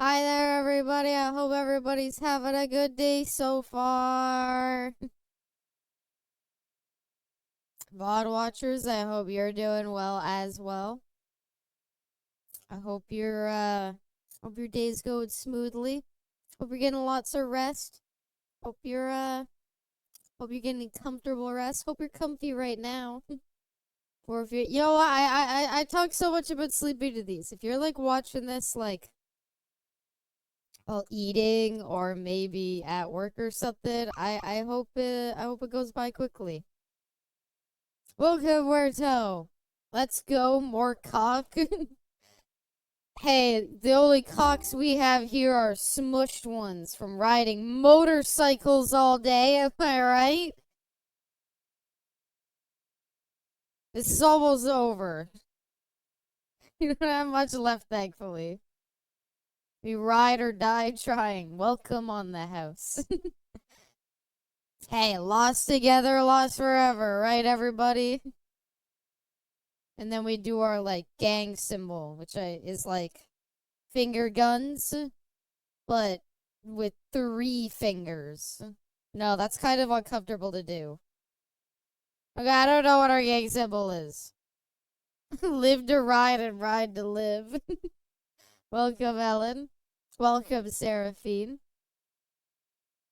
Hi there, everybody. I hope everybody's having a good day so far. VOD watchers, I hope you're doing well as well. I hope your day's going smoothly. Hope you're getting lots of rest. Hope you're getting comfortable rest. Hope you're comfy right now. Or if you know what, I talk so much about sleeping to these. If you're like watching this like while eating or maybe at work or something, I hope it goes by quickly. Welcome, Huerto. Let's go, more cock. Hey, the only cocks we have here are smushed ones from riding motorcycles all day, am I right? This is almost over. You don't have much left, thankfully. We ride or die trying. Welcome on the house. Hey, lost together, lost forever, right, everybody? And then we do our, like, gang symbol, which is, like, finger guns, but with 3 fingers. No, that's kind of uncomfortable to do. Okay, I don't know what our gang symbol is. Live to ride and ride to live. Welcome, Ellen. Welcome, Seraphine.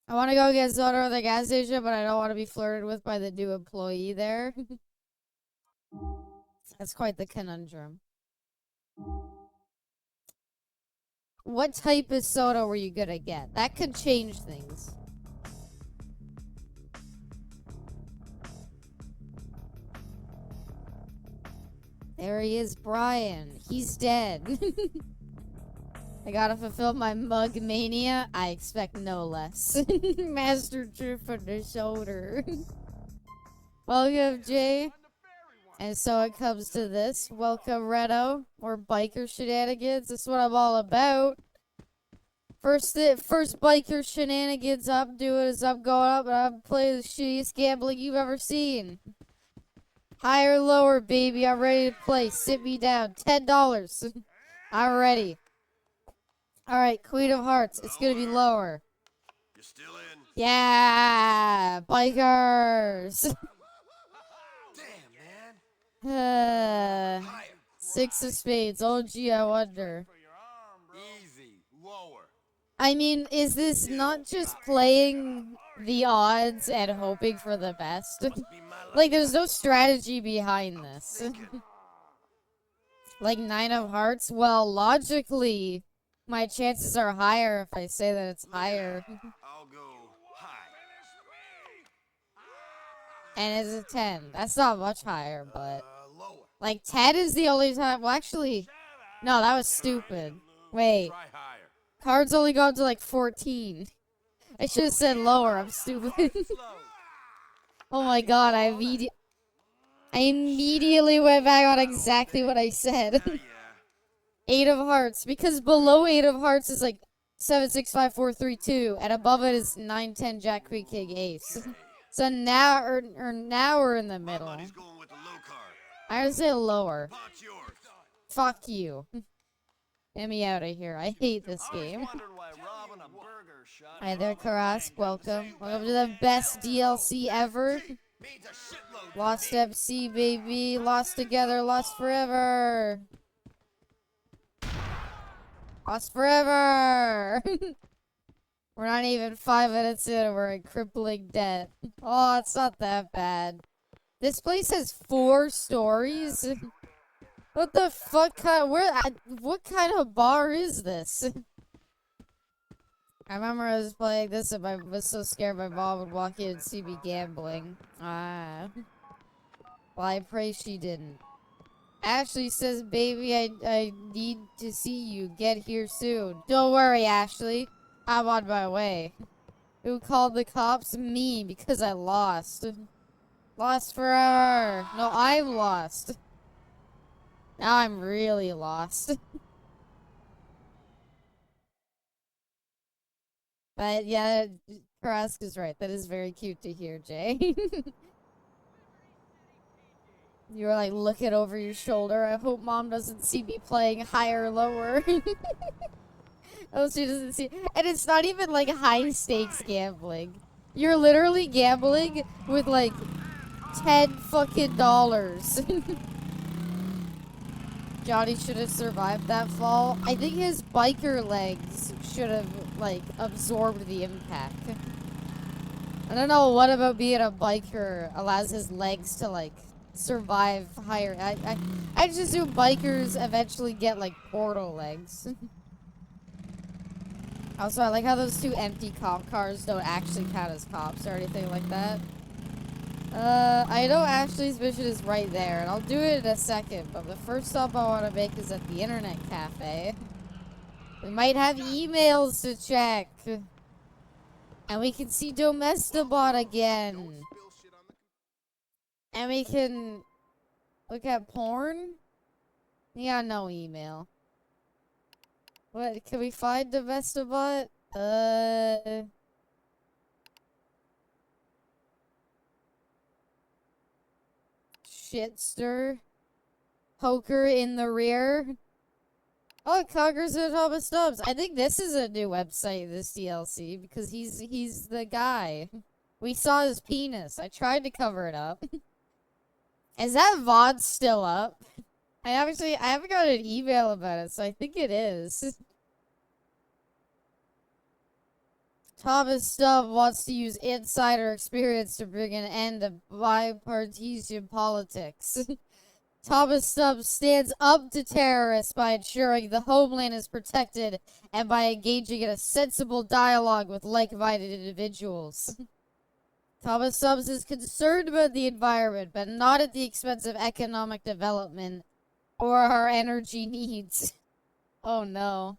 I want to go get soda at the gas station, but I don't want to be flirted with by the new employee there. That's quite the conundrum. What type of soda were you gonna get? That could change things. There he is, Brian. He's dead. I gotta fulfill my mug mania. I expect no less. Master Chief on the shoulder. Welcome, Jay. And so it comes to this. Welcome, Redo. Or biker shenanigans. That's what I'm all about. First biker shenanigans I'm doing is I'm going up and I'm playing the shittiest gambling you've ever seen. Higher, lower, baby. I'm ready to play. Sit me down. $10. I'm ready. Alright, Queen of Hearts. It's gonna be lower. You're still in? Yeah! Bikers! Damn, man. Higher. 6 of spades. Oh, gee, I wonder. Easy. Lower. I mean, is this not just playing the odds and hoping for the best? Like, there's no strategy behind this. Like 9 of hearts? Well, logically, my chances are higher if I say that it's higher. I'll go high. And it's a 10. That's not much higher, but... Lower. Like, 10 is the only time... Well, actually... No, that was stupid. Wait. Try higher. Cards only go up to, like, 14. I should have said lower. I'm stupid. Oh my god, I immediately went back on exactly what I said. 8 of hearts. Because below 8 of hearts is, like, 7, 6, 5, 4, 3, 2. And above it is 9, 10, Jack, Queen, King, Ace. So now, now we're in the middle. Going with the low card. I would say lower. Pot's yours. Fuck you. Get me out of here. I hate this game. Hi there, Karask. Welcome. Welcome to the best DLC ever. Lost MC, baby. Lost together, lost forever. Lost forever. We're not even 5 minutes in and we're in crippling debt. Oh, it's not that bad. This place has 4 stories. What the fuck what kind of bar is this? I remember I was playing this and I was so scared my mom would walk in and see me gambling. Well, I pray she didn't. Ashley says, baby, I need to see you. Get here soon. Don't worry, Ashley. I'm on my way. Who called the cops? Me, because I lost. Lost forever. No, I'm lost. Now I'm really lost. But yeah, Karask is right. That is very cute to hear, Jay. You were like looking over your shoulder. I hope mom doesn't see me playing higher or lower. Oh, she doesn't see. And it's not even like high stakes gambling. You're literally gambling with like $10 fucking dollars. Johnny should have survived that fall. I think his biker legs should have like absorbed the impact. I don't know what about being a biker allows his legs to like survive higher. I just assume bikers eventually get like portal legs. Also, I like how those two empty cop cars don't actually count as cops or anything like that. I know Ashley's mission is right there, and I'll do it in a second, but the first stop I want to make is at the internet cafe. We might have emails to check. And we can see Domestobot again. And we can look at porn. Yeah, no email. What, can we find Domestobot? Shitster. Poker in the rear. Oh, Conquers and Thomas Stubbs. I think this is a new website, this DLC, because he's the guy. We saw his penis. I tried to cover it up. Is that VOD still up? I haven't got an email about it, so I think it is. Thomas Stubb wants to use insider experience to bring an end to bipartisan politics. Thomas Stubbs stands up to terrorists by ensuring the homeland is protected and by engaging in a sensible dialogue with like-minded individuals. Thomas Stubbs is concerned about the environment, but not at the expense of economic development or our energy needs. Oh no.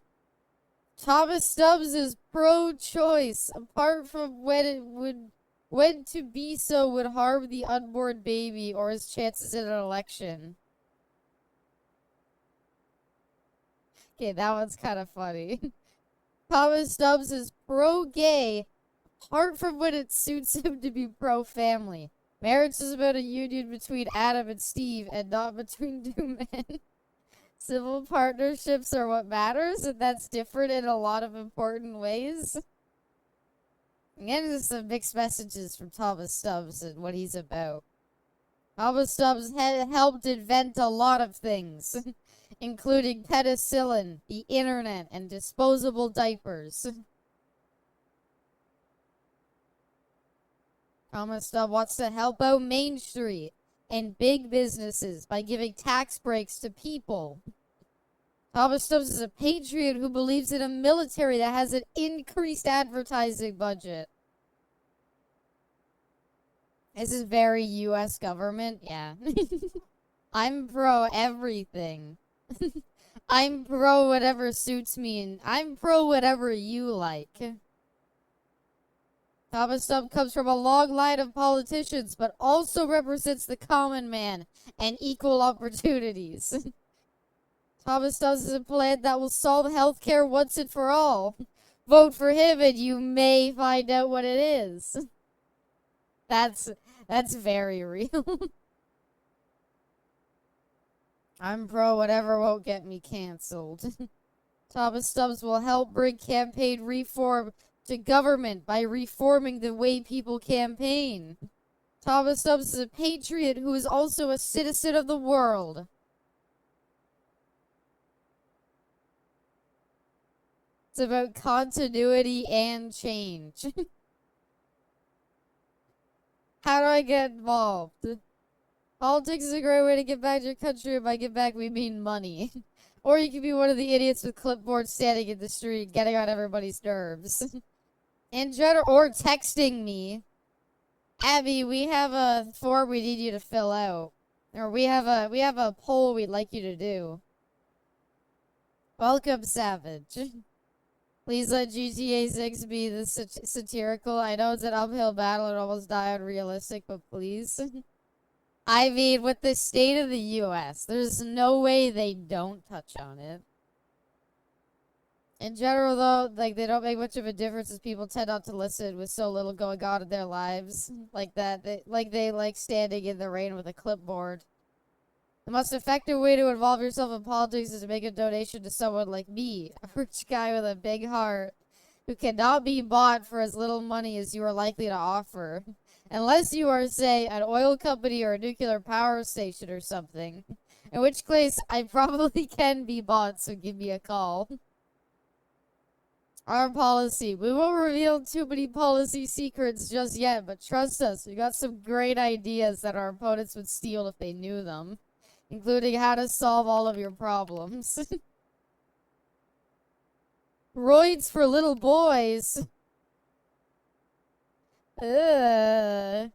Thomas Stubbs is pro-choice, apart from when to be so would harm the unborn baby or his chances in an election. Okay, that one's kind of funny. Thomas Stubbs is pro-gay, apart from when it suits him to be pro-family. Marriage is about a union between Adam and Steve, and not between two men. Civil partnerships are what matters, and that's different in a lot of important ways. Again, there's some mixed messages from Thomas Stubbs and what he's about. Thomas Stubbs helped invent a lot of things, including penicillin, the internet, and disposable diapers. Thomas Stubbs wants to help out Main Street and big businesses by giving tax breaks to people. Thomas Stubbs is a patriot who believes in a military that has an increased advertising budget. This is very U.S. government, yeah. I'm pro everything. I'm pro whatever suits me, and I'm pro whatever you like. Thomas Stubbs comes from a long line of politicians, but also represents the common man and equal opportunities. Thomas Stubbs is a plan that will solve healthcare once and for all. Vote for him and you may find out what it is. That's very real. I'm pro whatever won't get me canceled. Thomas Stubbs will help bring campaign reform to government by reforming the way people campaign. Thomas Stubbs is a patriot who is also a citizen of the world. It's about continuity and change. How do I get involved? Politics is a great way to get back to your country, and by get back we mean money. Or you can be one of the idiots with clipboards standing in the street, getting on everybody's nerves. In general, or texting me. Abby, we have a form we need you to fill out. Or we have a poll we'd like you to do. Welcome, Savage. Please let GTA 6 be the satirical. I know it's an uphill battle and almost die unrealistic, but please. I mean, with the state of the U.S., there's no way they don't touch on it. In general, though, like, they don't make much of a difference as people tend not to listen with so little going on in their lives. Like that. They like standing in the rain with a clipboard. The most effective way to involve yourself in politics is to make a donation to someone like me, a rich guy with a big heart, who cannot be bought for as little money as you are likely to offer. Unless you are, say, an oil company or a nuclear power station or something. In which case, I probably can be bought, so give me a call. Our policy. We won't reveal too many policy secrets just yet, but trust us, we got some great ideas that our opponents would steal if they knew them. Including how to solve all of your problems. Roids for little boys. Ugh.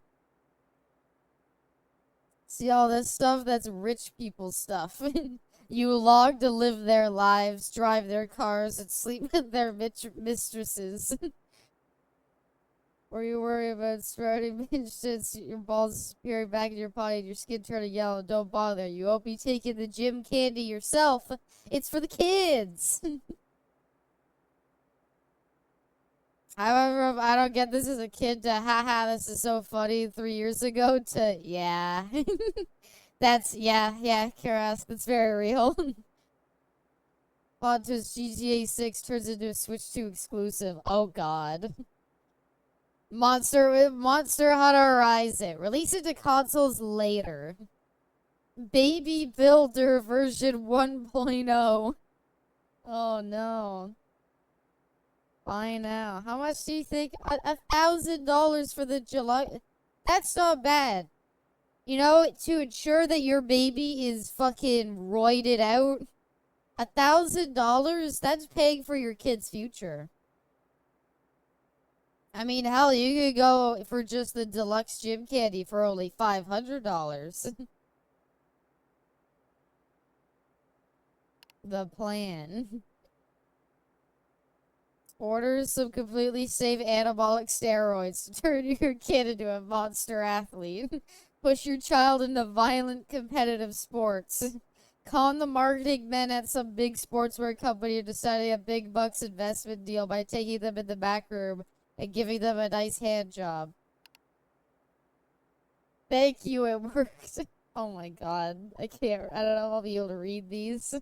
See all this stuff? That's rich people stuff. You log to live their lives, drive their cars, and sleep with their mistresses. Or you worry about sprouting minches, your balls disappearing back in your body, and your skin turning yellow. Don't bother. You won't be taking the gym candy yourself. It's for the kids. However, I don't get this as a kid to, haha, this is so funny 3 years ago, to, yeah. Yeah, Karask, that's very real. Fonta's GTA 6 turns into a Switch 2 exclusive. Oh, God. Monster Hunter Rise it. Release it to consoles later. Baby Builder version 1.0. Oh, no. Buy now. How much do you think? $1,000 for the July. That's not bad. You know, to ensure that your baby is fucking roided out, $1,000, that's paying for your kid's future. I mean, hell, you could go for just the deluxe gym candy for only $500. The plan. Order some completely safe anabolic steroids to turn your kid into a monster athlete. Push your child into violent competitive sports. Con the marketing men at some big sportswear company deciding a big bucks investment deal by taking them in the back room and giving them a nice hand job. Thank you, it worked. Oh my god. I don't know if I'll be able to read these.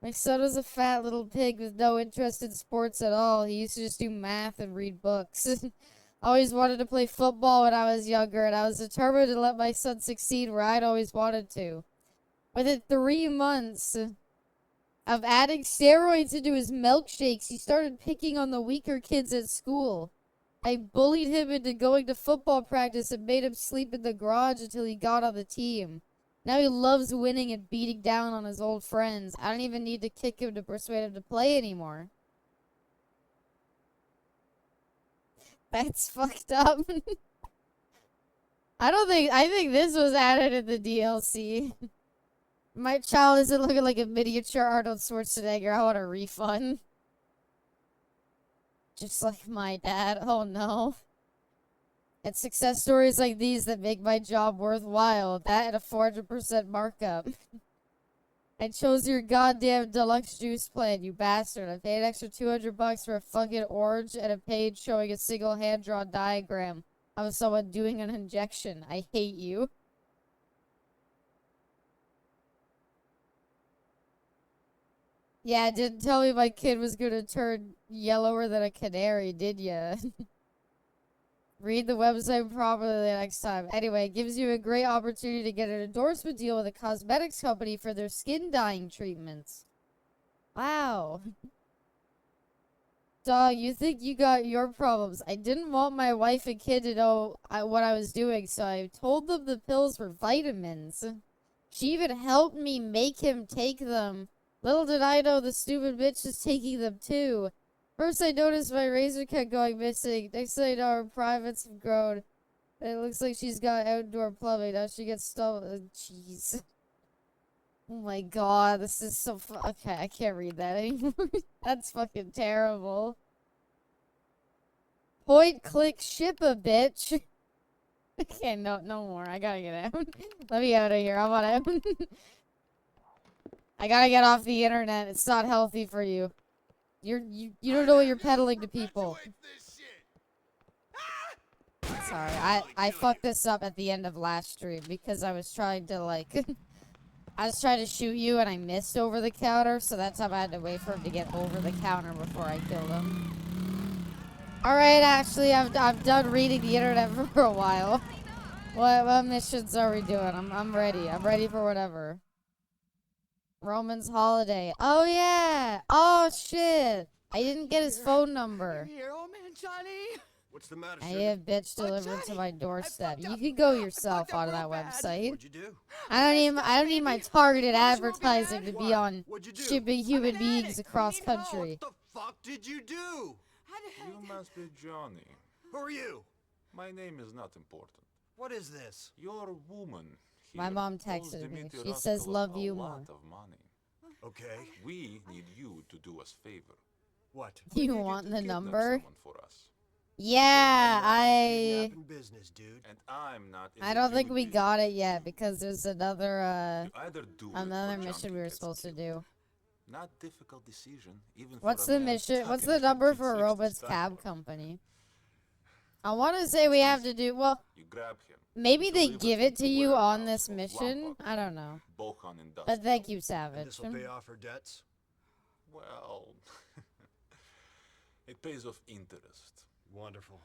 My son was a fat little pig with no interest in sports at all. He used to just do math and read books. Always wanted to play football when I was younger, and I was determined to let my son succeed where I'd always wanted to. Within 3 months of adding steroids into his milkshakes, he started picking on the weaker kids at school. I bullied him into going to football practice and made him sleep in the garage until he got on the team. Now he loves winning and beating down on his old friends. I don't even need to kick him to persuade him to play anymore. That's fucked up. I think this was added in the DLC. My child isn't looking like a miniature Arnold Schwarzenegger. I want a refund. Just like my dad. Oh no. It's success stories like these that make my job worthwhile. That and a 400% markup. I chose your goddamn deluxe juice plan, you bastard. I paid an extra $200 for a fucking orange and a page showing a single hand-drawn diagram of someone doing an injection. I hate you. Yeah, didn't tell me my kid was gonna turn yellower than a canary, did ya? Read the website properly next time. Anyway, it gives you a great opportunity to get an endorsement deal with a cosmetics company for their skin dyeing treatments. Wow. Dog, you think you got your problems. I didn't want my wife and kid to know what I was doing, so I told them the pills were vitamins. She even helped me make him take them. Little did I know the stupid bitch is taking them too. First, I noticed my razor kept going missing. Next thing I know, her privates have grown. It looks like she's got outdoor plumbing. Now she gets stolen. Jeez. Oh my god, this is so okay, I can't read that anymore. That's fucking terrible. Point, click, ship a bitch. Okay, no more. I gotta get out. Let me out of here. I'm on out. I gotta get off the internet. It's not healthy for you. You don't know what you're peddling to people. Sorry, I fucked this up at the end of last stream because I was trying to like I was trying to shoot you and I missed over the counter, so that's how I had to wait for him to get over the counter before I killed him. Alright, Ashley, I'm done reading the internet for a while. What missions are we doing? I'm ready. I'm ready for whatever. Roman's holiday. Oh yeah! Oh shit! I didn't get his phone number. Here, oh man, Johnny. What's the matter, I sugar? had a bitch delivered to Johnny, my doorstep. fucked You up. could go I yourself fucked up out of that real bad. website. What'd you do? I don't need my targeted Promise you won't be advertising mad. to be What? on What'd you do? shipping human an beings addict. across I need help. country. What the fuck did you do? How the hell? You must be Johnny. Who are you? My name is not important. What is this? Your woman My here mom owes texted me. Dmitry She says, Roskolov "Love you a more." lot of money. Okay. We need you to do us favor. What? You We need want to the kidnap number? someone for us. Yeah, Kidnapping business, dude. And I'm not in I the don't think human we business. got it yet because there's another You either do it another or mission Junkie we were gets supposed to killed. do. Not difficult decision, even What's for a the man mission? stuck What's in the number for 1960s Robots style. Cab Company? I want to say we have to do well. You grab him. Maybe they deliver give him it to to you on warehouse this of mission. Lombok, I don't know. Bohan Industrial. But thank you, And Savage. this will pay off her debts? Well, it pays off interest. Wonderful.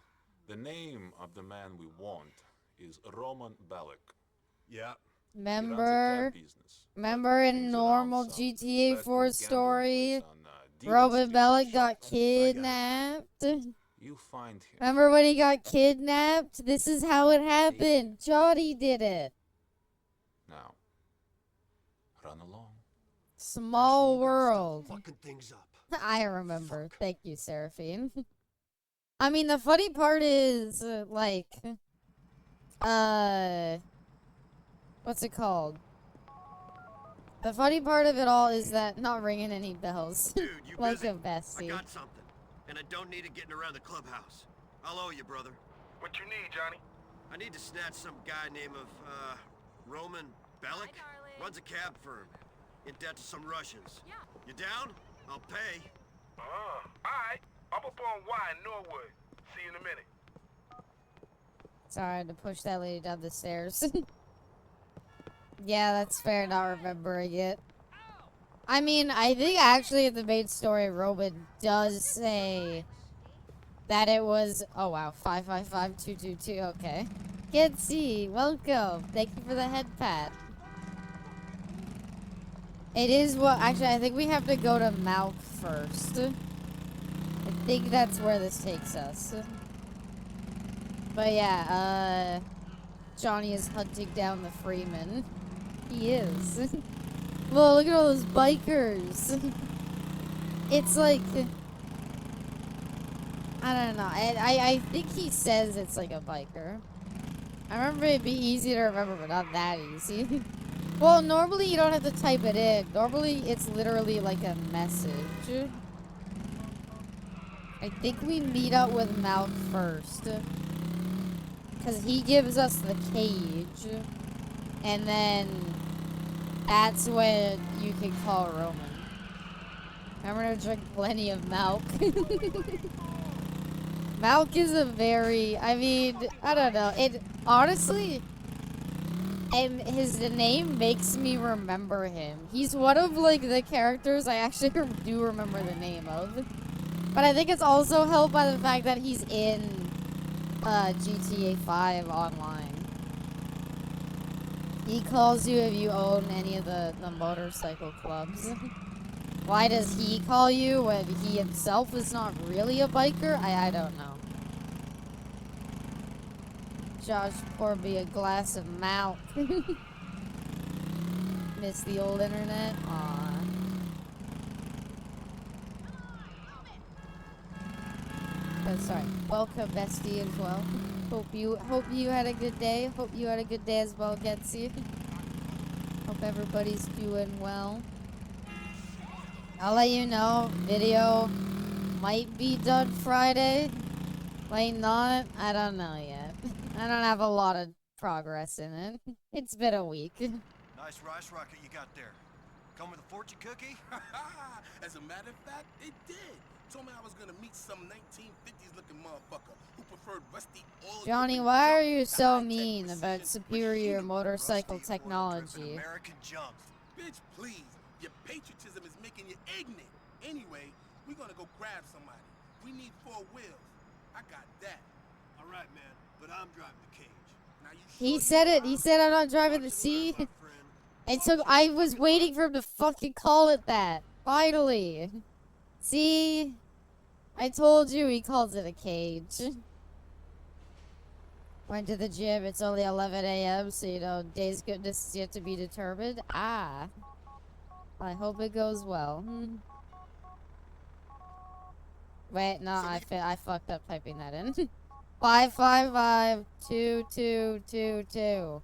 The name of the man we want is Roman Balak. Yeah. He runs a Remember, cab business, but remember in hangs normal around some GTA back 4 room story, gambling place on, Dean Robin Street Bellic in got Charlotte. kidnapped. You find him. Remember when he got kidnapped? This is how it happened. Johnny did it. Now, run along. Small Ashley, you gotta stop world. fucking things up. I remember. Thank you, Seraphine. I mean, the funny part is, what's it called? The funny part of it all is that not ringing any bells. Dude, you Like busy? a bestie. I got something. And I don't need it getting around the clubhouse. I'll owe you, brother. What you need, Johnny? I need to snatch some guy named Roman Bellic. Runs a cab firm. In debt to some Russians. Yeah. You down? I'll pay. Alright. I'm up on Y in Norwood. See you in a minute. Sorry, I had to push that lady down the stairs. Yeah, that's fair not remembering it. I mean, I think actually in the main story, Roman does say that it was... Oh, wow. 555222. Okay. Can't see. Welcome. Thank you for the head pat. It is what... Actually, I think we have to go to Malk first. I think that's where this takes us. But yeah, Johnny is hunting down the Freeman. He is. Whoa, look at all those bikers. It's like... I don't know. I think he says it's like a biker. I remember it'd be easy to remember, but not that easy. Well, normally you don't have to type it in. Normally it's literally like a message. I think we meet up with Malk first. Because he gives us the cage. And then that's when you can call Roman. Remember to drink plenty of milk. Malk is a very, I mean, I don't know. It honestly, his name makes me remember him. He's one of like the characters I actually do remember the name of. But I think it's also helped by the fact that he's in GTA 5 online. He calls you if you own any of the motorcycle clubs. Why does he call you when he himself is not really a biker? I don't know. Josh poured me a glass of milk. Miss the old internet? Aw. Oh, sorry. Welcome, bestie, as well. Hope you had a good day. Hope you had a good day as well, Getsy. Hope everybody's doing well. I'll let you know. Video might be done Friday. Might not. I don't know yet. I don't have a lot of progress in it. It's been a week. Nice rice rocket you got there. Come with a fortune cookie? As a matter of fact, it did. Told me I was gonna meet some 1950s looking motherfucker who preferred rusty oil. Johnny, dripping why are junk you to so high-tech mean precision about with superior human motorcycle Rusty oil-dripping technology? American junk. Bitch, please. Your patriotism is making you ignorant. Anyway, we're gonna go grab somebody. We need 4 wheels. I got that. All right, man, but I'm driving the cage. Now you He sure said you it. are? He said I'm not driving the C. And so I was waiting for him to fucking call it that. Finally. See? I told you he calls it a cage. Went to the gym. It's only 11 a.m. So, you know, day's goodness is yet to be determined. Ah. I hope it goes well. Wait, no, I fucked up typing that in. 555-2222.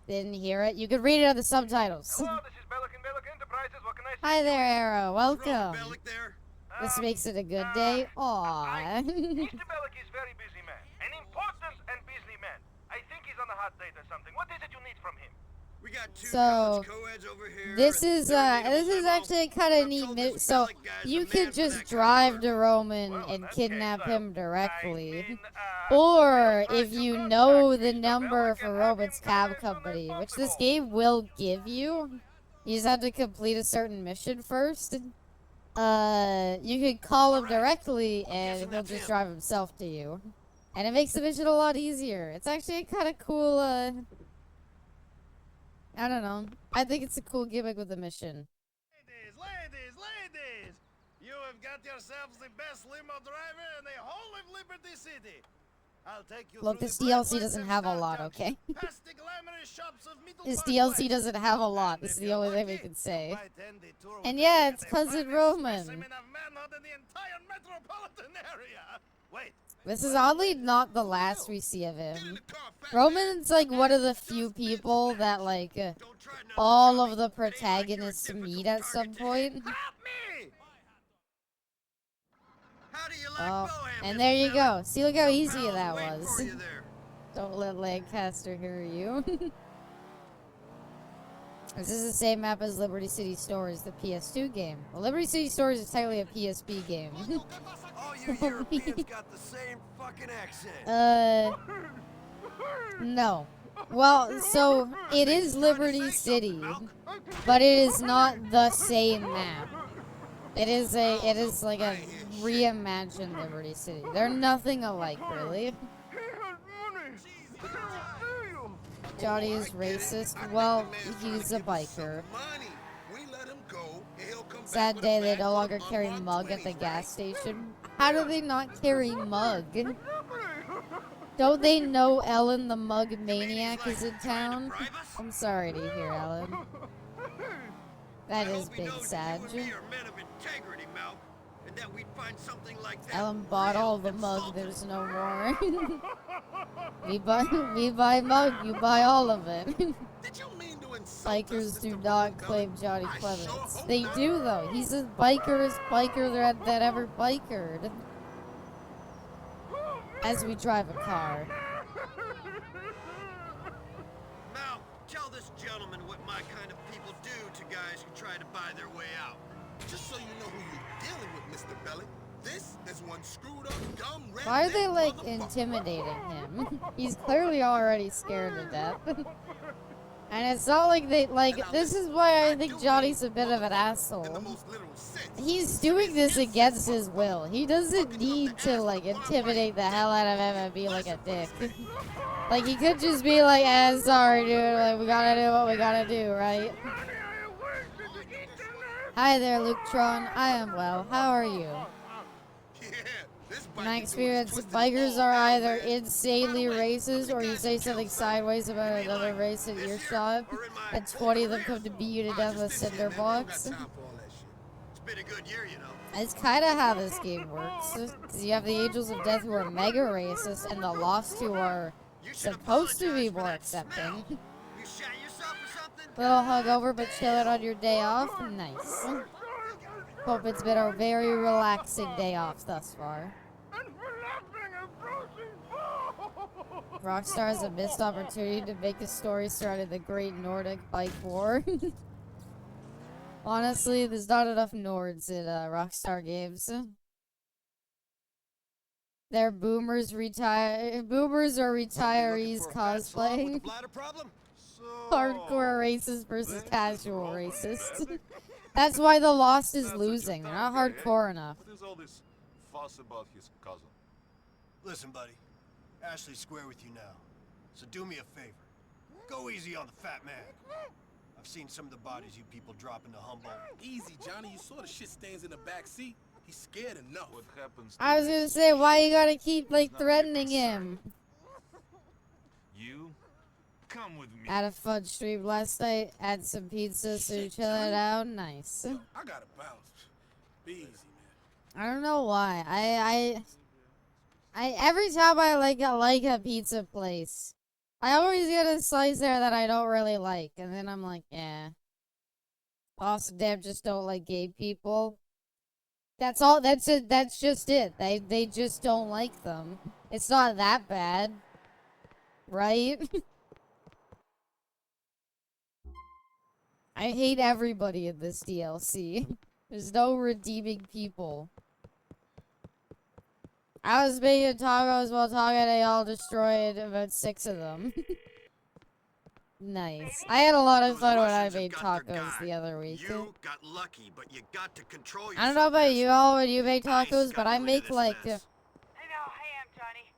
Didn't hear it. You could read it on the subtitles. Hello, this is Bellic Enterprises. What can I say? Hi there, Arrow. Roman Welcome. Bellic there? This makes it a good day. Aww. Mr. Bellic is very busy man. An important and busy man. I think he's on a hot date or something. What is it you need from him? We got 2 So, college co-eds over here. This and is they're in need of a limo. actually kind of I'm neat. told this So Bellic guy's you the could man for just that kind of drive work. to Roman Well, in and that kidnap case, him directly. we'll Or try if to you contact know the Mr. number Bellic for and have Roman's him cab come as soon as company, which this possible. game will give you. You just have to complete a certain mission first. You could call him directly and guessing he'll that's just him. drive himself to you. And it makes the mission a lot easier. It's actually a kind of cool, I don't know. I think it's a cool gimmick with the mission. Ladies! You have got yourselves the best limo driver in the whole of Liberty City. I'll take you Look, through this the bright DLC lights doesn't of have a Star lot, Junction, okay? past the glamorous shops of Middle This Park DLC West. doesn't have a lot. And This if is the you're only thing we lucky, can say. you might end the tour with And a yeah, look it's at the Cousin finest Roman. specimen of manhood in the entire metropolitan area. Wait. This is oddly not the last we see of Get in him. the car, fat Roman's like one of the few people that like Don't try nothing, all Johnny. of the It ain't like you're a protagonists difficult meet at some target to point. hit. Help me! How do you like Oh, Bohem, and Mr. there you Bellic? go. See, look how Some easy pals that waiting was. for you there. Don't let Lancaster hear you. This is the same map as Liberty City Stories, the PS2 game. Well, Liberty City Stories is technically a PSP game. All you Europeans got the same fucking accent. No. Well, so it is Liberty City, but it is not the same map. It is like a reimagined Liberty City. They're nothing alike, really. Johnny is racist. Well, he's a biker. Sad day they no longer carry mug at the gas station. How do they not carry mug? Don't they know Ellen the mug maniac is in town? I'm sorry to hear, Ellen. That is big sad. Ellen bought all the mug, there's no more. we buy mug, you buy all of it. Bikers do not claim Johnny Clements. They do though. He's the bikerest biker that ever bikered. As we drive a car. Now, tell this gentleman what my kind of people do to guys who try to buy their way out. Just so you know who you're dealing with, Mr. Bellic. This is one screwed up, dumb, redneck Why are they like motherfucker. intimidating him? He's clearly already scared to death. And it's not like they like this is why I think Johnny's a bit of an asshole. He's doing this against his will. He doesn't need to like intimidate the hell out of him and be like a dick. Like he could just be like, sorry dude, like we gotta do what we gotta do, right? Hi there, Luketron. I am well. How are you? In my experience, bikers are either insanely racist or you say something sideways about another race in earshot, and 20 of them come to beat you to death with cinder blocks. It's been a good year, you know. It's kind of how this game works. Because you have the Angels of Death who are mega racist, and the Lost who are supposed to be more accepting. You shot yourself or something? Little hungover but chilling on your day off? Nice. Hope it's been a very relaxing day off thus far. Rockstar has a missed opportunity to make a story surrounding the Great Nordic Bike War. Honestly, there's not enough Nords in Rockstar games. They're boomers or retirees cosplaying. Bladder problem? Hardcore racist versus there's casual Roman racist. Bellic? That's why the Lost is That's what you losing. They're not thought, eh? hardcore enough. What is all this fuss about his cousin? Listen, buddy. Ashley's square with you now. So do me a favor. Go easy on the fat man. I've seen some of the bodies you people drop into Humboldt. Easy, Johnny. You saw the shit stains in the back seat. He's scared enough. What happens to I was gonna this say, why you shit gotta keep, like, is not your threatening concern. him? You come with me. At a fudge stream last night, had some pizza, so you Shit, chill it Johnny. out. Nice. Yo, I gotta bounce. Be easy, man. I don't know why. I every time I like a pizza place, I always get a slice there that I don't really like, and then I'm like, yeah. Also, damn, just don't like gay people. That's all. That's it. That's just it. They just don't like them. It's not that bad, right? I hate everybody in this DLC. There's no redeeming people. I was making tacos while talking, they all destroyed about 6 of them. Nice. I had a lot of Those fun when I Russians have made got their tacos guy. the other week. You got lucky, but you got to control yourself. I don't know about you all when you make Ice tacos, but got I you into make this like mess.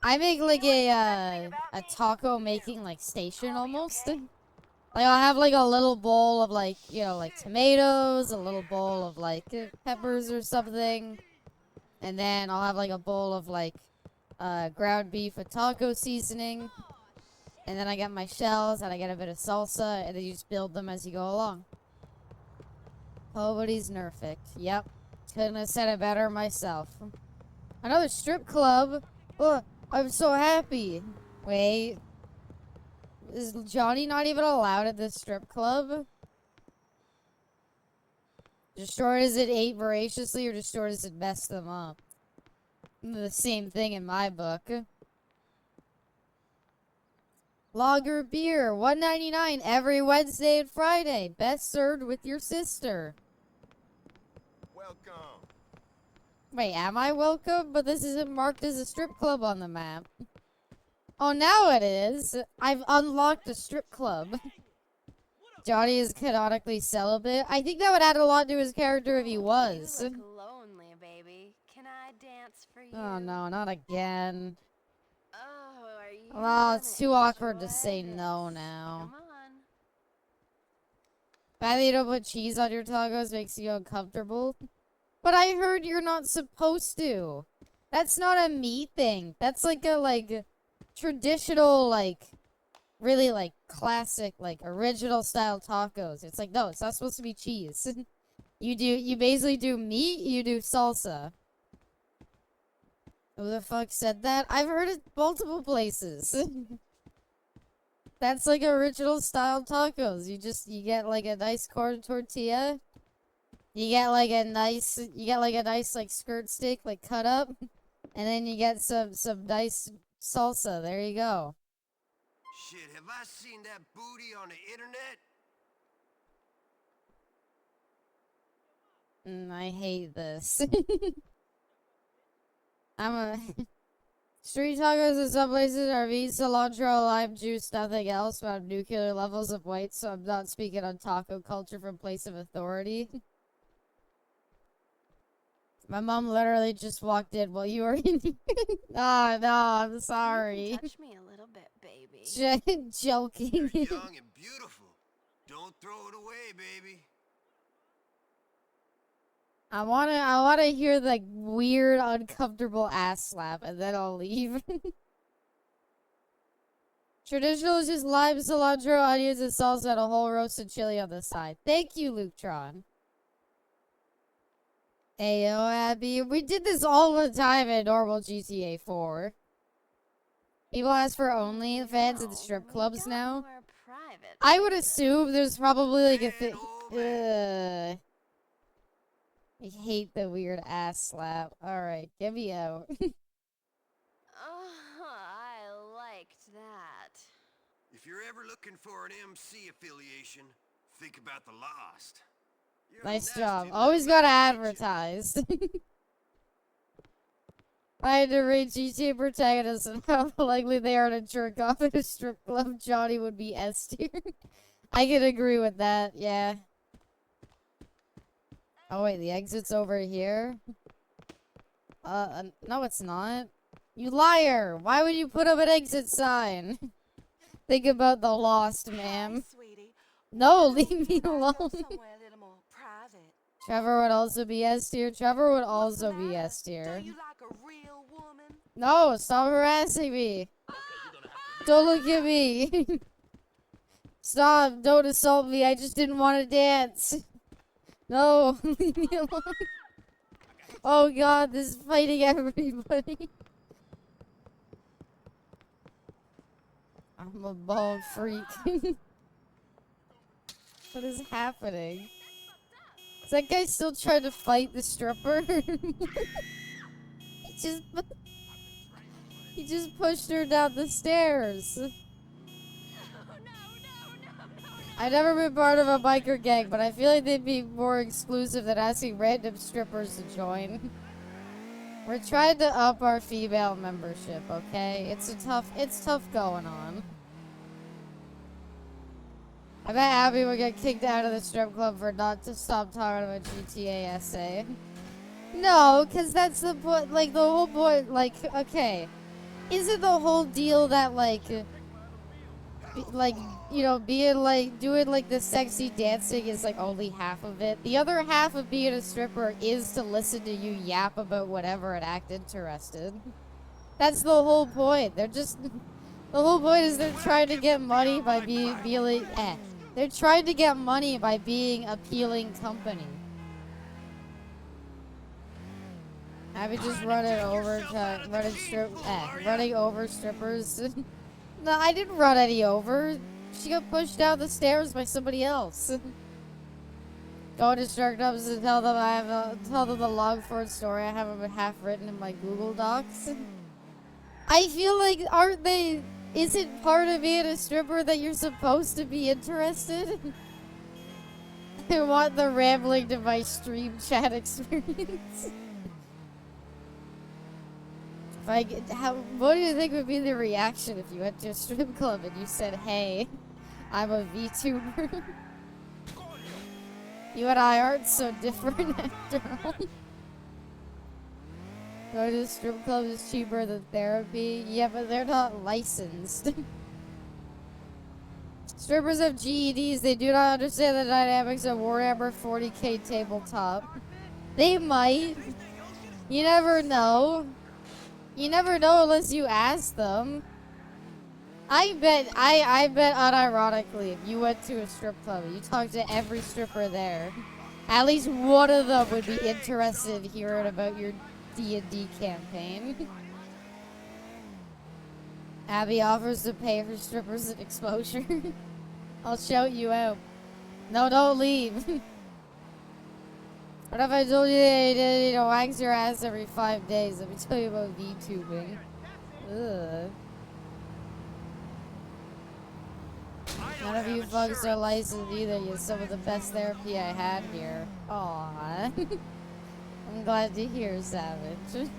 I make like a taco making like station almost. Like I'll have like a little bowl of like, you know, like tomatoes, a little bowl of like peppers or something. And then I'll have like a bowl of like ground beef with taco seasoning. And then I get my shells and I get a bit of salsa and then you just build them as you go along. Nobody's nerfed. Yep. Couldn't have said it better myself. Another strip club? Oh, I'm so happy. Wait. Is Johnny not even allowed at this strip club? Just short as it ate voraciously or just short as it messed them up? The same thing in my book. Lager beer, $1.99 every Wednesday and Friday. Best served with your sister. Welcome. Wait, am I welcome? But this isn't marked as a strip club on the map. Oh, now it is. I've unlocked a strip club. Johnny is canonically celibate. I think that would add a lot to his character if he was. You look lonely, baby. Can I dance for you? Oh no, not again. Oh, are you Oh, it's too gonna awkward to enjoy say no this? now. Come on. Badly you don't put cheese on your tacos makes you uncomfortable. But I heard you're not supposed to. That's not a me thing. That's like a traditional really classic original style tacos. It's like no, it's not supposed to be cheese. You basically do meat, you do salsa. Who the fuck said that? I've heard it multiple places. That's like original style tacos. You get like a nice corn tortilla. You get like a nice like skirt steak like cut up, and then you get some nice salsa. There you go. Shit, have I seen that booty on the internet? I hate this. I'm a street tacos in some places are meat, cilantro, lime juice, nothing else, but I'm nuclear levels of white, so I'm not speaking on taco culture from place of authority. My mom literally just walked in while you were in. Oh no, I'm sorry. You can touch me a little bit, baby. Joking. You're young and beautiful. Don't throw it away, baby. I wanna hear the weird, uncomfortable ass slap, and then I'll leave. Traditional is just lime, cilantro, onions, and salsa, and a whole roasted chili on the side. Thank you, Lutron. Ayo, Abby. We did this all the time in normal GTA 4. People ask for OnlyFans at the strip clubs now. I would assume there's probably like a thing. I hate the weird ass slap. Alright, get me out. Oh, I liked that. If you're ever looking for an MC affiliation, think about the Lost. You're Nice nasty job. little Always gotta man, ain't you? advertise. I had to rate GTA protagonists and how likely they are to jerk off at a strip club. Johnny would be S tier. I can agree with that, yeah. Oh wait, the exit's over here? No it's not. You liar! Why would you put up an exit sign? Think about the lost, ma'am. No, leave me alone. Trevor would also be S tier. Trevor would also be S tier. No, stop harassing me. Don't look at me. Stop, don't assault me. I just didn't want to dance. No, leave me alone. Oh god, this is fighting everybody. I'm a bald freak. What is happening? Is that guy still trying to fight the stripper? He just pushed her down the stairs. I've never been part of a biker gang, but I feel like they'd be more exclusive than asking random strippers to join. We're trying to up our female membership, okay? It's tough going on. I bet Abby would get kicked out of the strip club for not to stop talking about GTA essay. No, because that's the point, like, the whole point, like, okay. Isn't the whole deal that, like, you know, being, like, doing, like, the sexy dancing is, like, only half of it? The other half of being a stripper is to listen to you yap about whatever and act interested. That's the whole point. They're just, the whole point is they're trying to get money by being they're trying to get money by being appealing company. Abby just running over strippers. No, I didn't run any over. She got pushed down the stairs by somebody else. Go to strip clubs and tell them the Longford story I have half written in my Google Docs. I feel like isn't part of being a stripper that you're supposed to be interested? I want the rambling to my stream chat experience. What do you think would be the reaction if you went to a strip club and you said, "Hey, I'm a VTuber"? You and I aren't so different after all. Going to the strip club is cheaper than therapy. Yeah, but they're not licensed. Strippers have GEDs. They do not understand the dynamics of Warhammer 40k tabletop. They might. You never know. You never know unless you ask them. I bet unironically, if you went to a strip club and you talked to every stripper there, at least one of them would be interested in hearing about your D&D campaign. Abby offers to pay for strippers and exposure. I'll shout you out. No, don't leave. What if I told you that you know, wax your ass every 5 days? Let me tell you about VTubing. Ugh. None of you fucks are licensed either. You're some of the best therapy I had here. Aww. I'm glad to hear, Savage.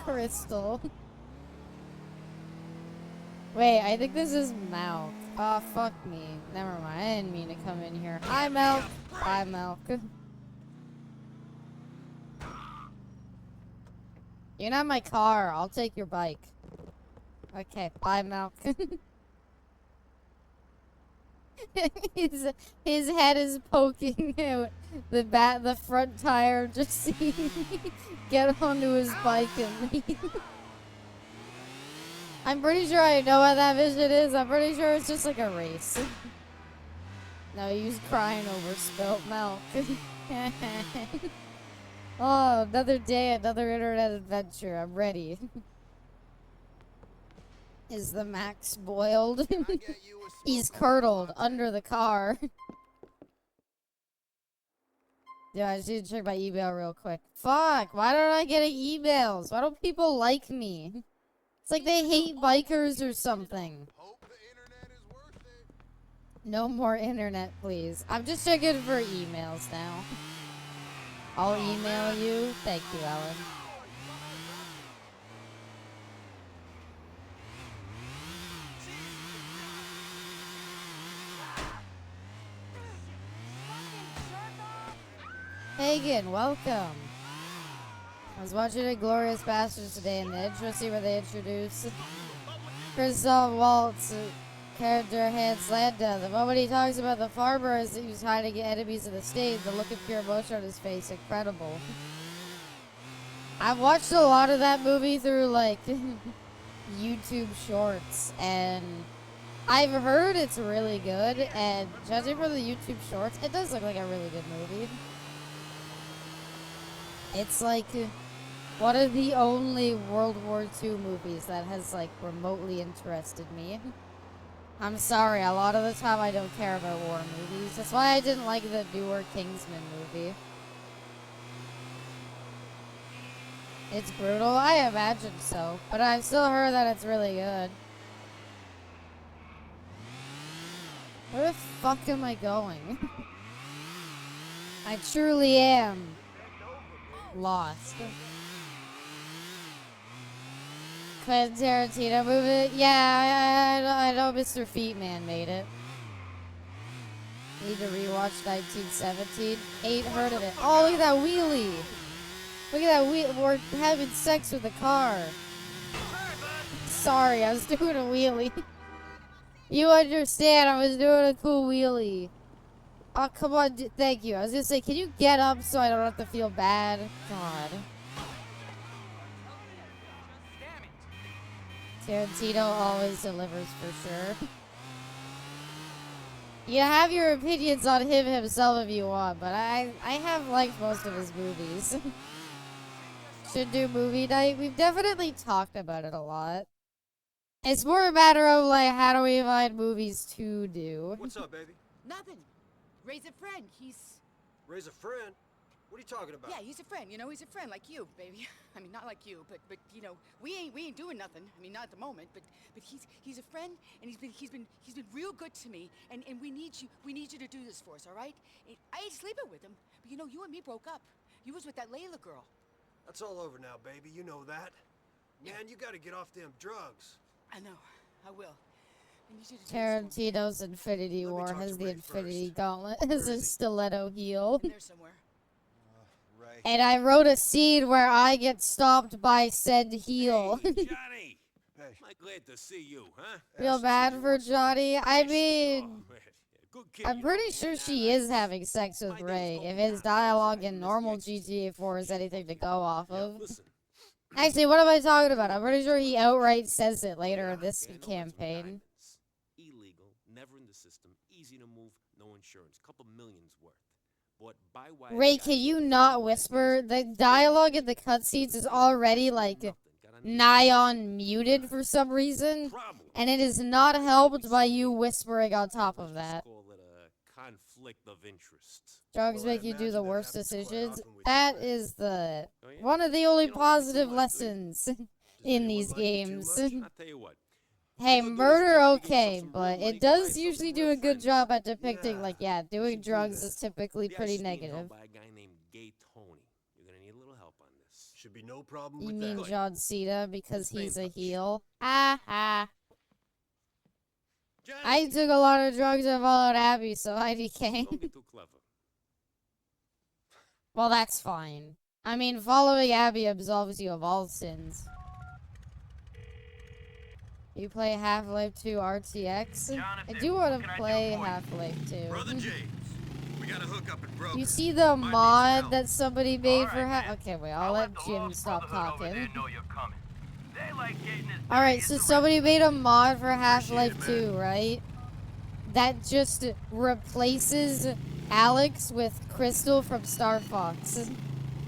Crystal. Wait, I think this is Malk. Oh, fuck me. Never mind. I didn't mean to come in here. Hi, Malk. Bye, Malk. You're not my car. I'll take your bike. Okay, bye, Malk. His head is poking out the front tire, just seeing me get onto his bike and leave. I'm pretty sure I know what that vision is. I'm pretty sure it's just like a race. No, he's crying over spilt milk. Oh, another day, another internet adventure. I'm ready. Is the Max boiled? He's curdled under the car. Yeah, I just need to check my email real quick. Fuck, why don't I get emails? Why don't people like me? It's like they hate bikers or something. No more internet, please. I'm just checking for emails now. I'll email you. Thank you, Ellen. Hagen, welcome. I was watching Inglorious Bastards today in the intro scene where they introduce Christoph Waltz character Hans Landa. The moment he talks about the farmer as he was hiding enemies in the state, the look of pure emotion on his face, incredible. I've watched a lot of that movie through like YouTube shorts, and I've heard it's really good, and judging from the YouTube shorts, it does look like a really good movie. It's like one of the only World War II movies that has like remotely interested me. I'm sorry, a lot of the time I don't care about war movies. That's why I didn't like the newer Kingsman movie. It's brutal? I imagine so. But I've still heard that it's really good. Where the fuck am I going? I truly am lost. Quentin Tarantino movie? Yeah, I know Mr. Feetman made it. Need to rewatch 1917. Ain't heard of it. Oh, look at that wheelie. Look at that wheel. We're having sex with a car. Sorry, I was doing a wheelie. You understand, I was doing a cool wheelie. Oh, come on. Thank you. I was gonna say, can you get up so I don't have to feel bad? God. Tarantino always delivers for sure. You have your opinions on him himself if you want, but I have liked most of his movies. Should do movie night. We've definitely talked about it a lot. It's more a matter of like, how do we find movies to do? What's up, baby? Nothing. Ray's a friend. Raise a friend? What are you talking about? Yeah, he's a friend. You know, he's a friend like you, baby. I mean, not like you, but you know, we ain't doing nothing. I mean, not at the moment, but he's a friend, and he's been real good to me, and we need you to do this for us, all right? I ain't sleeping with him, but you know, you and me broke up. You was with that Layla girl. That's all over now, baby. You know that. Man, you gotta get off them drugs. I know. I will. I need you to do this for me. Tarantino's Infinity Let me War talk has to the Ray Infinity first. Gauntlet Where as a is he? stiletto heel. In there somewhere. Ray. And I wrote a scene where I get stopped by said heel. Hey, Johnny! Hey. Am I glad to see you, huh? Feel Ashley bad said you for want some- Johnny? I Oh, mean, man. Yeah, good kid, I'm you pretty know, sure man. she Nah, is having sex with my name's Ray. Colby If his John. dialogue in Miss normal Yates. GTA 4 is anything to go off Yeah, of. listen. Actually, what am I talking about? I'm pretty sure he outright says it later in this Vandalism, campaign. diamonds. Illegal, never in the system, easy to move, no insurance, couple millions worth. Bought by wire Ray, guy, can you no not wires, whisper? The no dialogue in the fees, cutscenes is no already nothing, like got a knee. nigh on muted for some reason, Problem. and it is not helped by you whispering on top of Let's just that. call it a conflict of interest. Drugs Well, I make you do imagine the that worst happens quite decisions. often with That you, Ray. is the Oh, yeah? one of the only You don't like it too positive much, do you? lessons Does in anyone these like you too games. much? I'll tell you what. Hey, You go do this murder job, you get okay, yourself some but real money, it go buy does yourself usually some do real a good friends. job at depicting, Yeah, like, yeah, you doing should do drugs that. is typically The pretty ice is being held negative. by a guy named Gay Tony. You're gonna need a little help on this. Should be no problem You with mean that. John Cena because Stay in he's a touch. heel? Ha ha. Johnny, I took a lot of drugs and followed Abby, so I became. don't get too clever. Well, that's fine. I mean, following Abby absolves you of all sins. You play Half-Life 2 RTX? I do want to play Half-Life 2. Brother James, we got a hookup in Broken. You see the Might need some mod help. that somebody made for Alright, Half? man. Okay, wait, I'll let the Jim Lost stop Brotherhood over talking. there know you're coming. They like getting as Alright, dirty so as the somebody made a mod for Half-Life Appreciate it, 2, right? That just replaces Alex with Crystal from Star Fox.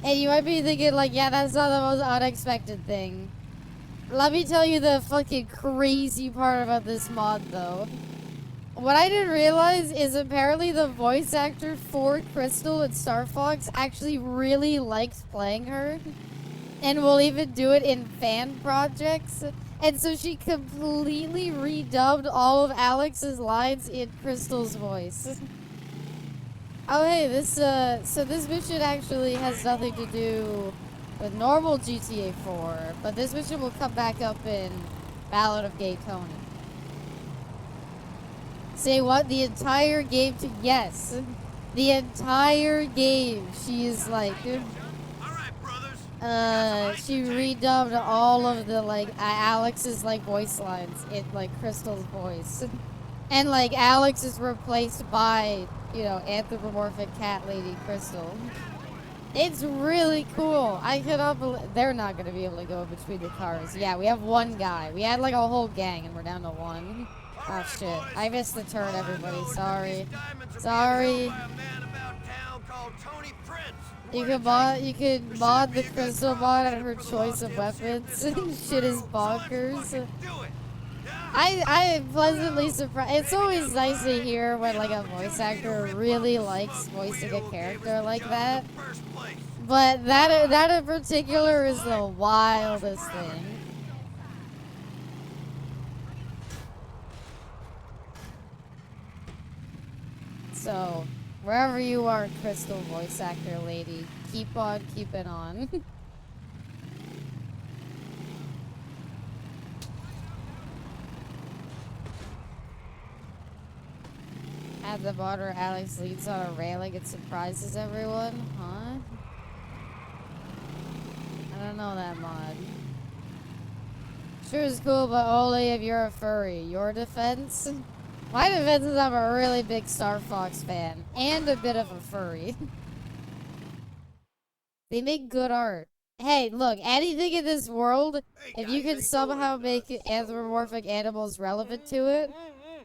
And you might be thinking, like, yeah, that's not the most unexpected thing. Let me tell you the fucking crazy part about this mod, though. What I didn't realize is apparently the voice actor for Crystal in Star Fox actually really likes playing her. And will even do it in fan projects. And so she completely redubbed all of Alex's lines in Crystal's voice. Oh, hey, so this mission actually has nothing to do with normal GTA 4, but this mission will come back up in Ballad of Gay Tony. Say what? The entire game yes. The entire game, she is like, she redubbed all of the, like, Alex's, like, voice lines in, like, Crystal's voice. And, like, Alex is replaced by, you know, anthropomorphic cat lady Crystal. It's really cool. I cannot believe they're not going to be able to go between the cars. Yeah, we have one guy. We had, like, a whole gang, and we're down to one. Oh, shit. I missed the turn, everybody. Sorry. Sorry. You could mod the Crystal mod and her choice of weapons. Shit is bonkers. I am pleasantly surprised. It's always nice to hear when, like, a voice actor really likes voicing a character like that. But that in particular is the wildest thing. So, wherever you are, Crystal voice actor lady, keep on keeping on. At the border, Alex leans on a railing and surprises everyone, huh? I don't know that mod. Sure is cool, but only if you're a furry. Your defense? My defense is I'm a really big Star Fox fan, and a bit of a furry. They make good art. Hey, look, anything in this world, if you can somehow make anthropomorphic animals relevant to it,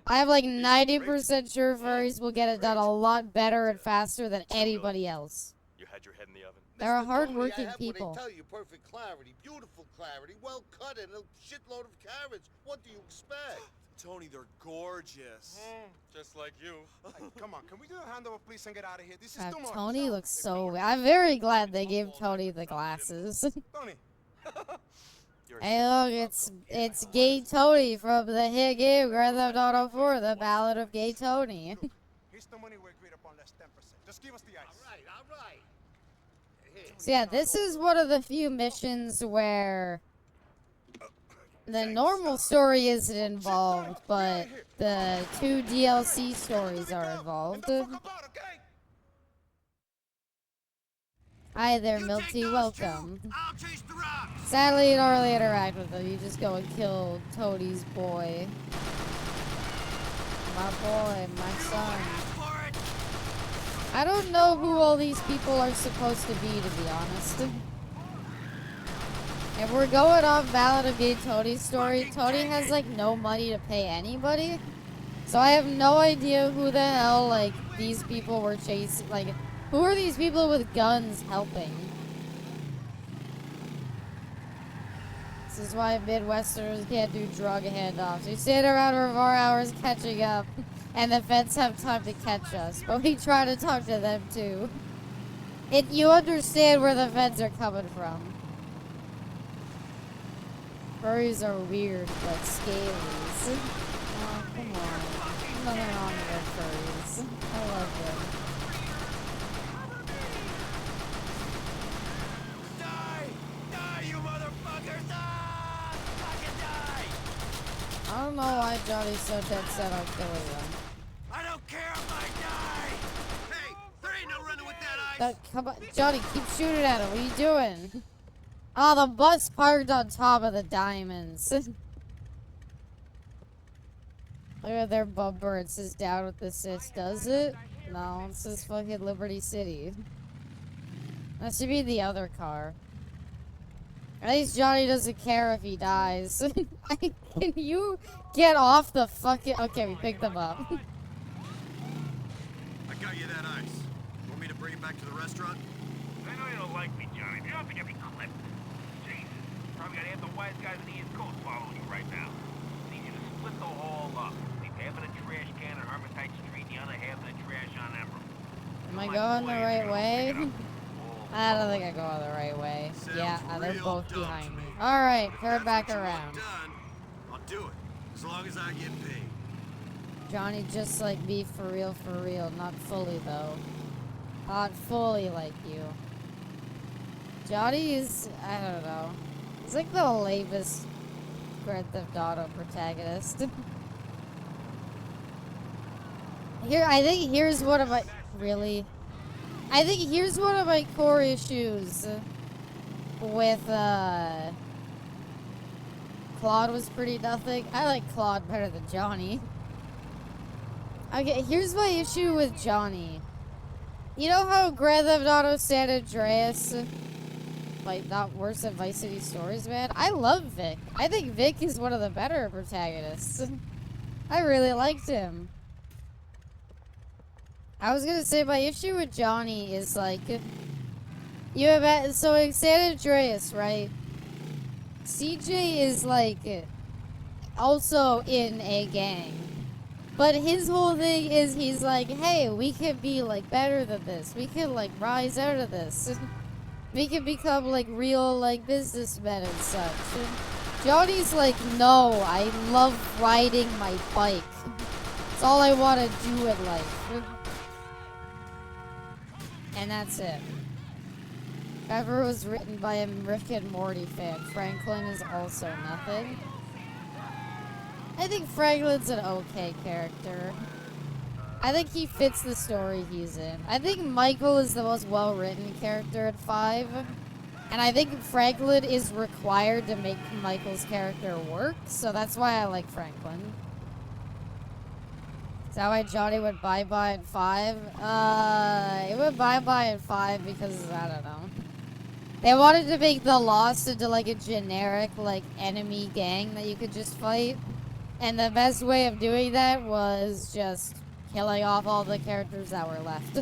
I am like 90% sure furries will get it done a lot better and faster than anybody else. You had your head in the oven. They're a hard-working people. Tell you perfect clarity, beautiful clarity, well cut and a shitload of carrots. What do you expect? Tony, they're gorgeous. Just like you. Hey, come on, can we do a handover, please, and get out of here? This is too much. Tony looks so... I'm very glad they gave Tony the glasses. Tony. Hey, look, it's Gay Tony from the hit game Grand Theft Auto 4, The Ballad of Gay Tony. Here's the money we agreed upon, less 10%. Just give us the ice. All right. So yeah, this is one of the few missions where the normal story isn't involved, but the 2 DLC stories are involved. Hi there, Milty, welcome. Sadly, you don't really interact with them, you just go and kill Tony's boy. My boy, my son. I don't know who all these people are supposed to be honest. If we're going off Ballad of Gay Tony's story, Tony has, like, no money to pay anybody. So I have no idea who the hell, like, these people were chasing. Like, who are these people with guns helping? This is why Midwesterners can't do drug handoffs. We stand around for 4 hours catching up, and the feds have time to catch us. But we try to talk to them, too. You understand where the feds are coming from. Furries are weird, like scalies. Oh, come on. Nothing wrong with furries. I love them. Die, you motherfuckers! Ah! Fucking die! I don't know why Johnny's so dead set on killing them. I don't care if I die! Hey, there ain't no running with that ice! Come on, Johnny, keep shooting at him. What are you doing? Oh, the bus parked on top of the diamonds. Look at their bumper. It says down with the sis. Does it? No, it says fucking Liberty City. That should be the other car. At least Johnny doesn't care if he dies. Can you get off the fucking... Okay, we picked them up. I got you that ice. Want me to bring it back to the restaurant? I know you don't like me, Johnny, but you don't think I'd be clipped. Jesus. Probably got half the wise guys in the East Coast following you right now. Need you to split the haul up. Leave half of the trash can on Hermitage Street, the other half of the trash on Emerald. Am I going the right way? I don't think I go the right way. Yeah, they're both behind me. Alright, turn back around. I'll do it. As long as I get paid. Johnny just like me for real, not fully though. Not fully like you. Johnny is, I don't know. He's like the lamest Grand Theft Auto protagonist. I think here's one of my core issues with Claude was pretty nothing. I like Claude better than Johnny. Okay, here's my issue with Johnny. You know how Grand Theft Auto San Andreas, like, not worse than Vice City Stories, man? I love Vic. I think Vic is one of the better protagonists. I really liked him. I was gonna say, my issue with Johnny is, like, so in San Andreas, right? CJ is, like, also in a gang. But his whole thing is he's like, hey, we could be, like, better than this. We could, like, rise out of this. We could become, like, real, like, businessmen and such. Johnny's like, no, I love riding my bike. It's all I want to do in life. And that's it. Trevor was written by a Rick and Morty fan. Franklin is also nothing. I think Franklin's an okay character. I think he fits the story he's in. I think Michael is the most well-written character at 5. And I think Franklin is required to make Michael's character work, so that's why I like Franklin. Is that why Johnny went bye-bye at 5? It went bye-bye at 5 because, I don't know. They wanted to make the Lost into, like, a generic, like, enemy gang that you could just fight. And the best way of doing that was just killing off all the characters that were left.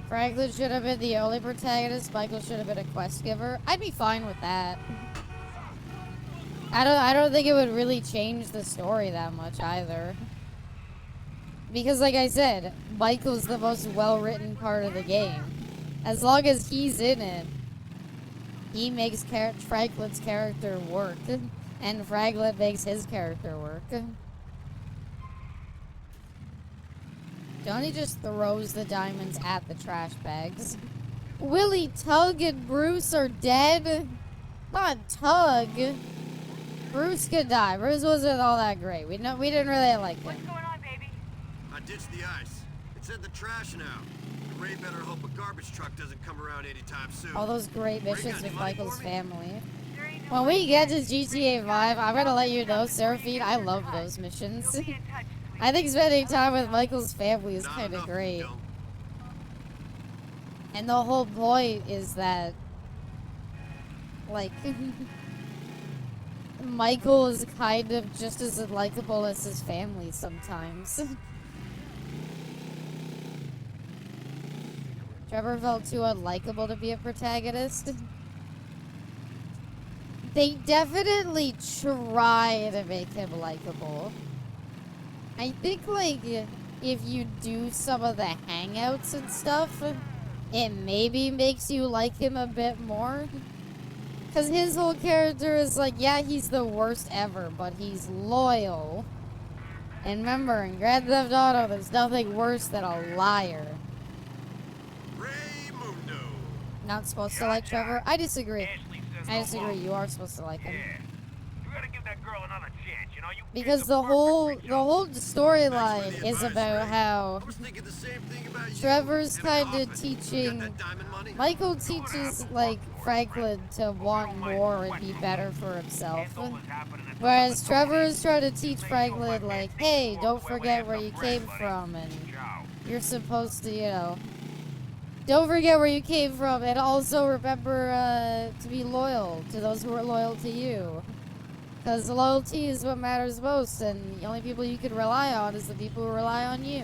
Franklin should have been the only protagonist. Michael should have been a quest giver. I'd be fine with that. I don't think it would really change the story that much either. Because like I said, Michael's the most well-written part of the game. As long as he's in it, he makes Franklin's character work. And Franklin makes his character work. Johnny just throws the diamonds at the trash bags. Willie, Tug, and Bruce are dead? Not Tug. Bruce could die. Bruce wasn't all that great. We didn't really like him. What's going on, baby? I ditched the ice. It's in the trash now. Ray better hope a garbage truck doesn't come around anytime soon. All those great Ray, missions got with any money Michael's for me? family. When we get to GTA 5, I'm gonna let you know, Seraphine, I love those missions. We'll be in touch, sweetie. I think spending time with Michael's family is Not kind of enough, great. you don't. And the whole point is that, like, Michael is kind of just as unlikable as his family sometimes. Trevor felt too unlikable to be a protagonist. They definitely try to make him likable. I think, like, if you do some of the hangouts and stuff, it maybe makes you like him a bit more. Because his whole character is like, yeah, he's the worst ever, but he's loyal. And remember, in Grand Theft Auto, there's nothing worse than a liar. Raymundo. Not supposed to like Trevor? I disagree. Ashley says I no disagree. more. You are supposed to like him. Yeah. You gotta give that girl another chance, you know? You Because picked the perfect bitch, whole Thanks storyline for the is advice, about Ray. how I was thinking the same thing about you. Trevor's In a kind coffin. of You teaching. got that diamond money? Michael teaches, like, Franklin to want more and be better for himself. That's all that's happening at the Whereas moment. Trevor is trying to teach Franklin, like, hey, don't forget where you came from, and Ciao. you're supposed to, you know, don't forget where you came from, and also remember to be loyal to those who are loyal to you. Because loyalty is what matters most, and the only people you can rely on is the people who rely on you.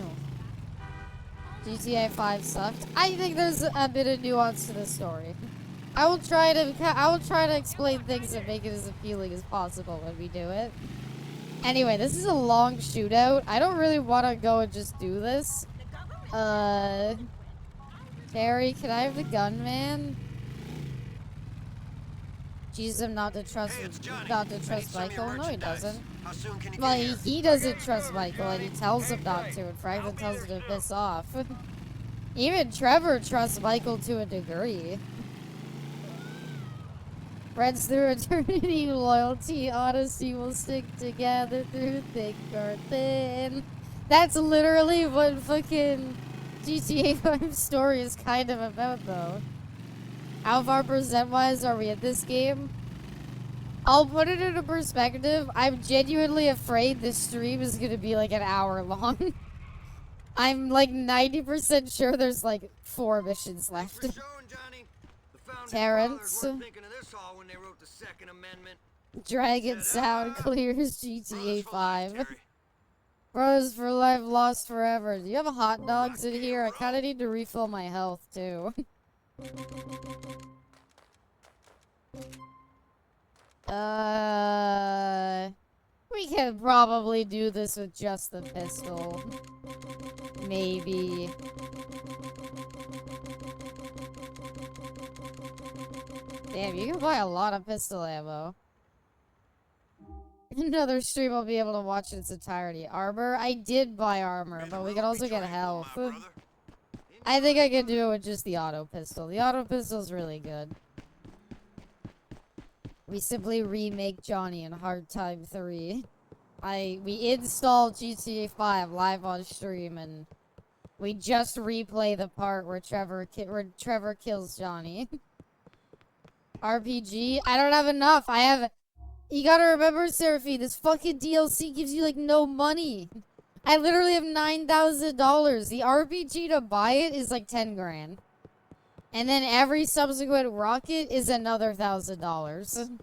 GTA 5 sucked. I think there's a bit of nuance to the story. I will try to explain things and make it as appealing as possible when we do it. Anyway, this is a long shootout. I don't really want to go and just do this. Terry, can I have the gun, man? teaches him not to trust, Hey, it's Johnny. not to I need trust some of your Michael. No, he merchandise. doesn't. How soon can you Well, get here? he doesn't trust Michael, and he tells him not to, and Franklin tells him to piss off. Even Trevor trusts Michael to a degree. Friends through eternity, loyalty, honesty will stick together through thick or thin. That's literally what fucking GTA 5 story is kind of about, though. How far percent-wise are we at this game? I'll put it into perspective. I'm genuinely afraid this stream is gonna be like an hour long. I'm like 90% sure there's like 4 missions left. Thanks for showing, Johnny. The founding Terrence. fathers weren't thinking of this all when they wrote the Second Amendment. Dragon Said, Sound clears Brothers GTA for life, 5. Terry. Brothers for life, lost forever. Do you have hot dogs in here? I kind of need to refill my health too. We can probably do this with just the pistol. Maybe. Damn, you can buy a lot of pistol ammo. Another stream I'll be able to watch in its entirety. Armor? I did buy armor, but we can also get health. I think I can do it with just the auto pistol. The auto pistol's really good. We simply remake Johnny in Hard Time 3. We installed GTA 5 live on stream, and we just replay the part where Trevor kills Johnny. RPG? I don't have enough. You gotta remember, Seraphy, this fucking DLC gives you, like, no money. I literally have $9,000. The RPG to buy it is, like, 10 grand. And then every subsequent rocket is another $1,000.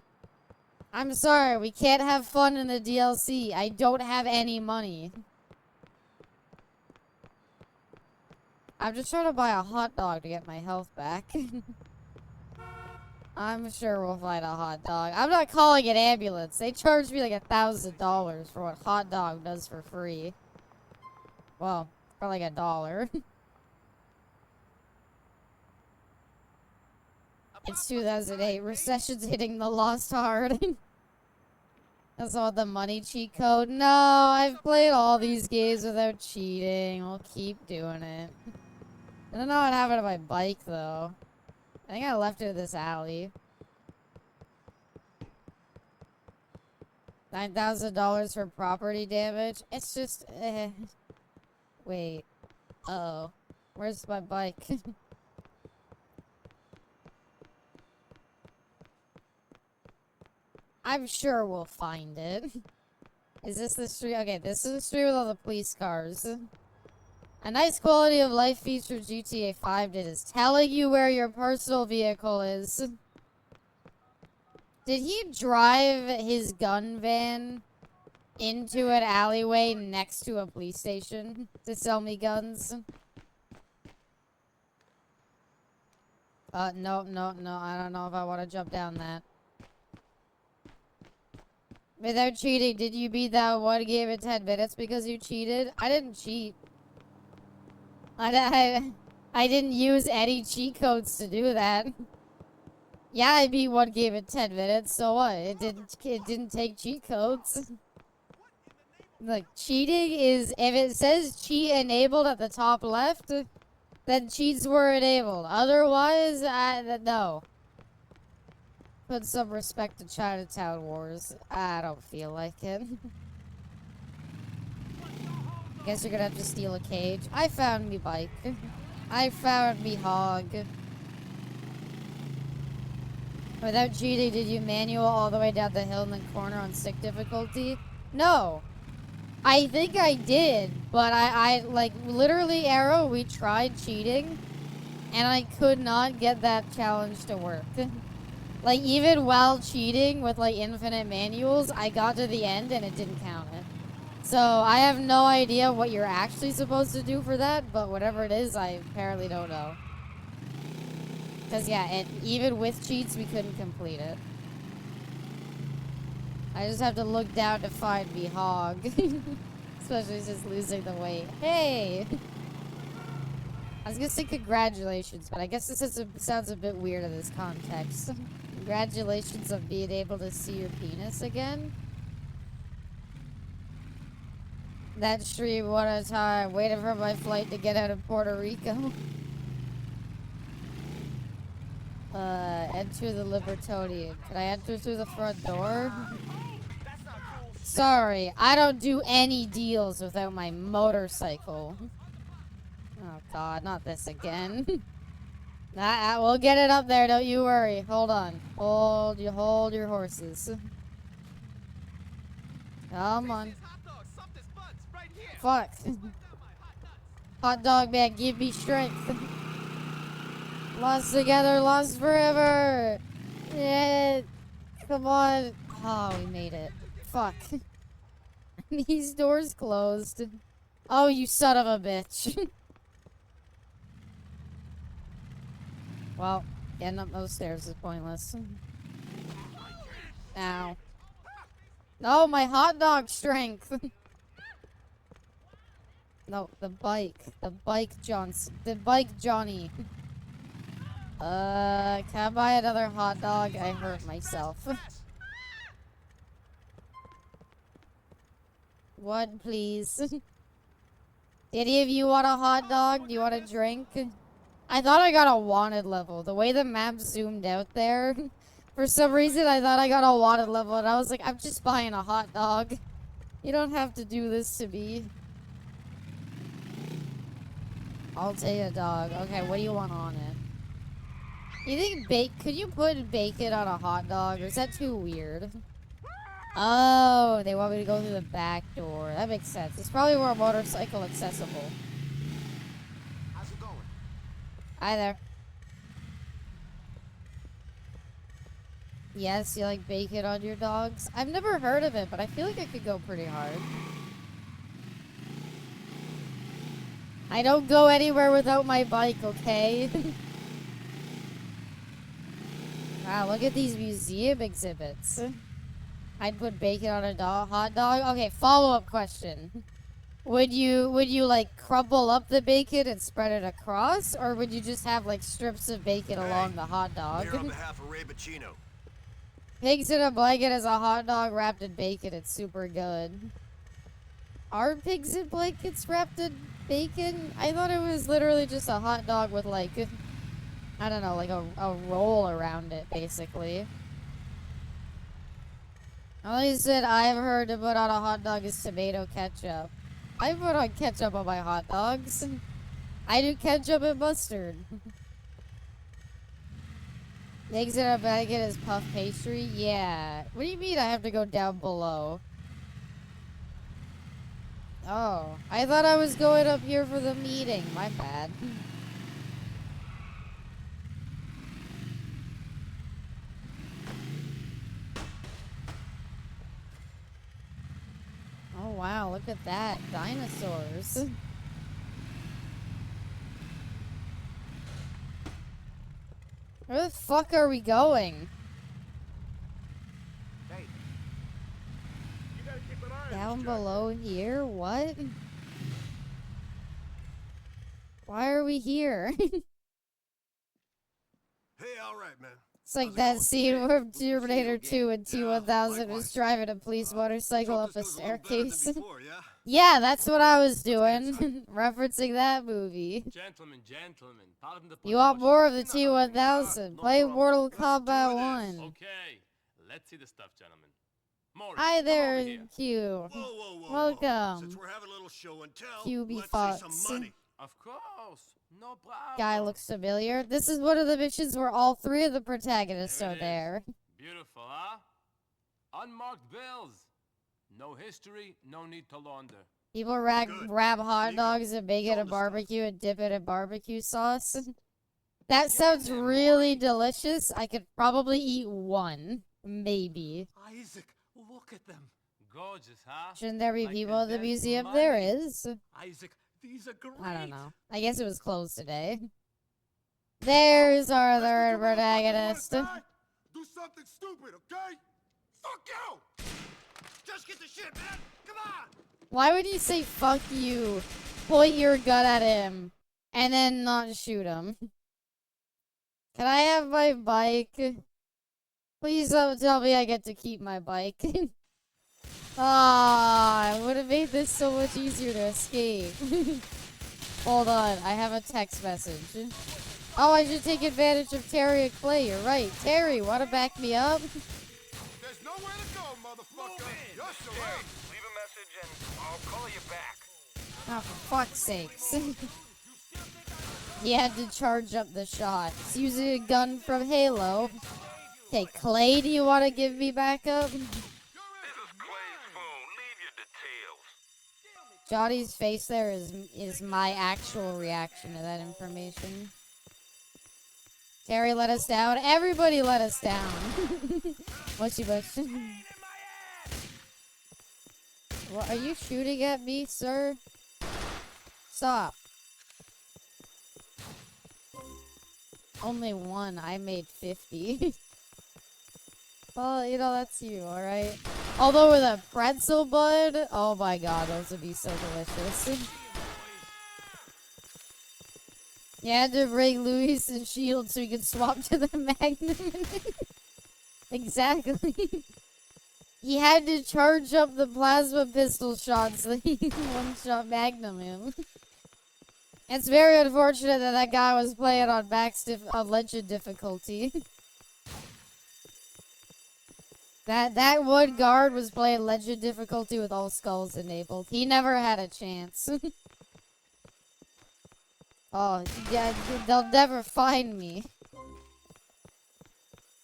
I'm sorry, we can't have fun in the DLC. I don't have any money. I'm just trying to buy a hot dog to get my health back. I'm sure we'll find a hot dog. I'm not calling it ambulance. They charged me like $1,000 for what hot dog does for free. Well, for like $1. It's 2008. Recession's hitting the lost hard. That's all the money cheat code. No, I've played all these games without cheating. We'll keep doing it. I don't know what happened to my bike, though. I think I left it in this alley. $9,000 for property damage. It's just, Wait. Uh-oh. Where's my bike? I'm sure we'll find it. Is this the street? Okay, this is the street with all the police cars. A nice quality of life feature GTA 5 did is telling you where your personal vehicle is. Did he drive his gun van into an alleyway next to a police station to sell me guns? No, I don't know if I want to jump down that. Without cheating, did you beat that one game in 10 minutes because you cheated? I didn't cheat. I didn't use any cheat codes to do that. Yeah, I beat one game in 10 minutes, so what? It didn't take cheat codes. Like, cheating is, if it says cheat enabled at the top left, then cheats were enabled. Otherwise, no. Put some respect to Chinatown Wars. I don't feel like it. Guess you're gonna have to steal a cage. I found me bike. I found me hog. Without cheating, did you manual all the way down the hill in the corner on stick difficulty? No. I think I did, but I like, literally, Arrow, we tried cheating, and I could not get that challenge to work. Like, even while cheating with, like, infinite manuals, I got to the end and it didn't count it. So, I have no idea what you're actually supposed to do for that, but whatever it is, I apparently don't know. Because, yeah, even with cheats, we couldn't complete it. I just have to look down to find me hog. Especially since losing the weight. Hey! I was gonna say congratulations, but I guess this sounds a bit weird in this context. Congratulations on being able to see your penis again. That stream one at a time, waiting for my flight to get out of Puerto Rico. Enter the Libertonian. Can I enter through the front door? Sorry, I don't do any deals without my motorcycle. Oh god, not this again. We'll get it up there, don't you worry. Hold on. Hold your horses. Come on. Fuck. Hot dog man, give me strength. Lost together, lost forever. Yeah. Come on. Oh, we made it. Fuck. These doors closed. Oh, you son of a bitch. Well, getting up those stairs is pointless. Ow. No, my hot dog strength. No, the bike. The bike Johnny. Can I buy another hot dog? I hurt myself. One, please. Any of you want a hot dog? Do you want a drink? I thought I got a wanted level. The way the map zoomed out there, for some reason I thought I got a wanted level, and I was like, I'm just buying a hot dog. You don't have to do this to me. I'll take a dog. Okay, what do you want on it? You think could you put bacon on a hot dog, or is that too weird? Oh, they want me to go through the back door. That makes sense. It's probably more motorcycle accessible. How's it going? Hi there. Yes, you like bacon on your dogs? I've never heard of it, but I feel like it could go pretty hard. I don't go anywhere without my bike, okay? Wow, look at these museum exhibits. I'd put bacon on a hot dog. Okay, follow-up question. Would you like crumble up the bacon and spread it across, or would you just have like strips of bacon along the hot dog? Here on behalf of Ray Bacino. Pigs in a blanket is a hot dog wrapped in bacon. It's super good. Are pigs in blankets wrapped in bacon? I thought it was literally just a hot dog with like, I don't know, like a roll around it, basically. All you said I've heard to put on a hot dog is tomato ketchup. I put on ketchup on my hot dogs. I do ketchup and mustard. Eggs in a blanket is puff pastry? Yeah. What do you mean I have to go down below? Oh, I thought I was going up here for the meeting. My bad. Oh wow, look at that. Dinosaurs. Where the fuck are we going? Hey. You gotta keep an eye Down below here? What? Why are we here? Hey, all right, man. It's like that scene from Terminator 2 and T-1000 was driving a police motorcycle up a staircase. Yeah, that's what I was doing. Referencing that movie. Gentlemen, pardon the You want more of the T-1000? Play Mortal Kombat 1. Okay, let's see the stuff, gentlemen. Morris, Hi come there, over here. Q. Whoa. Welcome. Since we're having a little show and tell, QB let's Fox. see some money. Of course, no problem. Guy looks familiar. This is one of the missions where all three of the protagonists There are it is. there. Beautiful, huh? Unmarked bills. No history, no need to launder. People Good. wrap hot Nico, dogs and bacon show and the stuff. barbecue and dip it in barbecue sauce. That sounds really delicious. I could probably eat one. Maybe. Isaac, look at them. Gorgeous, huh? Shouldn't there be Like people the in the dead museum? money. There is. Isaac, these are great. I don't know. I guess it was closed today. There's our third protagonist. Do something stupid, okay? Fuck you! Just get the shit, man. Come on. Why would you say fuck you, point your gun at him, and then not shoot him? Can I have my bike? Please don't tell me I get to keep my bike. Ah, it would have made this so much easier to escape. Hold on, I have a text message. Oh, I should take advantage of Terry and Clay. You're right. Terry, wanna back me up? There's nowhere to go, motherfucker. You're surrounded. Leave a message and I'll call you back. Oh, for fuck's sakes. He had to charge up the shots. Using a gun from Halo. Okay, Clay, do you want to give me backup? This is Clay's phone. Leave your details. Johnny's face there is my actual reaction to that information. Terry let us down. Everybody let us down. Mushy bush. What, are you shooting at me, sir? Stop. Only one. I made 50. Well, you know, that's you, alright? Although with a pretzel bud, oh my god, those would be so delicious. You had to bring Luis and Shield so you could swap to the Magnum. Exactly. He had to charge up the plasma pistol shots so he could one-shot Magnum him. It's very unfortunate that that guy was playing on max legend difficulty. That one guard was playing legend difficulty with all skulls enabled. He never had a chance. Oh, yeah, they'll never find me.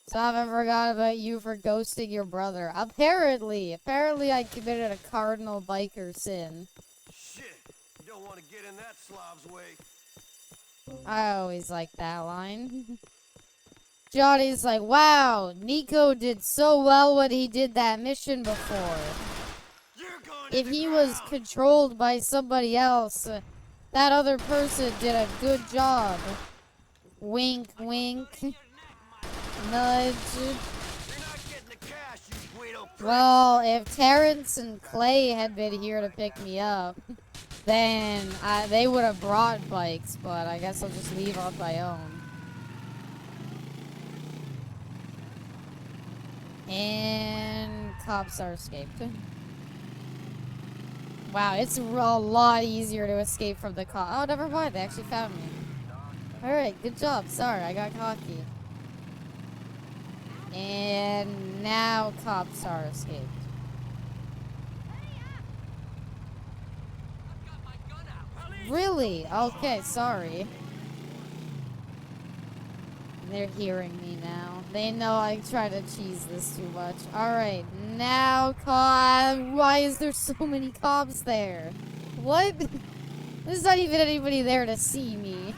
So I haven't forgot about you for ghosting your brother. Apparently I committed a cardinal biker sin. Shit, you don't want to get in that Slav's way. I always like that line. Johnny's like, wow, Nico did so well when he did that mission before. If he was controlled by somebody else, that other person did a good job. Wink, wink. Nudge. Well, if Terrence and Clay had been here to pick me up, then they would have brought bikes, but I guess I'll just leave on my own. And cops are escaped. Wow, it's a lot easier to escape from the cop. Oh, never mind, they actually found me. Alright, good job. Sorry, I got cocky. And now cops are escaped. Really? Okay, sorry. They're hearing me now. They know I try to cheese this too much. Alright, now why is there so many cops there? What? There's not even anybody there to see me.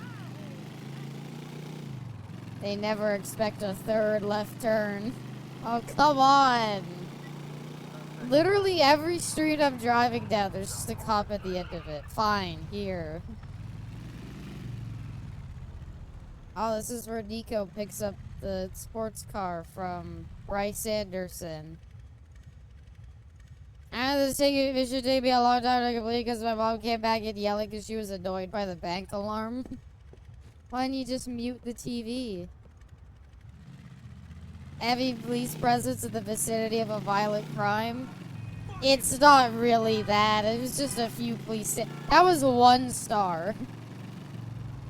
They never expect a third left turn. Oh, come on. Literally every street I'm driving down, there's just a cop at the end of it. Fine, here. Oh, this is where Nico picks up the sports car from Bryce Anderson. This should take me a long time to complete because my mom came back and yelling because she was annoyed by the bank alarm. Why don't you just mute the TV? Heavy police presence in the vicinity of a violent crime. It's not really that. It was just a few police. That was 1 star.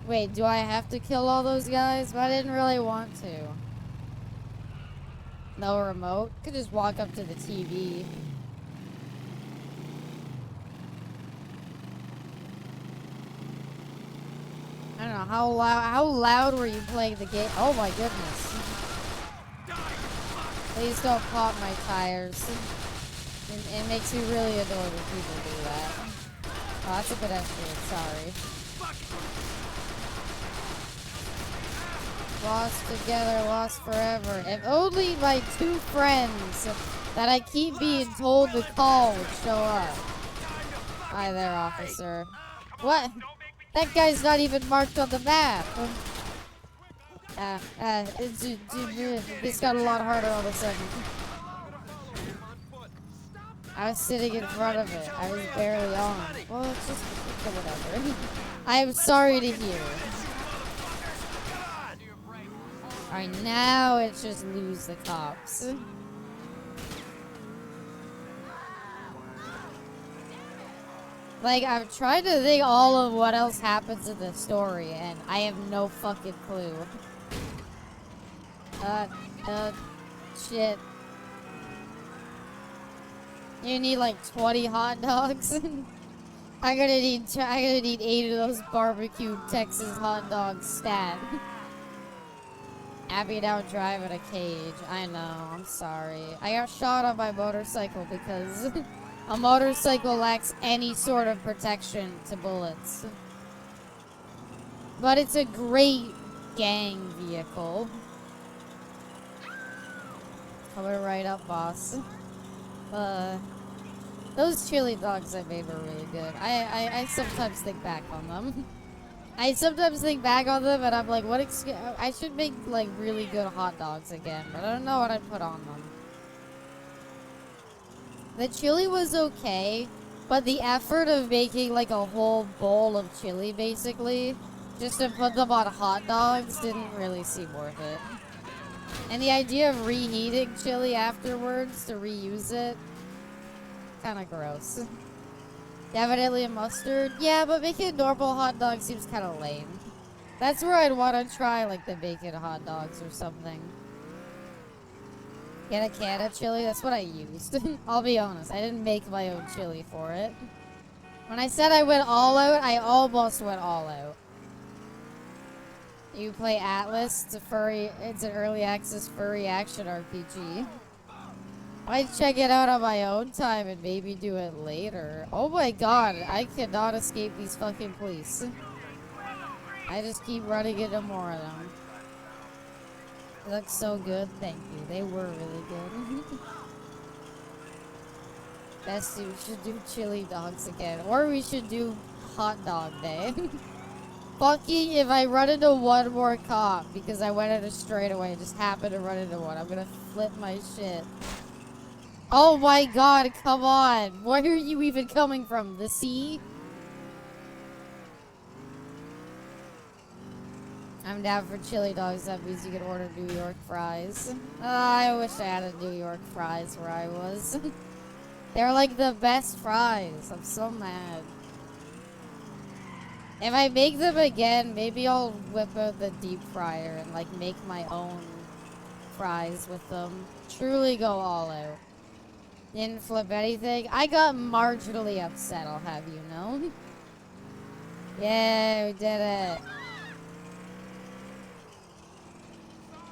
Wait, do I have to kill all those guys? But I didn't really want to. No remote. Could just walk up to the TV. I don't know how loud were you playing the game? Oh my goodness. Please don't pop my tires. It makes me really annoyed when people do that. Oh, that's a pedestrian, sorry. Lost together, lost forever. If only my 2 friends that I keep being told to call would show up. Hi there, officer. What? That guy's not even marked on the map. This got a lot harder all of a sudden. I was sitting in front of it. I was barely on. Well, it's just whatever. I'm sorry to hear. Alright, now it's just lose the cops. Like, I've tried to think all of what else happens in the story, and I have no fucking clue. Shit. You need like 20 hot dogs. I'm gonna need 8 of those barbecue Texas hot dogs stat. Abby now driving a cage. I know, I'm sorry. I got shot on my motorcycle because a motorcycle lacks any sort of protection to bullets. But it's a great gang vehicle. Coming right up, boss. Those chili dogs I made were really good. I sometimes think back on them. I sometimes think back on them and I'm like, what I should make like really good hot dogs again, but I don't know what I'd put on them. The chili was okay, but the effort of making like a whole bowl of chili basically, just to put them on hot dogs didn't really seem worth it. And the idea of reheating chili afterwards to reuse it, kinda gross. Definitely a mustard. Yeah, but making a normal hot dog seems kinda lame. That's where I'd want to try like the bacon hot dogs or something. Get a can of chili, that's what I used. I'll be honest, I didn't make my own chili for it. When I said I went all out, I almost went all out. You play Atlas, it's an early access furry action RPG. I'd check it out on my own time and maybe do it later. Oh my god, I cannot escape these fucking police. I just keep running into more of them. They look so good, thank you. They were really good. Best we should do chili dogs again. Or we should do hot dog day. Fucking if I run into one more cop because I went at a straightaway, just happened to run into one, I'm gonna flip my shit. Oh my god, come on. Where are you even coming from? The sea? I'm down for chili dogs. That means you can order New York fries. I wish I had a New York fries where I was. They're like the best fries. I'm so mad. If I make them again, maybe I'll whip out the deep fryer and like make my own fries with them. Truly go all out. Didn't flip anything. I got marginally upset, I'll have you know. Yeah, we did it.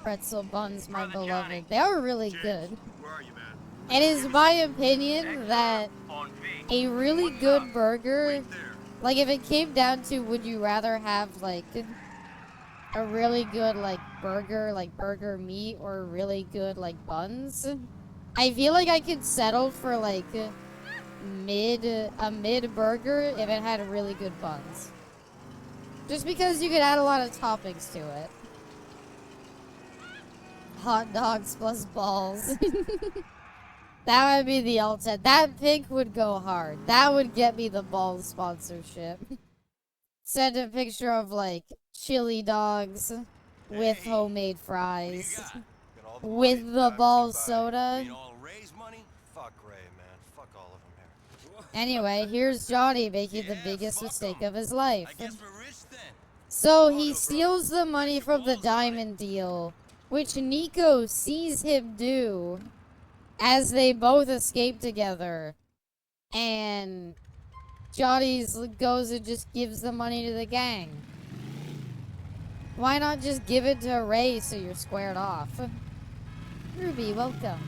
Pretzel buns, my beloved. They are really good. Where are you, man? It is my opinion that a really good burger, like if it came down to would you rather have like a really good like burger meat or really good like buns, I feel like I could settle for like a mid burger if it had really good buns. Just because you could add a lot of toppings to it. Hot dogs plus balls. That would be the ultimate. That pic would go hard. That would get me the balls sponsorship. Send a picture of like chili dogs with homemade fries. With the balls soda. Anyway, here's Johnny making the biggest mistake of his life. So he steals the money from the diamond deal, which Nico sees him do as they both escape together. And Johnny goes and just gives the money to the gang. Why not just give it to Ray so you're squared off? Ruby, welcome.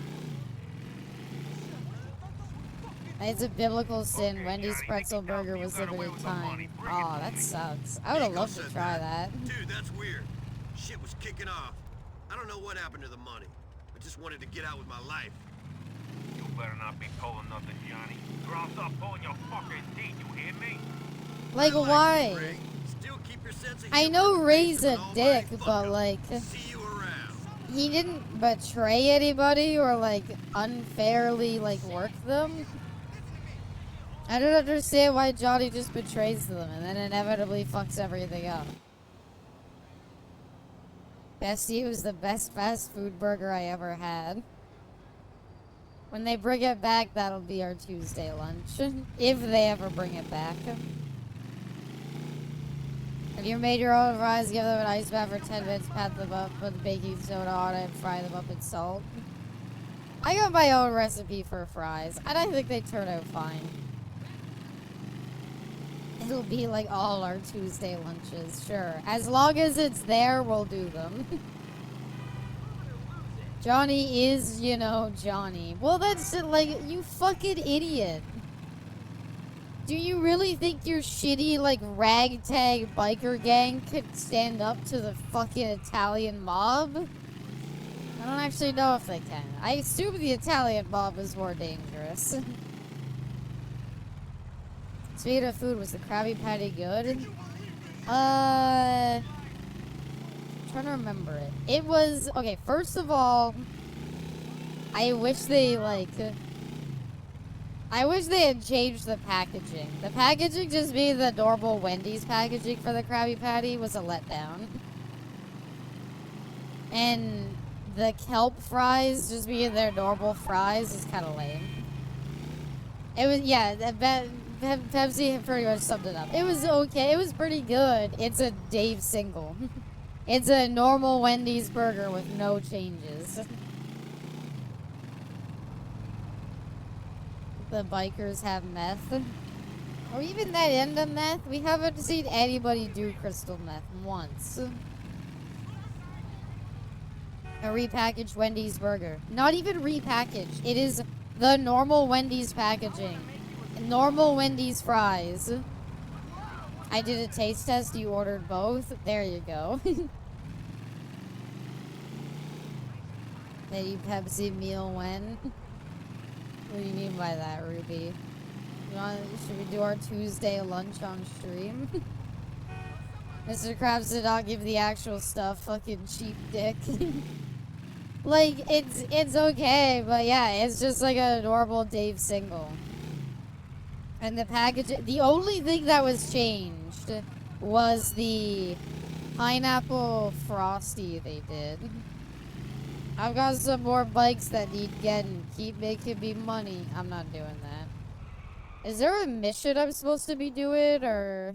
It's a biblical sin. Wendy's pretzel burger was limited time. Aw, that sucks. I would have loved to try that. Dude, that's weird. Shit was kicking off. I don't know what happened to the money. I just wanted to get out with my life. You better not be pulling nothing, Johnny. Or I'll stop pulling your fucking teeth, you hear me? Like, why? Still keep your sense of I know humor. Ray's a All dick, right, but like, see you around. he didn't betray anybody or like unfairly like work them. I don't understand why Johnny just betrays them and then inevitably fucks everything up. Bestie was the best fast food burger I ever had. When they bring it back, that'll be our Tuesday lunch. If they ever bring it back. Have you made your own fries? Give them an ice bath for 10 minutes, pat them up, put baking soda on it, and fry them up in salt. I got my own recipe for fries, and I think they turn out fine. It'll be like all our Tuesday lunches, sure. As long as it's there, we'll do them. Johnny is, you know, Johnny. Well, that's like, you fucking idiot. Do you really think your shitty, like, ragtag biker gang could stand up to the fucking Italian mob? I don't actually know if they can. I assume the Italian mob is more dangerous. Speaking of food, was the Krabby Patty good? Trying to remember it. It was, okay, first of all, I wish they, like, I wish they had changed the packaging. The packaging just being the normal Wendy's packaging for the Krabby Patty was a letdown. And the kelp fries just being their normal fries is kind of lame. It was, yeah, Pepsi pretty much summed it up. It was okay. It was pretty good. It's a Dave single. It's a normal Wendy's burger with no changes. The bikers have meth. Or even that end of meth. We haven't seen anybody do crystal meth once. A repackaged Wendy's burger. Not even repackaged. It is the normal Wendy's packaging. Normal Wendy's fries. I did a taste test. You ordered both. There you go. Maybe Pepsi meal when? What do you mean by that, Ruby? Should we do our Tuesday lunch on stream? Mr. Krabs did not give the actual stuff. Fucking cheap dick. Like, it's okay, but yeah, it's just like a normal Dave single. And the package, the only thing that was changed was the pineapple frosty they did. I've got some more bikes that need getting. Keep making me money. I'm not doing that. Is there a mission I'm supposed to be doing, or?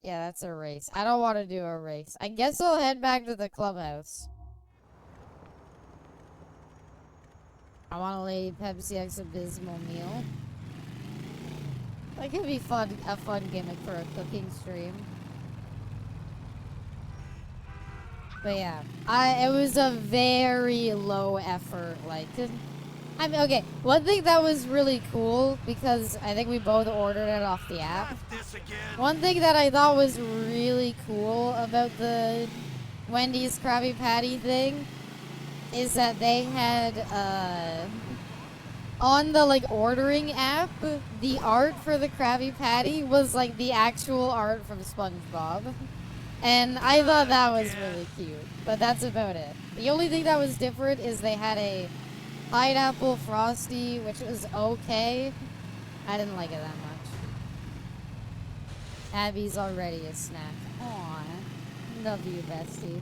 Yeah, that's a race. I don't want to do a race. I guess I'll head back to the clubhouse. I want a Lady Pepsi X Abysmal meal. That could be fun, a fun gimmick for a cooking stream. But yeah, it was a very low effort, like, I mean, okay, one thing that was really cool, because I think we both ordered it off the app. One thing that I thought was really cool about the Wendy's Krabby Patty thing is that they had, on the, like, ordering app, the art for the Krabby Patty was, like, the actual art from SpongeBob. And I thought that was really cute, but that's about it. The only thing that was different is they had a pineapple frosty, which was okay. I didn't like it that much. Abby's already a snack. Aw, love you, bestie.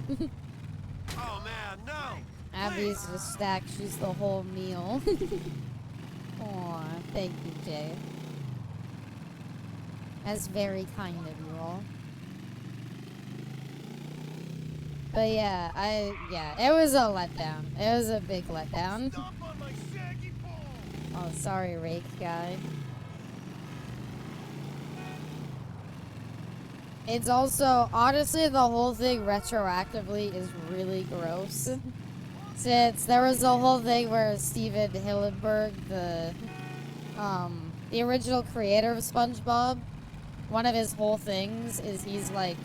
Oh man, no! Abby's the stack, she's the whole meal. Aw, thank you, Jay. That's very kind of you all. But yeah, it was a letdown. It was a big letdown. Oh, sorry, Rake guy. It's also, honestly, the whole thing retroactively is really gross. Since there was a whole thing where Steven Hillenburg, the original creator of SpongeBob, one of his whole things is he was like,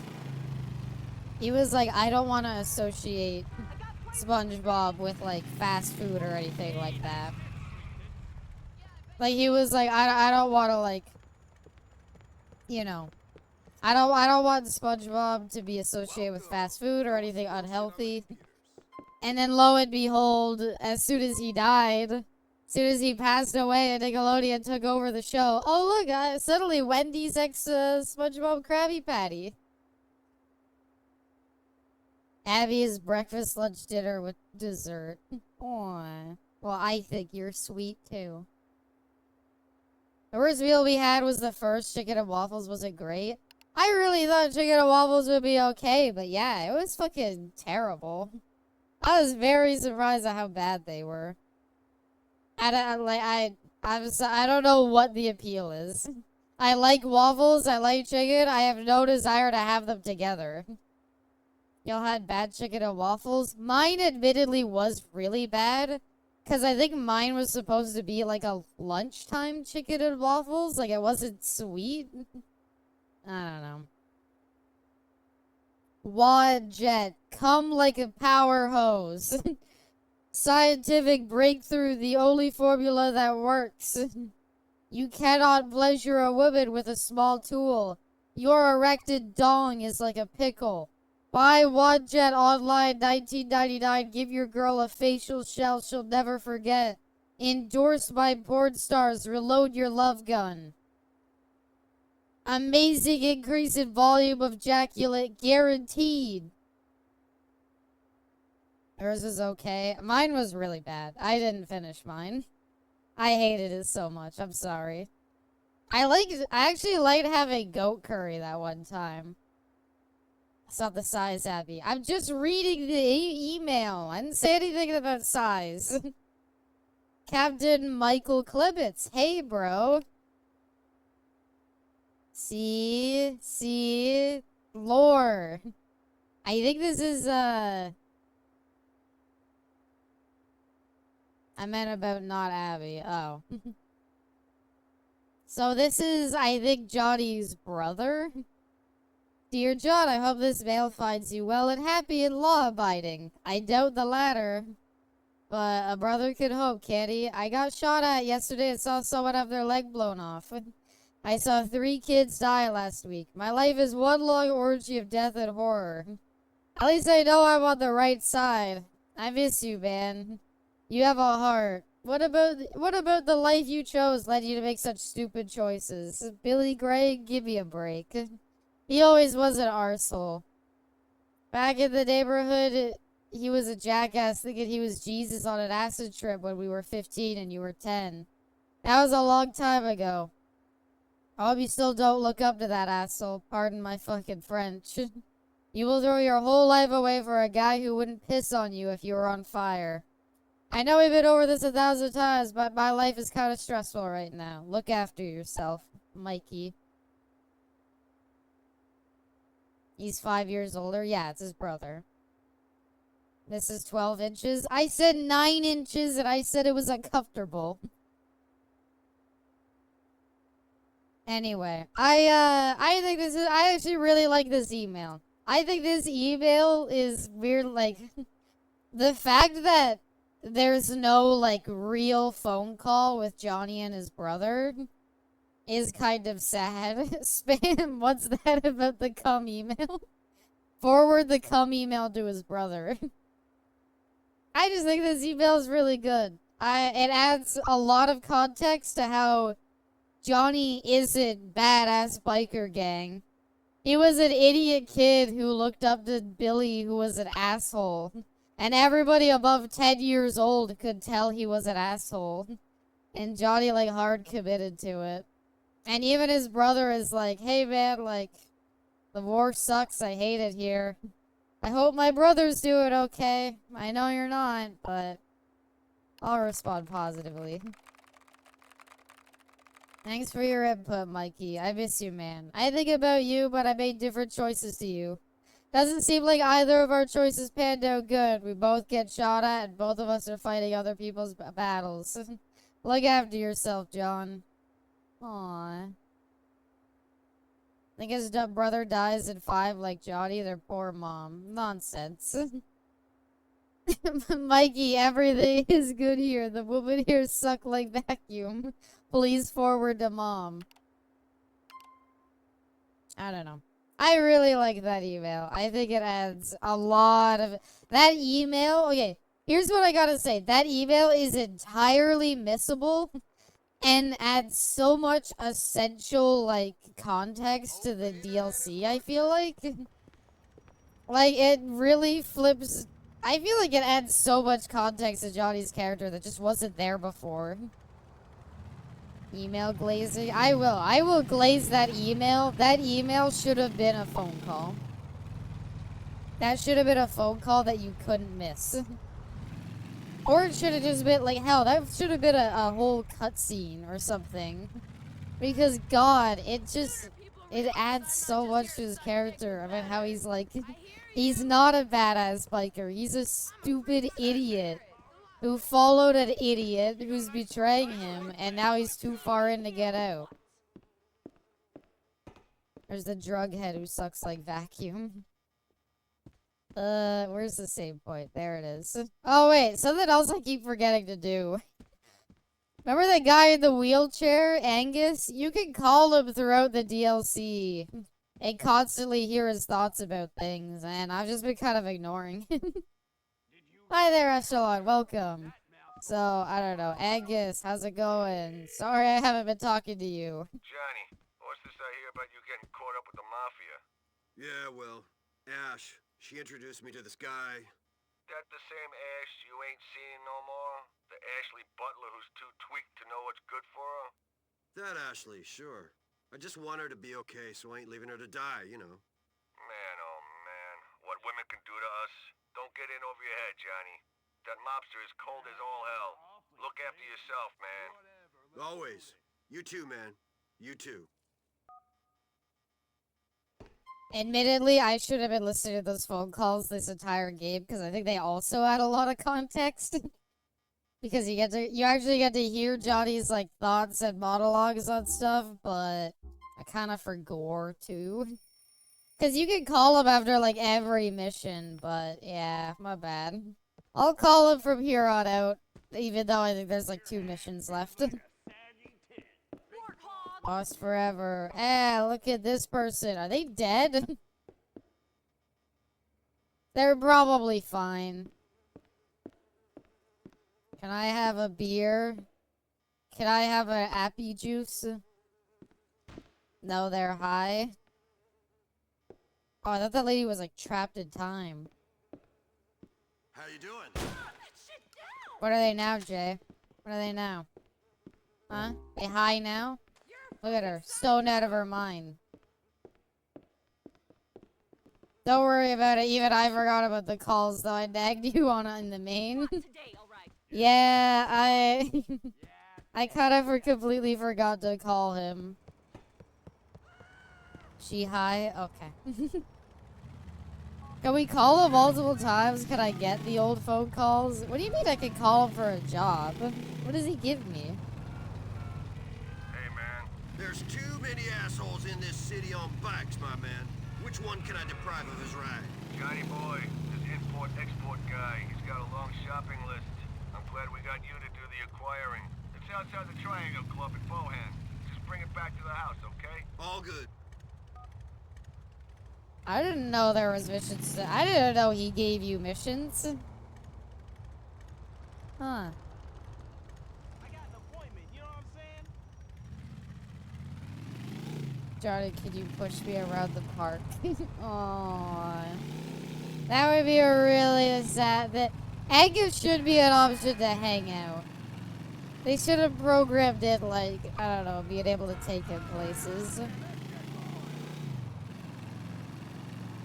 I don't want to associate SpongeBob with, like, fast food or anything like that. Like, he was like, I don't want to, like, you know, I don't want SpongeBob to be associated with fast food or anything unhealthy. And then lo and behold, as soon as he died, as soon as he passed away and Nickelodeon took over the show, oh look, suddenly Wendy's X SpongeBob Krabby Patty. Abby is breakfast, lunch, dinner with dessert. Aw. Well, I think you're sweet, too. The worst meal we had was the first chicken and waffles. Was it great? I really thought chicken and waffles would be okay, but yeah, it was fucking terrible. I was very surprised at how bad they were. I don't know what the appeal is. I like waffles, I like chicken, I have no desire to have them together. Y'all had bad chicken and waffles? Mine admittedly was really bad. Because I think mine was supposed to be like a lunchtime chicken and waffles. Like it wasn't sweet. I don't know. Wad jet. Come like a power hose. Scientific breakthrough. The only formula that works. You cannot pleasure a woman with a small tool. Your erected dong is like a pickle. Buy Wadjet online, $19.99. Give your girl a facial shell she'll never forget. Endorsed by porn stars. Reload your love gun. Amazing increase in volume of ejaculate guaranteed. Hers was okay. Mine was really bad. I didn't finish mine. I hated it so much. I'm sorry. I actually liked having goat curry that one time. It's not the size, Abby. I'm just reading the email. I didn't say anything about size. Captain Michael Klibitz. Hey, bro. See, lore. I think this is, I meant about not Abby. Oh. So this is, I think, Johnny's brother. Dear John, I hope this mail finds you well and happy and law-abiding. I doubt the latter. But a brother could hope, can't he? I got shot at yesterday and saw someone have their leg blown off. I saw 3 kids die last week. My life is one long orgy of death and horror. At least I know I'm on the right side. I miss you, man. You have a heart. What about the life you chose led you to make such stupid choices? Billy Gray, give me a break. He always was an arsehole. Back in the neighborhood, he was a jackass thinking he was Jesus on an acid trip when we were 15 and you were 10. That was a long time ago. I hope you still don't look up to that asshole. Pardon my fucking French. You will throw your whole life away for a guy who wouldn't piss on you if you were on fire. I know we've been over this 1,000 times, but my life is kind of stressful right now. Look after yourself, Mikey. He's 5 years older. Yeah, it's his brother. This is 12 inches. I said 9 inches, and I said it was uncomfortable. Anyway, I think this is, I actually really like this email. I think this email is weird, like, the fact that there's no, like, real phone call with Johnny and his brother is kind of sad. Spam, what's that about the cum email? Forward the cum email to his brother. I just think this email is really good. It adds a lot of context to how Johnny isn't badass biker gang. He was an idiot kid who looked up to Billy, who was an asshole. And everybody above 10 years old could tell he was an asshole. And Johnny, like, hard committed to it. And even his brother is like, hey, man, like, the war sucks. I hate it here. I hope my brother's doing okay. I know you're not, but I'll respond positively. Thanks for your input, Mikey. I miss you, man. I think about you, but I made different choices to you. Doesn't seem like either of our choices panned out good. We both get shot at, and both of us are fighting other people's battles. Look after yourself, John. Aww. Think his brother dies in 5 like Johnny, their poor mom. Nonsense. Mikey, everything is good here. The woman here suck like vacuum. Please forward to mom. I don't know. I really like that email. I think it adds a lot of... That email... Okay, here's what I gotta say. That email is entirely missable and adds so much essential, like, context to the DLC, I feel like. Like, it really flips. I feel like it adds so much context to Johnny's character that just wasn't there before. Email glazing. I will glaze that email. That email should have been a phone call. That should have been a phone call that you couldn't miss. Or it should have just been, like, hell, that should have been a whole cutscene or something. Because, God, it adds so much to his character about how he's, like, he's not a badass biker. He's a stupid idiot who followed an idiot who's betraying him, and now he's too far in to get out. There's the drug head who sucks like vacuum. Where's the save point? There it is. Oh, wait, something else I keep forgetting to do. Remember that guy in the wheelchair, Angus? You can call him throughout the DLC and constantly hear his thoughts about things, and I've just been kind of ignoring. Hi there, Echelon. Welcome. So, I don't know. Angus, how's it going? Sorry I haven't been talking to you. Johnny, what's this I hear about you getting caught up with the Mafia? Yeah, well, Ash, she introduced me to this guy. That the same Ash you ain't seeing no more? The Ashley Butler who's too tweaked to know what's good for her? That Ashley, sure. I just want her to be okay, so I ain't leaving her to die, you know. Man, oh man. What women can do to us? Don't get in over your head, Johnny. That mobster is cold as all hell. Look after yourself, man. Always. You too, man. You too. Admittedly, I should have been listening to those phone calls this entire game, because I think they also add a lot of context. Because you actually get to hear Johnny's, like, thoughts and monologues on stuff, but I kind of forgot too. Because you can call him after, like, every mission, but yeah, my bad. I'll call him from here on out, even though I think there's, like, 2 missions left. Lost forever. Eh, look at this person. Are they dead? They're probably fine. Can I have a beer? Can I have an appy juice? No, they're high. Oh, I thought that lady was, like, trapped in time. How you doing? What are they now, Jay? What are they now? Huh? They high now? Look at her. Stoned out of her mind. Don't worry about it. Even I forgot about the calls, though. I nagged you on in the main. Yeah, I kind of completely forgot to call him. She high? Okay. Can we call him multiple times? Can I get the old phone calls? What do you mean I can call him for a job? What does he give me? Hey, man. There's too many assholes in this city on bikes, my man. Which one can I deprive of his ride? Johnny boy, this import-export guy, he's got a long shopping list. I'm glad we got you to do the acquiring. It's outside the Triangle Club at Bohan. Just bring it back to the house, okay? All good. I didn't know there was missions. I didn't know he gave you missions. Huh. I got an appointment, you know what I'm saying? Johnny, could you push me around the park? Aww. That would be a really sad... Angus should be an option to hang out. They should have programmed it like, I don't know, being able to take him places.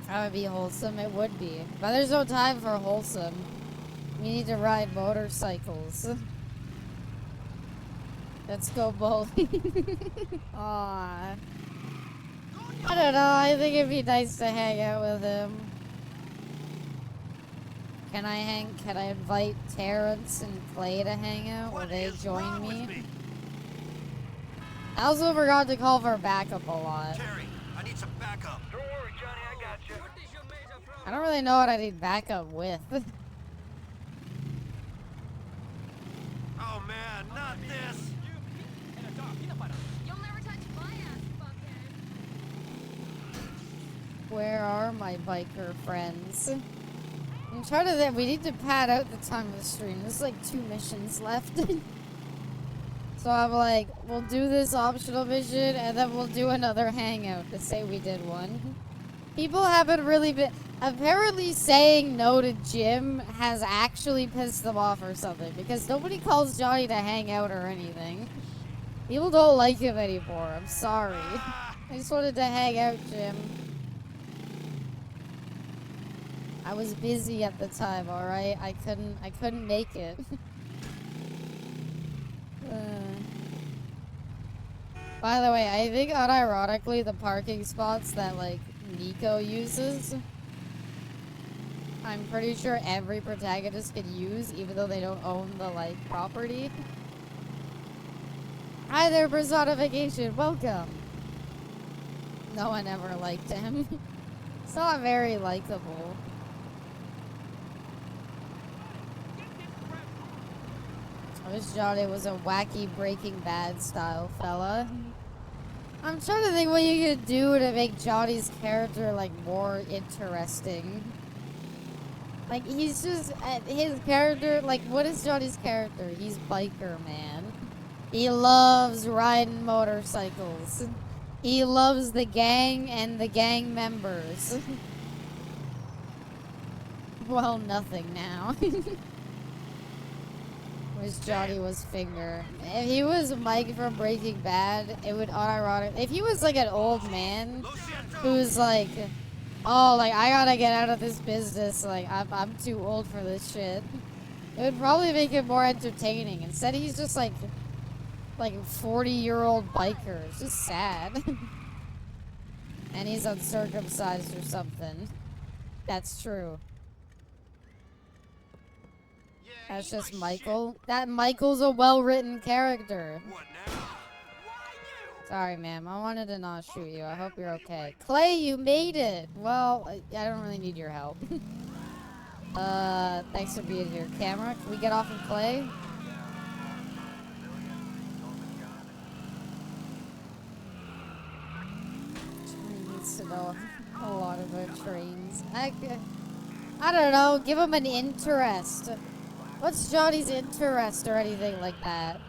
That would be wholesome, it would be. But there's no time for wholesome. We need to ride motorcycles. Let's go bowling. Aww. I don't know, I think it'd be nice to hang out with him. Can I invite Terrence and Clay to hang out? Will they join me? I also forgot to call for backup a lot. Terry, I need some backup. Don't worry, Johnny, I got you. I don't really know what I need backup with. Oh man, not this! You'll never touch my ass, fuckhead. Where are my biker friends? I'm trying to think. We need to pad out the time of the stream. There's like 2 missions left. So I'm like, we'll do this optional mission and then we'll do another hangout to say we did one. People haven't really been... Apparently saying no to Jim has actually pissed them off or something, because nobody calls Johnny to hang out or anything. People don't like him anymore. I'm sorry. I just wanted to hang out, Jim. I was busy at the time, alright? I couldn't make it. By the way, I think unironically the parking spots that, like, Nico uses, I'm pretty sure every protagonist can use, even though they don't own the, like, property. Hi there, personification. Welcome. No one ever liked him. It's not very likable. I wish Johnny was a wacky Breaking Bad style fella. I'm trying to think what you could do to make Johnny's character, like, more interesting. Like, he's just, his character, like, what is Johnny's character? He's biker, man. He loves riding motorcycles. He loves the gang and the gang members. Well, nothing now. Wish Johnny was Finger. If he was Mike from Breaking Bad, it would unironic. If he was like an old man who's like, oh, like, I gotta get out of this business, like, I'm too old for this shit, it would probably make it more entertaining. Instead, he's just like 40-year-old biker. It's just sad. And he's uncircumcised or something. That's true. That's just Michael. That Michael's a well-written character. Sorry, ma'am. I wanted to not shoot you. I hope you're okay. Clay, you made it! Well, I don't really need your help. Thanks for being here. Camera, can we get off of Clay? He needs to know a lot about trains. I don't know. Give him an interest. What's Johnny's interest or anything like that?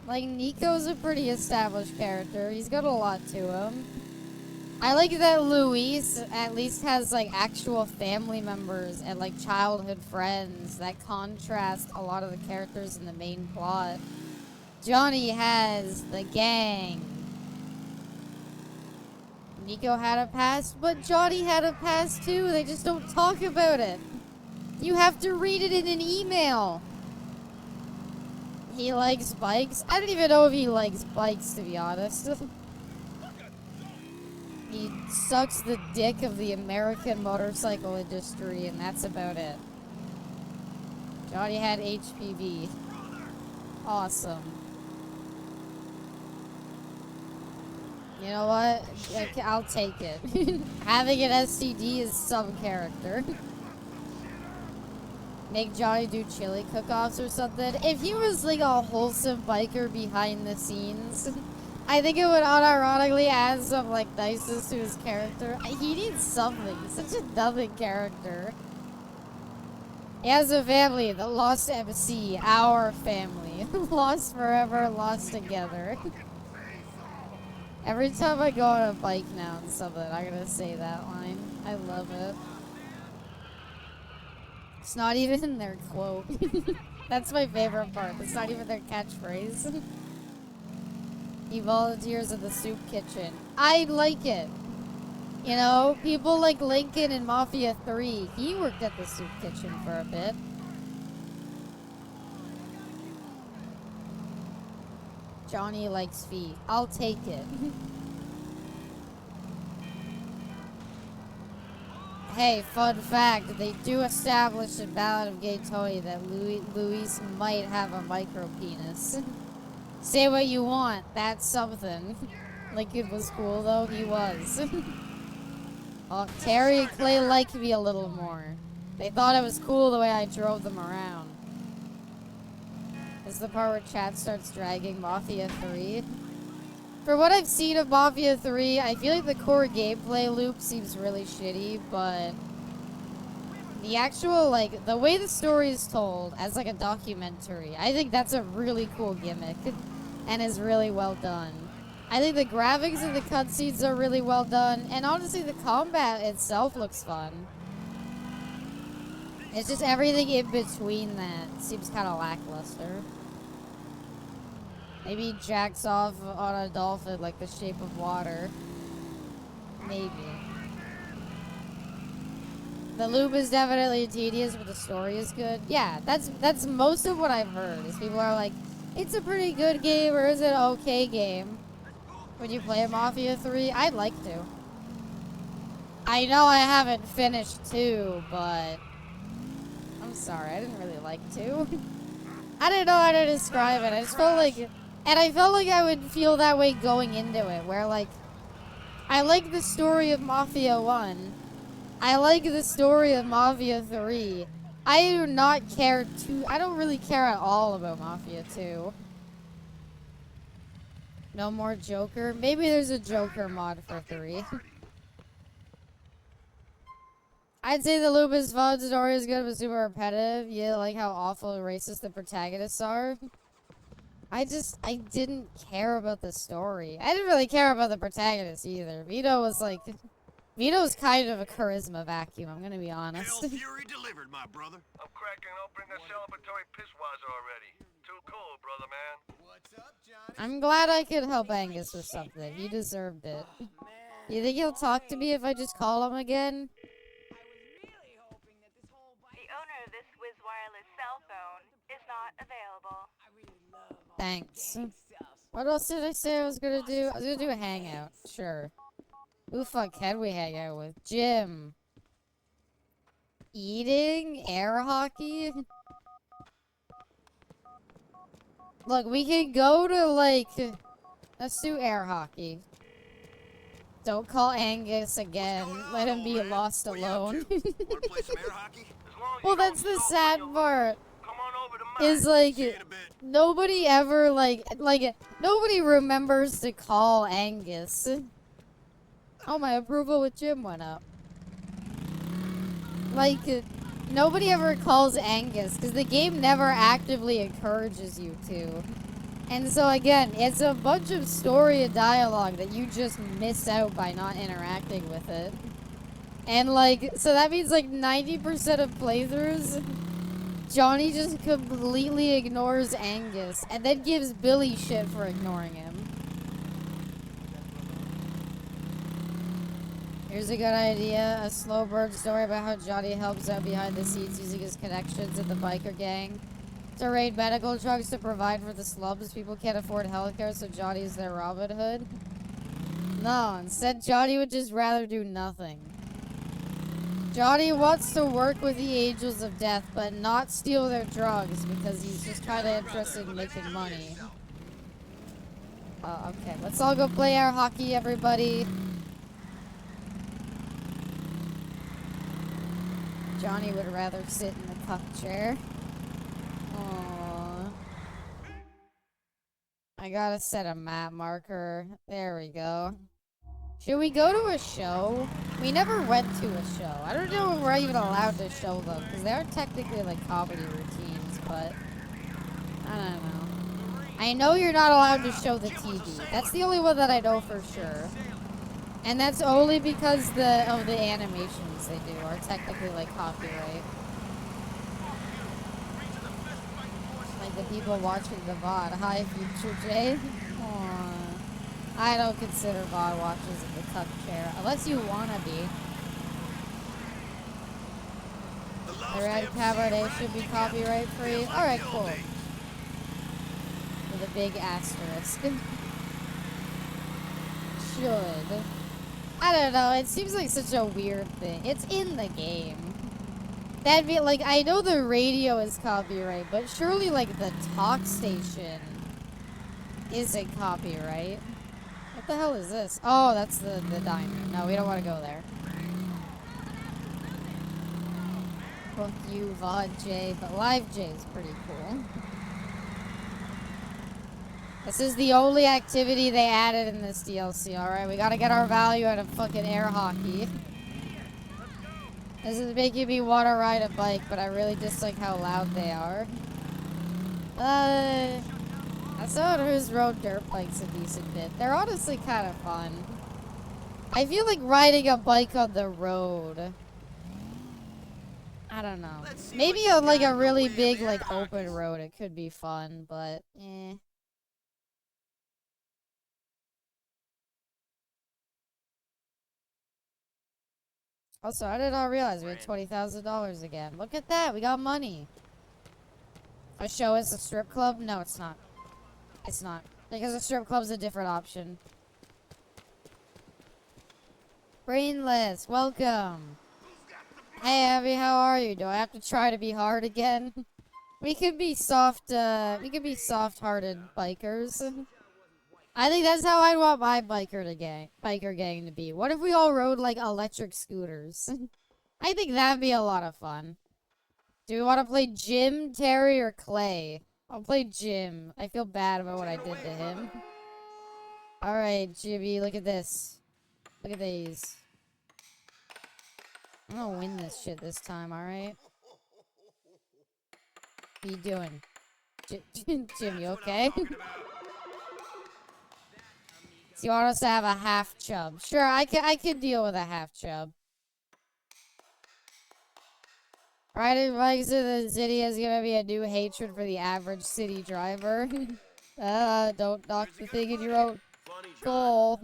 Like, Nico's a pretty established character. He's got a lot to him. I like that Luis at least has, like, actual family members and, like, childhood friends that contrast a lot of the characters in the main plot. Johnny has the gang. Nico had a past, but Johnny had a past too. They just don't talk about it. You have to read it in an email. He likes bikes. I don't even know if he likes bikes, to be honest. He sucks the dick of the American motorcycle industry, and that's about it. Johnny had HPV. Awesome. You know what? I'll take it. Having an STD is some character. Make Johnny do chili cook-offs or something. If he was like a wholesome biker behind the scenes, I think it would unironically add some like niceness to his character. He needs something. He's such a nothing character. He has a family, the Lost MC, our family. Lost forever, lost together. Every time I go on a bike now and something, I'm gonna say that line. I love it. It's not even in their quote. That's my favorite part. It's not even their catchphrase. He volunteers at the soup kitchen. I like it. You know, people like Lincoln in Mafia 3. He worked at the soup kitchen for a bit. Johnny likes feet. I'll take it. Hey, fun fact, they do establish in Ballad of Gay Tony that Luis might have a micro penis. Say what you want, that's something. Lincoln was cool though, he was. Oh, Terry and Clay liked me a little more. They thought it was cool the way I drove them around. This is the part where chat starts dragging Mafia 3. For what I've seen of Mafia 3, I feel like the core gameplay loop seems really shitty, but the actual, like, the way the story is told as, like, a documentary, I think that's a really cool gimmick and is really well done. I think the graphics in the cutscenes are really well done, and honestly, the combat itself looks fun. It's just everything in between that seems kind of lackluster. Maybe he jacks off on a dolphin like the Shape of Water. Maybe. The loop is definitely tedious, but the story is good. Yeah, that's most of what I've heard. Is people are like, it's a pretty good game or is it an okay game? When you play Mafia 3, I'd like to. I know I haven't finished 2, but I'm sorry, I didn't really like 2. I didn't know how to describe it. I just felt like, and I felt like I would feel that way going into it, where like, I like the story of Mafia 1. I like the story of Mafia 3. I do not care I don't really care at all about Mafia 2. No more Joker? Maybe there's a Joker mod for 3. I'd say the loop is fun, the story is good, but super repetitive. Yeah, like how awful and racist the protagonists are. I didn't care about the story. I didn't really care about the protagonist either. Vito's kind of a charisma vacuum, I'm gonna be honest. Hell Fury delivered, my brother. I'm cracking open a celebratory pisswazzer already. Too cool, brother man. What's up, Johnny? I'm glad I could help Angus with something. He deserved it. You think he'll talk to me if I just call him again? The owner of this Wiz Wireless cell phone is not available. Thanks. What else did I say I was gonna do? I was gonna do a hangout. Sure. Who the fuck can we hang out with? Jim. Eating? Air hockey? Look, we can go to, like... Let's do air hockey. Don't call Angus again. Let him be lost alone. Wanna play some air hockey? Well, that's the sad part. Come on over to mine. Is, like... See you in a bit. Nobody ever, like... Nobody remembers to call Angus. Oh, my approval with Jim went up. Like, nobody ever calls Angus, because the game never actively encourages you to. And so, again, it's a bunch of story and dialogue that you just miss out by not interacting with it. And, like, so that means, like, 90% of playthroughs, Johnny just completely ignores Angus, and then gives Billy shit for ignoring him. Here's a good idea, a slow burn story about how Johnny helps out behind the scenes using his connections in the biker gang to raid medical trucks to provide for the slums. People can't afford healthcare, so Johnny's their Robin Hood. No, instead Johnny would just rather do nothing. Johnny wants to work with the Angels of Death, but not steal their drugs because he's just kind of interested in making money. Okay, let's all go play air hockey, everybody. Johnny would rather sit in the cup chair. Aww. I gotta set a map marker. There we go. Should we go to a show? We never went to a show. I don't know if we're even allowed to show them, because they are technically like comedy routines, but I don't know. I know you're not allowed to show the TV. That's the only one that I know for sure. And that's only because of the animations they do are technically like copyright. Like the people watching the VOD. Hi, Future J. Aww. I don't consider VOD watchers in the cup chair, unless you wanna be. The Red Cabernet should be copyright free. Alright, cool. With a big asterisk. Should. I don't know, it seems like such a weird thing. It's in the game. That'd be like, I know the radio is copyright, but surely like the talk station isn't copyright. What the hell is this? Oh, that's the diner. No, we don't want to go there. Fuck you, VOD J, but Live J is pretty cool. This is the only activity they added in this DLC, alright? We gotta get our value out of fucking air hockey. This is making me want to ride a bike, but I really dislike how loud they are. I saw who's rode dirt bikes a decent bit. They're honestly kind of fun. I feel like riding a bike on the road. I don't know. Maybe on like a really big like open road it could be fun, but eh. Also, I did not realize we had $20,000 again. Look at that, we got money. A show us a strip club? No, it's not. It's not. Because a strip club's a different option. Brainless, welcome. Hey Abby, how are you? Do I have to try to be hard again? We could be soft-hearted bikers. I think that's how I'd want my biker gang to be. What if we all rode, like, electric scooters? I think that'd be a lot of fun. Do we want to play Jim, Terry, or Clay? I'll play Jim. I feel bad about what I did to him. Alright, Jimmy, look at this. Look at these. I'm gonna win this shit this time, alright? What are you doing? Jim, you okay? So you want us to have a half chub? Sure, I could deal with a half chub. Riding bikes in the city is gonna be a new hatred for the average city driver. Don't knock the thing in your own goal.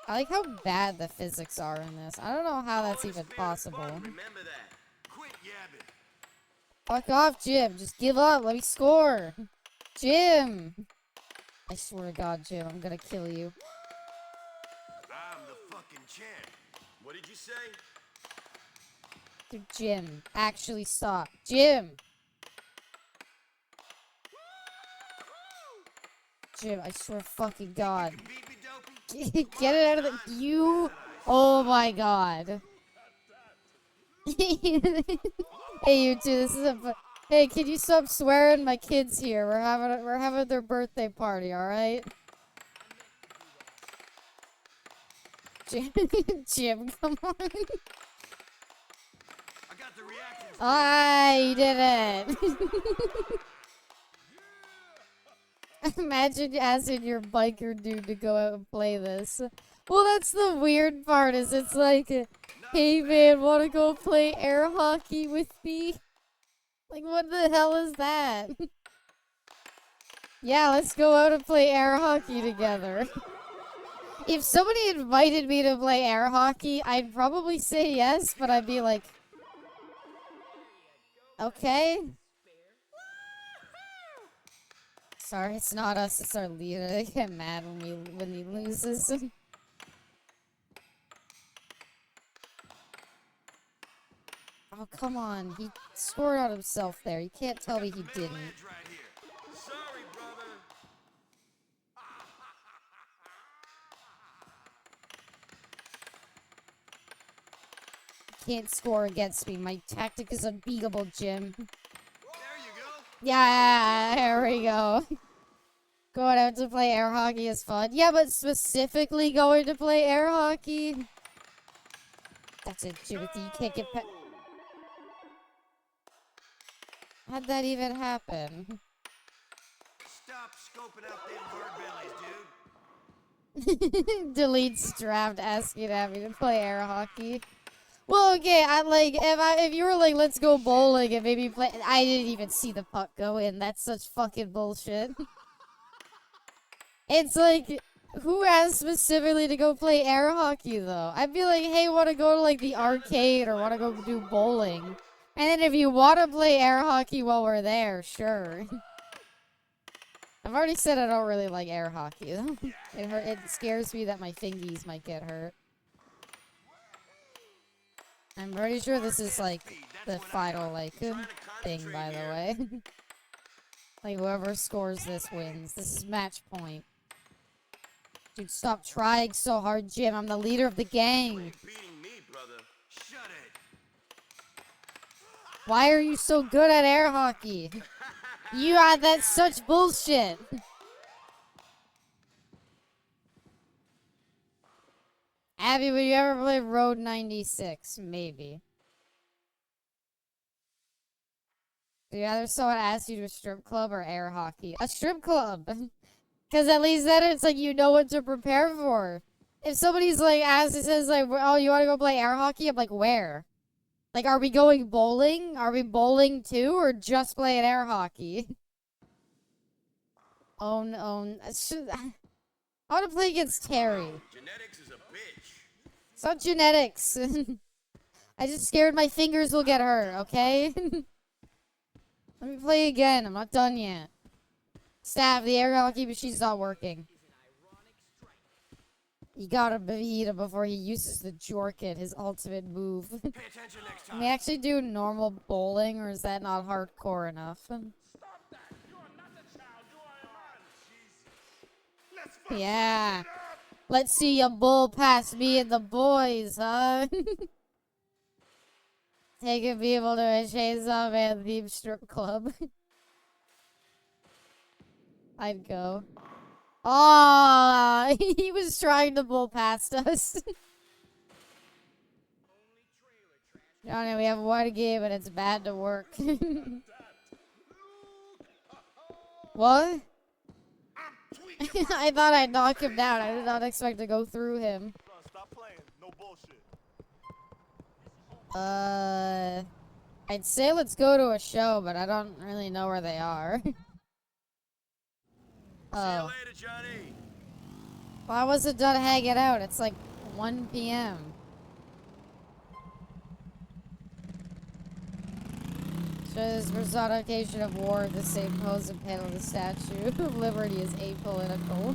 I like how bad the physics are in this. I don't know how that's even possible. Remember that. Quit yabbing. Fuck off, Jim. Just give up. Let me score. Jim. I swear to God, Jim, I'm gonna kill you. I'm the fucking champ. What did you say? Dude, Jim, actually stop. Jim. Jim, I swear fucking God. Get it out of the... You... Oh my God. Hey, you two, this is a... Hey, can you stop swearing? My kid's here. We're having their birthday party, alright? Jim, Jim, come on. You did it. Imagine asking your biker dude to go out and play this. Well, that's the weird part, is it's like, hey man, wanna go play air hockey with me? Like, what the hell is that? Yeah, let's go out and play air hockey together. If somebody invited me to play air hockey, I'd probably say yes, but I'd be like, okay. Sorry, it's not us, it's our leader. They get mad when he loses. Oh, come on. He scored on himself there. You can't tell me he didn't. Sorry, brother. Can't score against me. My tactic is unbeatable, Jim. There you go. Yeah, there we go. Going out to play air hockey is fun. Yeah, but specifically going to play air hockey. That's it, Jimothy. You can't get past. How'd that even happen? Stop scoping out them hard bellies, dude. Delete strapped asking Abby to play air hockey. Well, okay, I like if you were like, let's go bowling and maybe play. I didn't even see the puck go in. That's such fucking bullshit. It's like, who asked specifically to go play air hockey though? I'd be like, hey, want to go to like the arcade or want to go do bowling? And then if you want to play air hockey while we're there, sure. I've already said I don't really like air hockey though. It scares me that my fingies might get hurt. I'm pretty sure this is like the final like thing, by the way. Like whoever scores this wins. This is match point. Dude, stop trying so hard, Jim. I'm the leader of the gang. Beating me, brother. Shut it. Why are you so good at air hockey? That's such bullshit. Abby, would you ever play Road 96? Maybe. Do you rather someone ask you to a strip club or air hockey? A strip club! Because at least then it's like you know what to prepare for. If somebody's like says like, oh, you want to go play air hockey? I'm like, where? Like, are we going bowling? Are we bowling too, or just playing air hockey? Own. I want to play against Terry. Genetics is a bitch. It's not genetics. I just scared my fingers will get hurt, okay? Let me play again. I'm not done yet. Staff, the air hockey machine's not working. You gotta beat him before he uses the Jorkin, his ultimate move. Pay attention next Can time. we actually do normal bowling, or is that not hardcore enough? Yeah. Let's see you bowl past me and the boys, huh? Taking people to a Chainsaw Man themed strip club. I'd go. Oh, he was trying to bowl past us. Johnny, we have one game and it's bad to work. What? I thought I'd knock him down. I did not expect to go through him. Stop playing. No bullshit. I'd say let's go to a show, but I don't really know where they are. See you Oh. later, Johnny. Well, I wasn't done hanging out. It's like 1 p.m. Shows personification of war, the same pose and panel the statue of liberty is apolitical.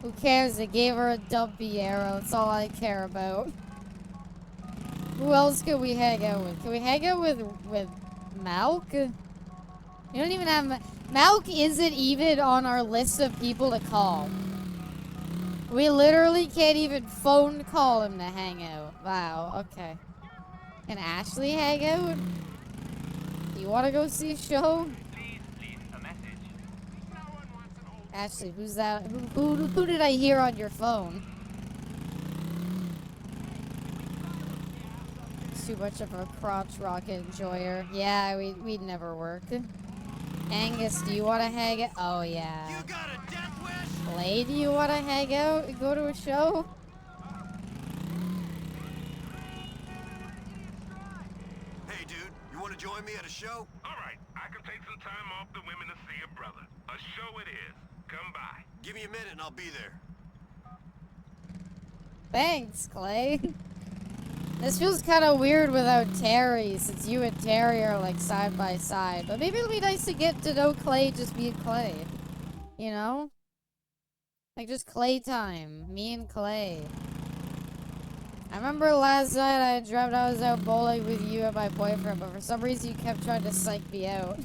Who cares? They gave her a dumpy arrow. That's all I care about. Who else can we hang out with? Can we hang out with Malk? You don't even have... Malk isn't even on our list of people to call. We literally can't even phone call him to hang out. Wow, okay. Can Ashley hang out? Do you want to go see a show? Please leave a message. Ashley, who's that? Who did I hear on your phone? Too much of a crotch rocket enjoyer. Yeah, we'd never work. Angus, do you want to hang out? Oh, yeah. You got a death wish? Clay, do you want to hang out and go to a show? Hey, dude, you want to join me at a show? All right, I can take some time off the women to see a brother. A show it is. Come by. Give me a minute and I'll be there. Thanks, Clay. This feels kind of weird without Terry, since you and Terry are like side by side. But maybe it'll be nice to get to know Clay just being Clay. You know? Like just Clay time. Me and Clay. I remember last night I dreamt I was out bowling with you and my boyfriend, but for some reason you kept trying to psych me out.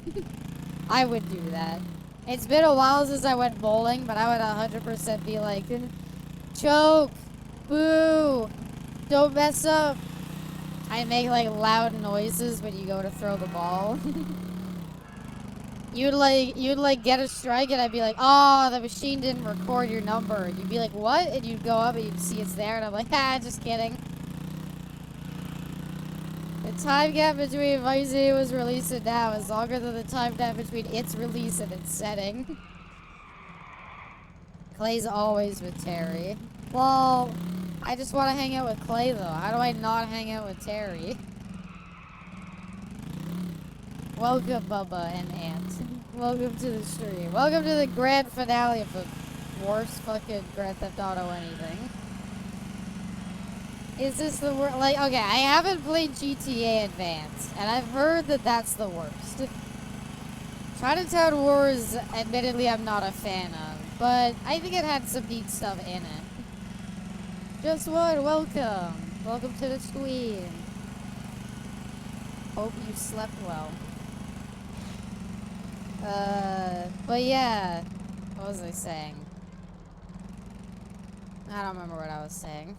I would do that. It's been a while since I went bowling, but I would 100% be like, choke, boo, don't mess up. I make like loud noises when you go to throw the ball. You'd like get a strike and I'd be like, oh, the machine didn't record your number. And you'd be like, what? And you'd go up and you'd see it's there and I'm like, ah, just kidding. The time gap between Vice City was released and now is longer than the time gap between its release and its setting. Clay's always with Terry. Well, I just want to hang out with Clay though. How do I not hang out with Terry? Welcome, Bubba and Ant. Welcome to the stream. Welcome to the grand finale of the worst fucking Grand Theft Auto anything. Is this the worst? Like, okay, I haven't played GTA Advance, and I've heard that that's the worst. Chinatown Wars, admittedly, I'm not a fan of, but I think it had some neat stuff in it. Just one, welcome. Welcome to the stream. Hope you slept well. But yeah, what was I saying? I don't remember what I was saying.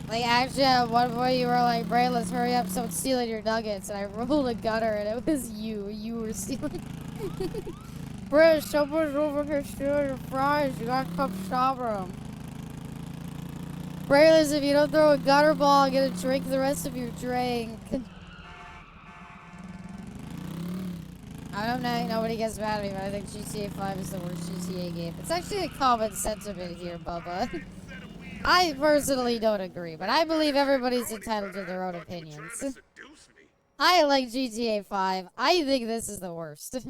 Like, actually, at one point you were like, Bray, let's hurry up, someone's stealing your nuggets. And I rolled a gutter and it was you. You were stealing. Bray, someone's over here stealing your fries. You gotta come stop them. Braylers, if you don't throw a gutter ball, I'm gonna drink the rest of your drink. I don't know, nobody gets mad at me, but I think GTA 5 is the worst GTA game. It's actually a common sentiment here, Bubba. I personally don't agree, but I believe everybody's entitled to their own opinions. I like GTA 5. I think this is the worst.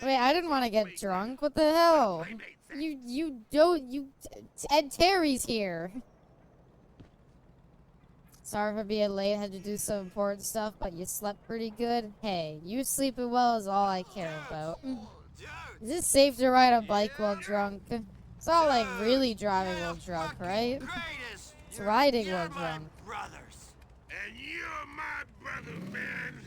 Wait, I didn't want to get drunk. What the hell? You don't, Ed Terry's here. Sorry for being late, had to do some important stuff, but you slept pretty good. Hey, you sleeping well is all I care about. Is it safe to ride a bike while drunk? It's not like really driving while drunk, right? It's riding while drunk. And you're my brother, man.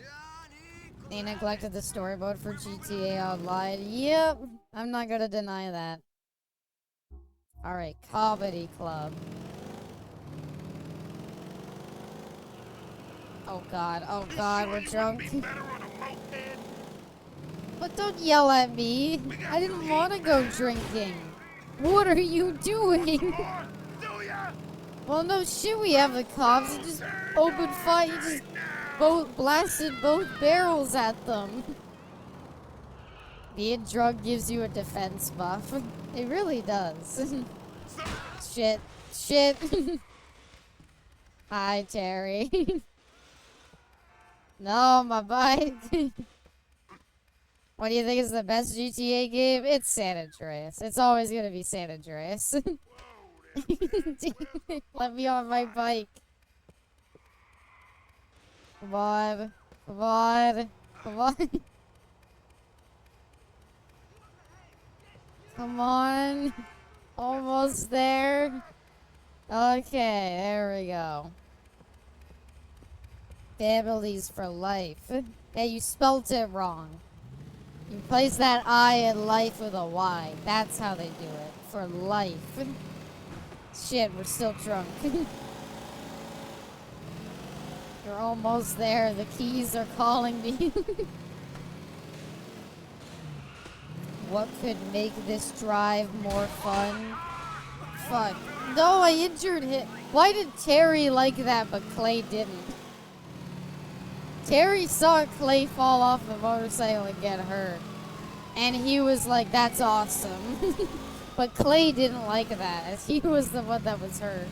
They neglected the story mode for GTA Online. Yep, I'm not gonna deny that. Alright, Comedy Club. Oh god, we're drunk. But don't yell at me. I didn't want to go drinking. What are you doing? Well, no shit, we have the cops. You just opened fire. You just blasted both barrels at them. Being drunk gives you a defense buff. It really does. Shit. Hi, Terry. No, my bike. What do you think is the best GTA game? It's San Andreas. It's always gonna be San Andreas. Let me on my bike. Come on. Come on. Almost there. Okay, there we go. Families for life. Hey, you spelt it wrong. You place that I in life with a Y. That's how they do it. For life. Shit, we're still drunk. You're almost there. The keys are calling me. What could make this drive more fun? Fuck. No, I injured him. Why did Terry like that, but Clay didn't? Terry saw Clay fall off the motorcycle and get hurt. And he was like, that's awesome. But Clay didn't like that. He was the one that was hurt.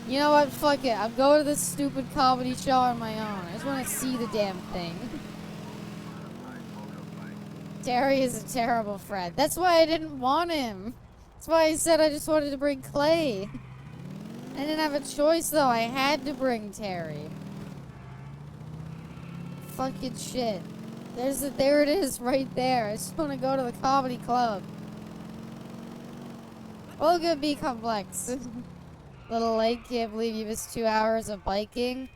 You know what? Fuck it. I'm going to this stupid comedy show on my own. I just want to see the damn thing. Terry is a terrible friend. That's why I didn't want him. That's why I said I just wanted to bring Clay. I didn't have a choice, though. I had to bring Terry. Fucking shit. There it is, right there. I just want to go to the comedy club. Welcome be complex. Little late, can't believe you missed 2 hours of biking.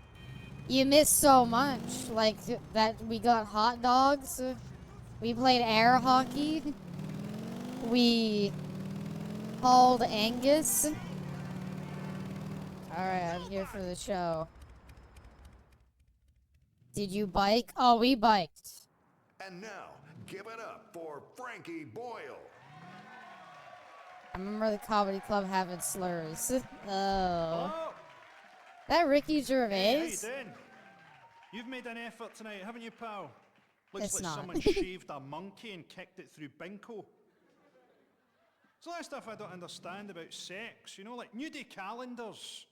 You missed so much. Like, that we got hot dogs. We played air hockey. We hauled Angus. Alright, I'm here for the show. Did you bike? Oh, we biked. And now, give it up for Frankie Boyle. I remember the comedy club having slurs. Oh. Hello? That Ricky Gervais? Hey, how you doing? You've made an effort tonight, haven't you, pal? Looks It's like not. someone shaved a monkey and kicked it through Binko. It's a lot of stuff I don't understand about sex, you know, like nudie calendars.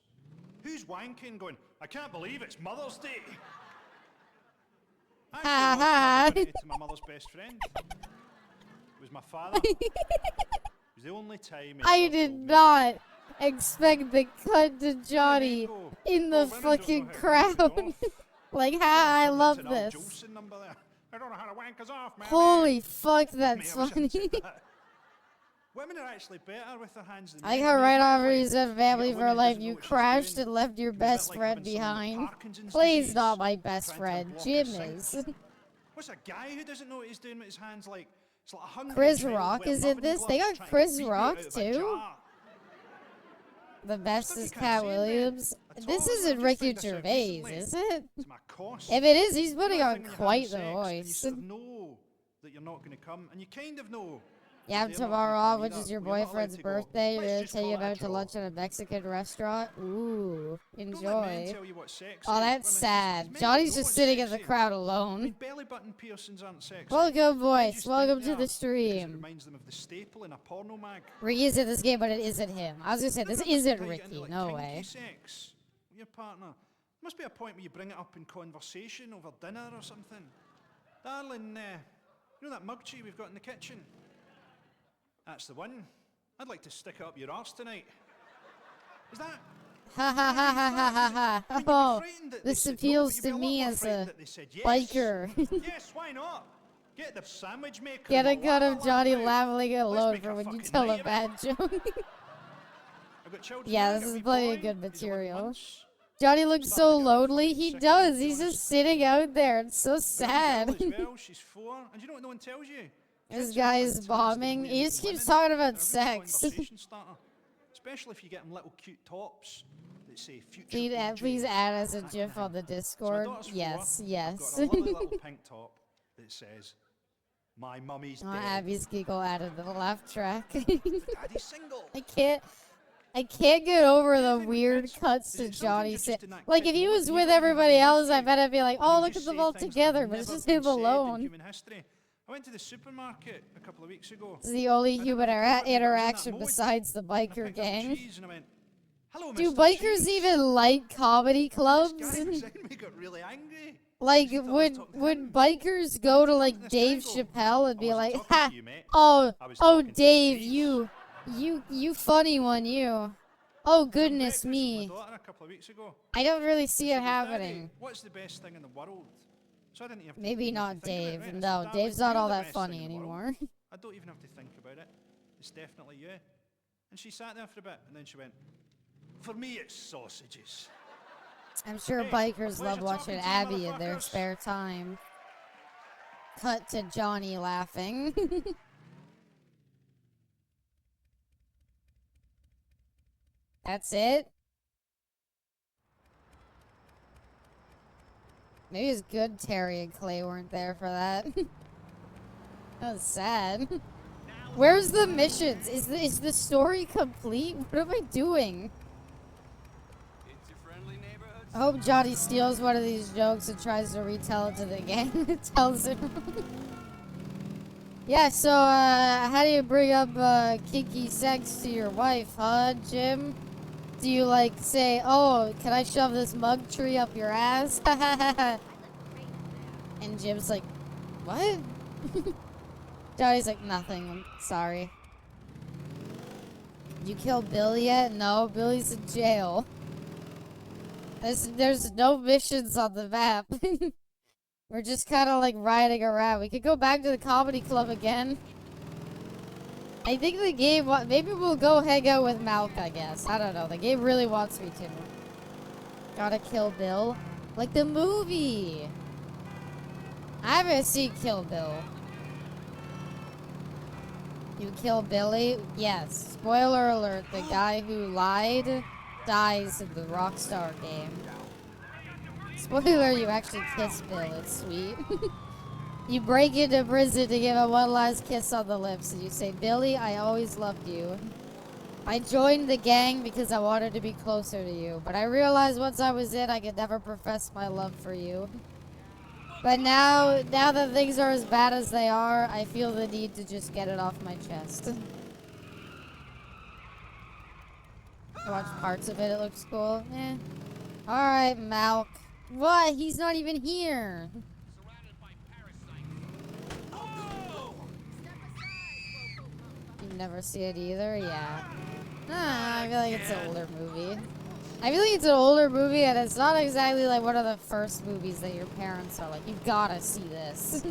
Who's wanking going, I can't believe it's Mother's Day? I lost my virginity to my mother's best friend. It was my father. It was the only time I did not expect the cut to Johnny in the fucking crowd. Like, I love this. I don't know how to wank us off, man. Holy fuck, that's funny. Women are actually better with their hands than I men. got right over you said family for life. You crashed and left your best friend behind. Clay's not my best friend. Jim is. What's a guy who doesn't know what he's doing with his hands like? It's like a hungry Chris child Rock with is in loving this. gloves They got trying to Chris beat you Rock out of a too. jar. The best Stuff is you can't Cat see in Williams. bed. This At all. isn't I've just Ricky found this out Gervais, recently. is it? It's my cost. If it is, he's putting You know on thing when you're quite having the sex and you voice. sort of know that you're not going to come, and you kind of know You have They're not tomorrow open off, which either. is your Well, you're not allowed boyfriend's to go. birthday. You're Let's gonna just take call him it a out to draw. lunch at a Mexican restaurant. Ooh, Don't let men enjoy. tell you what sex Oh, is. that's Women, sad. men Johnny's don't know just what's sitting in the sexy. crowd I mean, alone. belly button piercings aren't sexy. Welcome, Men boys. just Welcome think to they the are because it stream. reminds them of the staple in a porno mag. Ricky's in this game, but it isn't him. I was gonna say, this Never understood isn't how you get into, Ricky. like, No kinky way. sex with your partner. There must be a point where you bring it up in conversation over dinner or something. Darling, you know that mug tree we've got in the kitchen? That's the one. I'd like to stick it up your arse tonight. Is that? Ha ha ha ha ha ha ha. Oh, this appeals to me as a biker. Yes, why not? Get the sandwich maker. Get a and cut we'll of Johnny laugh laughing out. Let's alone make for a when you fucking tell a night of it. bad joke. I've got children Yeah, now, this got a is wee plenty boy. of good He's 11 material. months. Johnny looks Starting so to get a bit lonely. fucking He sick of does. it, to He's be honest. just sitting out there. It's so Got a wee sad. girl as well. She's 4. And you know what no one tells you? This Kids are guy is fantastic bombing. way of He just meeting keeps women. talking about They're a good sex. conversation starter. Especially if you get them little cute tops that say future Please PJ, add us a that GIF kind on the of thing. Discord. So my daughter's 4. Yes, I've yes. got a lovely little pink top that says, "My mummy's Oh, dead." Abby's giggle added to the laugh track. Daddy's single. I can't get over the weird cuts to Johnny. Like, if he was with everybody else, I bet I'd be like, oh, look at them all together, but it's just him alone. I went to the supermarket a couple of weeks ago. It's the only I human never thought I'd be in that interaction mode. besides the I biker picked up gang. cheese and I went, "Hello, Do Mr. bikers Cheese." even like comedy This clubs? guy beside me got really angry. Like, He thought I was would talking to would him. bikers go to like This guy Dave go, Chappelle and "I be wasn't like, talking ha, to you, mate. oh, I was oh, talking to the Dave, cheese." you funny one, you. Oh, I had goodness breakfast with me. my daughter a couple of weeks ago. I don't really And see she it goes, "Daddy, happening. what's the best thing in the world?" So I didn't have to Maybe even have not to think Dave. about it, right? I said, No, "Darling, Dave's not you're all the that best funny thing in the world. anymore. I don't even have to think about it. It's definitely you." And she sat there for a bit, and then she went, "For me, it's sausages." I'm sure Hey, bikers pleasure love watching talking to you, Abby in their motherfuckers. spare time. Cut to Johnny laughing. That's it? Maybe it's good Terry and Clay weren't there for that. That was sad. Where's the missions? Is the story complete? What am I doing? It's your friendly neighborhood. I hope Johnny steals one of these jokes and tries to retell it to the gang. It tells him. Yeah, so, how do you bring up, kinky sex to your wife, huh, Jim? Do you, like, say, oh, can I shove this mug tree up your ass? And Jim's like, what? Johnny's like, nothing, I'm sorry. You killed Billy yet? No, Billy's in jail. There's no missions on the map. We're just kind of like riding around. We could go back to the comedy club again. I think the game, maybe we'll go hang out with Malk, I guess. I don't know. The game really wants me to. Gotta kill Bill. Like the movie. I haven't seen Kill Bill. You kill Billy? Yes. Spoiler alert, the guy who lied dies in the Rockstar game. Spoiler, you actually kiss Bill. It's sweet. You break into prison to give him one last kiss on the lips, and you say, Billy, I always loved you. I joined the gang because I wanted to be closer to you, but I realized once I was in, I could never profess my love for you. But now that things are as bad as they are, I feel the need to just get it off my chest. I watched parts of it, it looks cool. Eh. Alright, Malk. What? He's not even here. You never see it either? Yeah. I feel like it's an older movie. I feel like it's an older movie, and it's not exactly like one of the first movies that your parents are like, you gotta see this.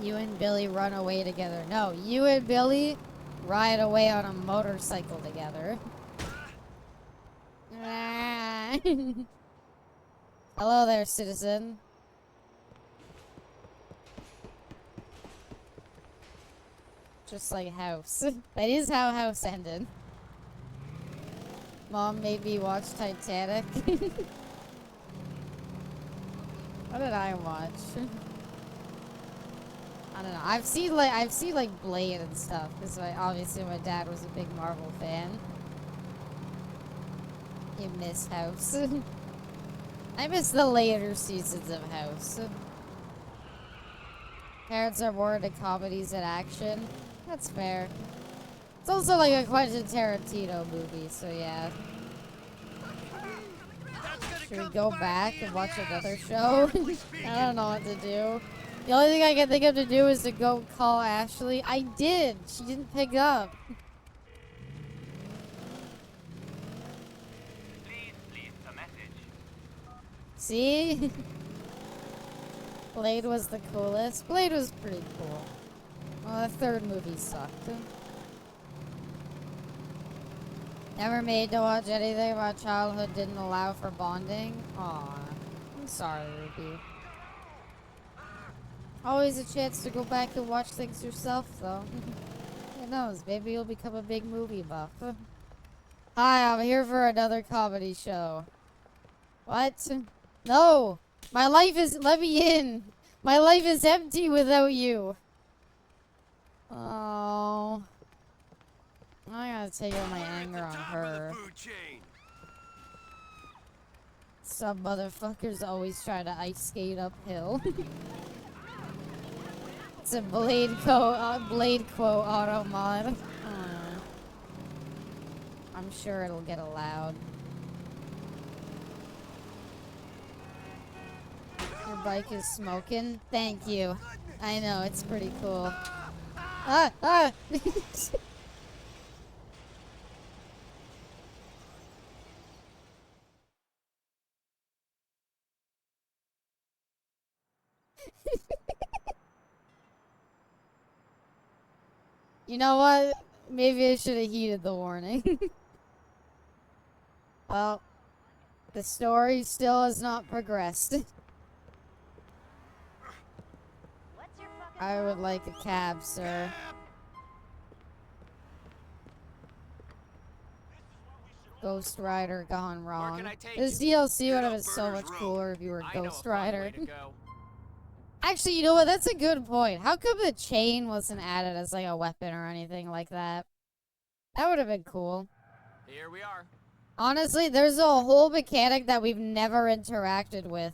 You and Billy run away together. No, you and Billy ride away on a motorcycle together. Hello there, citizen. Just like House. That is how House ended. Mom made me watch Titanic. What did I watch? I don't know. I've seen like Blade and stuff because obviously my dad was a big Marvel fan. You miss House. I miss the later seasons of House. Parents are more into comedies and action. That's fair. It's also like a Quentin Tarantino movie, so yeah. Should we go back and watch another show? I don't know what to do. The only thing I can think of to do is to go call Ashley. I did! She didn't pick up. Please leave a message. See? Blade was the coolest. Blade was pretty cool. Well, the third movie sucked. Never made to watch anything about childhood didn't allow for bonding. Aw, I'm sorry, Ruby. Always a chance to go back and watch things yourself, though. Who knows? Maybe you'll become a big movie buff. Hi, I'm here for another comedy show. What? No! My life is... Let me in! My life is empty without you! Oh... I gotta take out my anger on her. Some motherfuckers always try to ice skate uphill. It's a Blade quote auto mod. I'm sure it'll get allowed. Your bike is smoking? Thank you. I know, it's pretty cool. Ah! Ah! You know what? Maybe I should have heeded the warning. Well, the story still has not progressed. I would like a cab, sir. Ghost Rider gone wrong. This DLC would have been so much cooler if you were Ghost Rider. Actually, you know what? That's a good point. How come the chain wasn't added as like a weapon or anything like that? That would have been cool. Here we are. Honestly, there's a whole mechanic that we've never interacted with,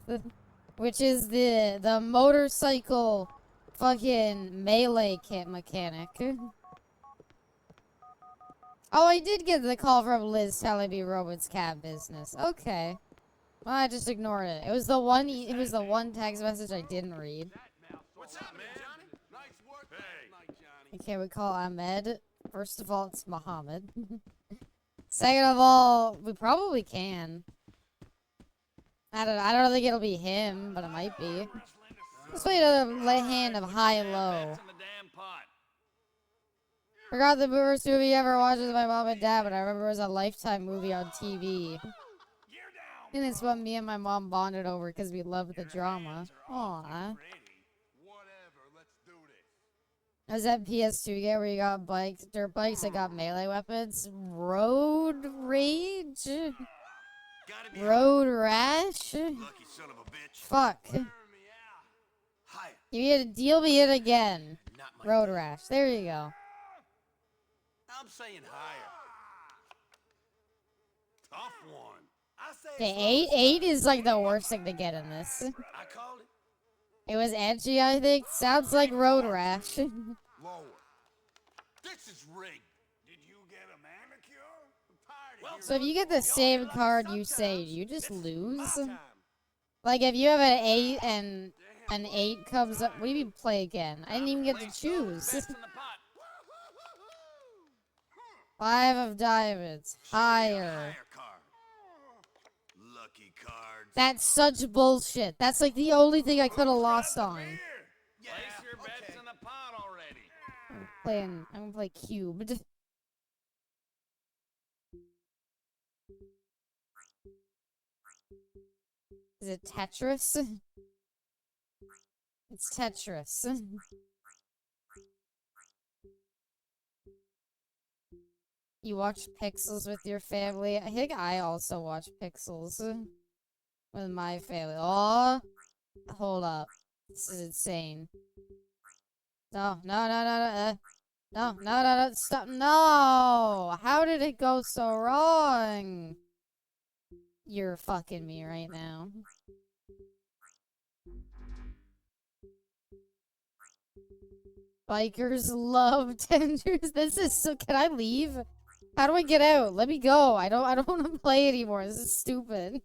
which is the motorcycle fucking melee kit mechanic. Oh, I did get the call from Liz telling me Roman's cab business. Okay. Well, I just ignored it. It was the one text message I didn't read. What's up, man? Nice work tonight, Johnny. Okay, we call Ahmed. First of all, it's Muhammad. Second of all, we probably can. I don't think it'll be him, but it might be. Let's play another hand of high-low. Forgot the first movie I ever watched with my mom and dad, but I remember it was a Lifetime movie on TV. And it's what me and my mom bonded over because we loved the drama. Aww. Was that PS2 game where you got bikes, dirt bikes that got melee weapons? Road Rage? Road Rash? Lucky son of a bitch. Fuck. You deal me in again. Road Rash. There you go. I'm saying higher. Tough one. I say The 8 is like the worst thing to get in this. I called it. It was edgy, I think. Sounds like Road Rash. Lower. This is rigged. Did you get a manicure? So if you get the same card you saved, you just lose? Like if you have an 8 and an 8 comes up, what do you mean play again? I didn't even get to choose. 5 of diamonds. Higher. Lucky cards. That's such bullshit. That's like the only thing I could have lost on. Place your bets in the pot already. I'm gonna play cubed. Is it Tetris? It's Tetris. You watch Pixels with your family? I think I also watch Pixels with my family. Oh, hold up. This is insane. No, no, no, no, no, no, no, no, no, stop, no! How did it go so wrong? You're fucking me right now. Bikers love tenders. This is so, can I leave? How do I get out? Let me go. I don't want to play anymore. This is stupid.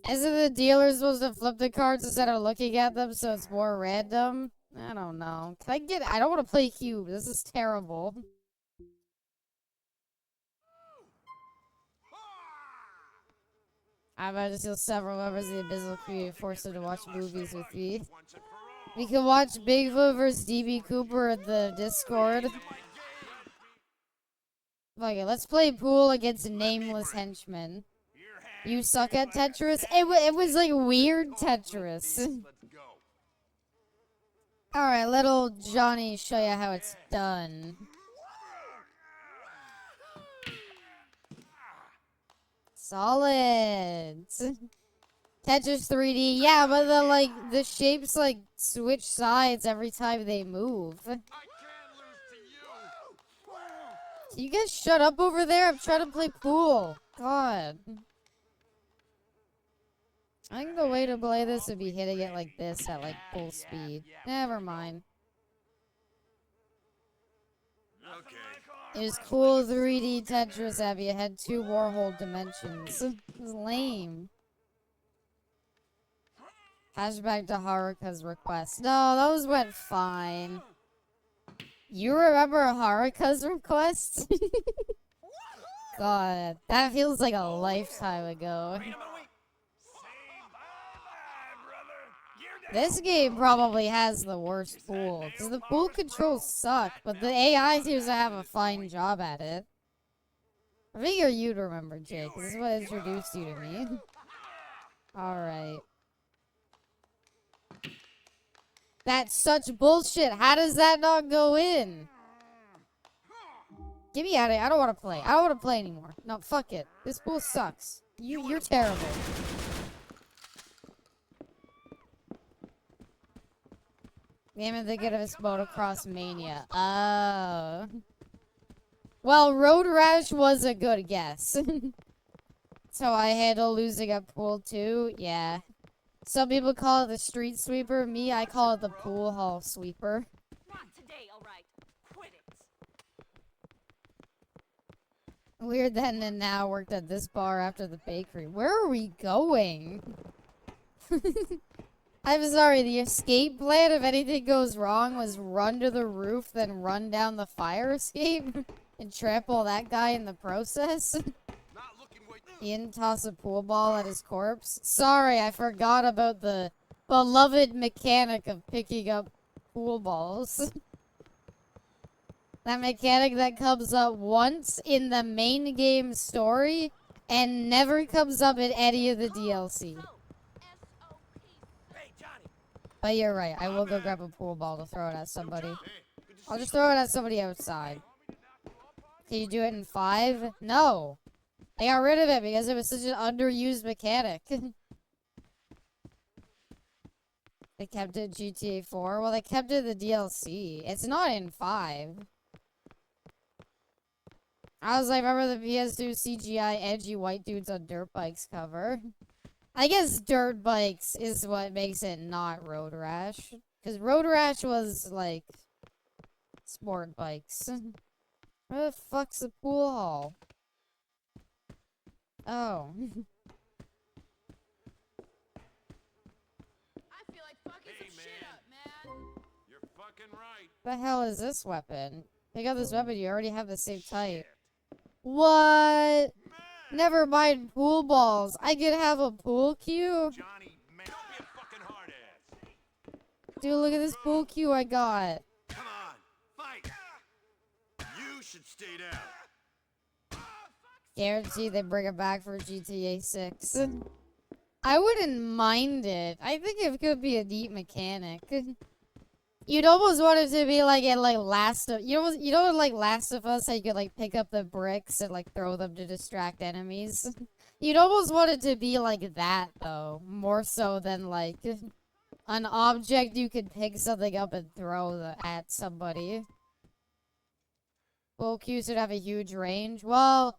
Isn't the dealer supposed to flip the cards instead of looking at them so it's more random? I don't know. Can I get... I don't want to play Cube. This is terrible. I'm about to steal several members of the Abyssal Crew and force them to watch movies with me. We can watch Bigfoot vs. DB Cooper at the Discord. Okay, let's play pool against nameless henchmen. You suck at Tetris? It was like weird Tetris. Alright, let old Johnny show you how it's done. Solid. Tetris 3D, yeah, but the shapes switch sides every time they move. Can you guys shut up over there? I'm trying to play pool. God. I think the way to play this would be hitting it like this at full speed. Never mind. It was cool 3D Tetris if you had 2 Warhol dimensions. It was lame. Flashback to Haruka's request. No, those went fine. You remember Haruka's request? God, that feels like a lifetime ago. This game probably has the worst pool, because the pool controls suck, but the AI seems to have a fine job at it. I figure you'd remember, Jake. This is what introduced you to me. Alright. That's such bullshit. How does that not go in? Get me out of here. I don't want to play. I don't want to play anymore. No, fuck it. This pool sucks. You're terrible. Damn it, they get us motocross mania. Oh. Well, Road Rash was a good guess. So I handle losing at pool too. Yeah. Some people call it the street sweeper. Me, I call it the pool hall sweeper. Not today, all right. Quit it. Weird then and now worked at this bar after the bakery. Where are we going? I'm sorry, the escape plan, if anything goes wrong, was run to the roof, then run down the fire escape, and trample that guy in the process. He didn't toss a pool ball at his corpse. Sorry, I forgot about the beloved mechanic of picking up pool balls. That mechanic that comes up once in the main game story, and never comes up in any of the DLC. But you're right, I will go grab a pool ball to throw it at somebody. I'll just throw it at somebody outside. Can you do it in 5? No! They got rid of it because it was such an underused mechanic. They kept it in GTA 4? Well, they kept it in the DLC. It's not in 5. I was like, remember the PS2 CGI edgy white dudes on dirt bikes cover? I guess dirt bikes is what makes it not Road Rash. Because Road Rash was, like, sport bikes. Where the fuck's the pool hall? Oh. I feel like fucking some shit up, man. You're fucking right. The hell is this weapon? Pick up this weapon, you already have the same type. What? Never mind pool balls. I could have a pool cue? Johnny, man, don't be a fucking hard ass. Dude, look at this pool cue I got. Come on, fight. You should stay down. Guarantee they bring it back for GTA 6. I wouldn't mind it. I think it could be a neat mechanic. You'd almost want it to be like in Last of... You know in Last of Us how you could pick up the bricks and throw them to distract enemies? You'd almost want it to be like that though. More so than An object you could pick something up and throw at somebody. Full Q should have a huge range. Well,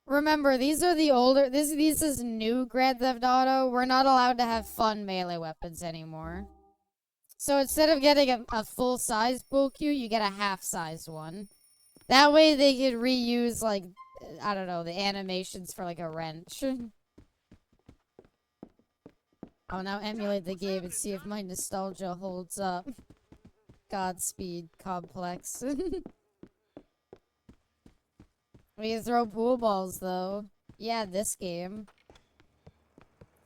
remember, these are the older... This is new Grand Theft Auto. We're not allowed to have fun melee weapons anymore. So instead of getting a full-size Full Q, you get a half-sized one. That way they could reuse, like, I don't know, the animations for, like, a wrench. I'll now emulate the game and see if my nostalgia holds up. Godspeed, Complex. We can throw pool balls, though. Yeah, this game.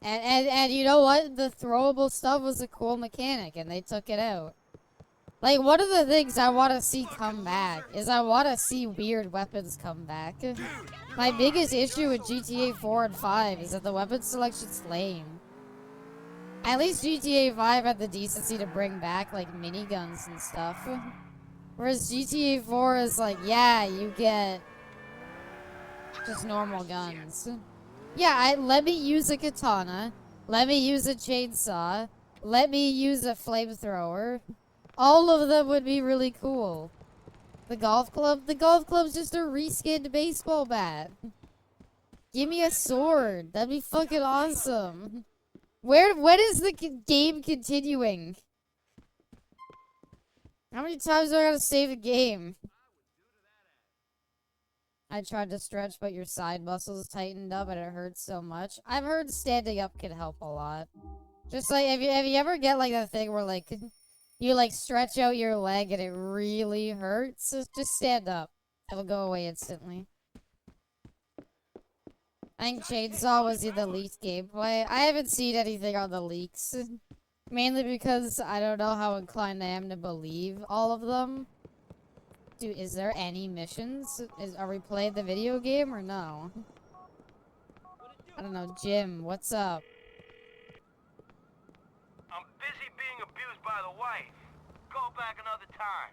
And you know what? The throwable stuff was a cool mechanic, and they took it out. Like, one of the things I want to see come back is I want to see weird weapons come back. My biggest issue with GTA 4 and 5 is that the weapon selection's lame. At least GTA 5 had the decency to bring back, like, miniguns and stuff. Whereas GTA 4 is like, yeah, you get just normal guns. Yeah, let me use a katana. Let me use a chainsaw. Let me use a flamethrower. All of them would be really cool. The golf club? The golf club's just a reskinned baseball bat. Give me a sword. That'd be fucking awesome. When is the game continuing? How many times do I gotta save the game? I tried to stretch, but your side muscles tightened up and it hurts so much. I've heard standing up can help a lot. Just like, have you ever get like that thing where like, you like stretch out your leg and it really hurts? Just stand up. It'll go away instantly. I think Chainsaw was in the leaked gameplay. I haven't seen anything on the leaks. Mainly because I don't know how inclined I am to believe all of them. Dude, is there any missions? Are we playing the video game or no? I don't know, Jim, what's up? I'm busy being abused by the wife. Call back another time.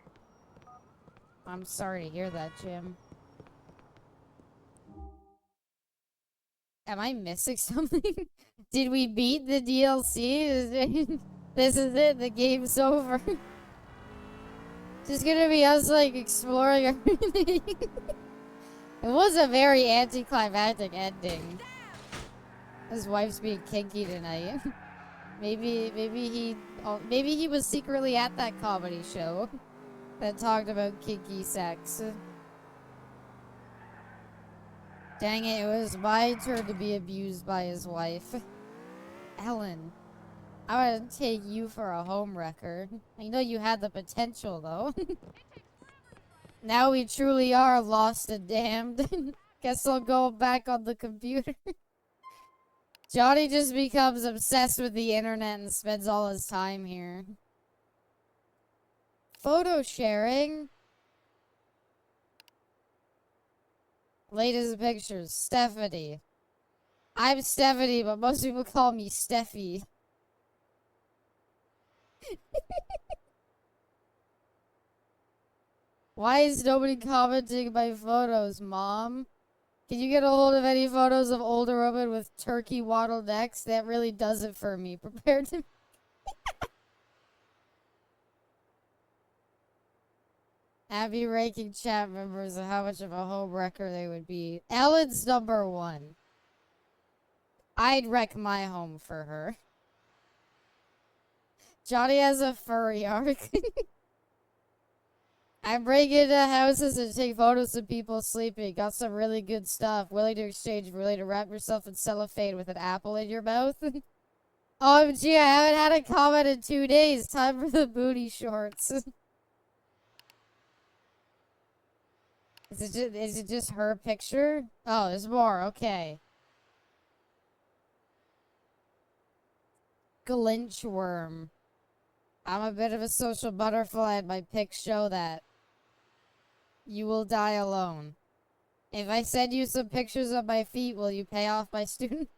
I'm sorry to hear that, Jim. Am I missing something? Did we beat the DLC? This is it, the game's over. Just gonna be us, like, exploring everything. It was a very anticlimactic ending. His wife's being kinky tonight. Maybe he was secretly at that comedy show that talked about kinky sex. Dang it, it was my turn to be abused by his wife. Ellen, I would take you for a homewrecker. I know you had the potential, though. Now we truly are lost and damned. Guess I'll go back on the computer. Johnny just becomes obsessed with the internet and spends all his time here. Photo sharing? Latest pictures, Stephanie. I'm Stephanie, but most people call me Steffi. Why is nobody commenting my photos, Mom? Can you get a hold of any photos of older women with turkey waddle necks? That really does it for me. Prepared to... Abby ranking chat members and how much of a home wrecker they would be. Ellen's number 1. I'd wreck my home for her. Johnny has a furry arc. I break into houses and take photos of people sleeping. Got some really good stuff. Willing to exchange, willing to wrap yourself in cellophane with an apple in your mouth. OMG, I haven't had a comment in 2 days. Time for the booty shorts. Is it just her picture? Oh, there's more. Okay. Glinchworm. I'm a bit of a social butterfly and my pics show that. You will die alone. If I send you some pictures of my feet, will you pay off my student?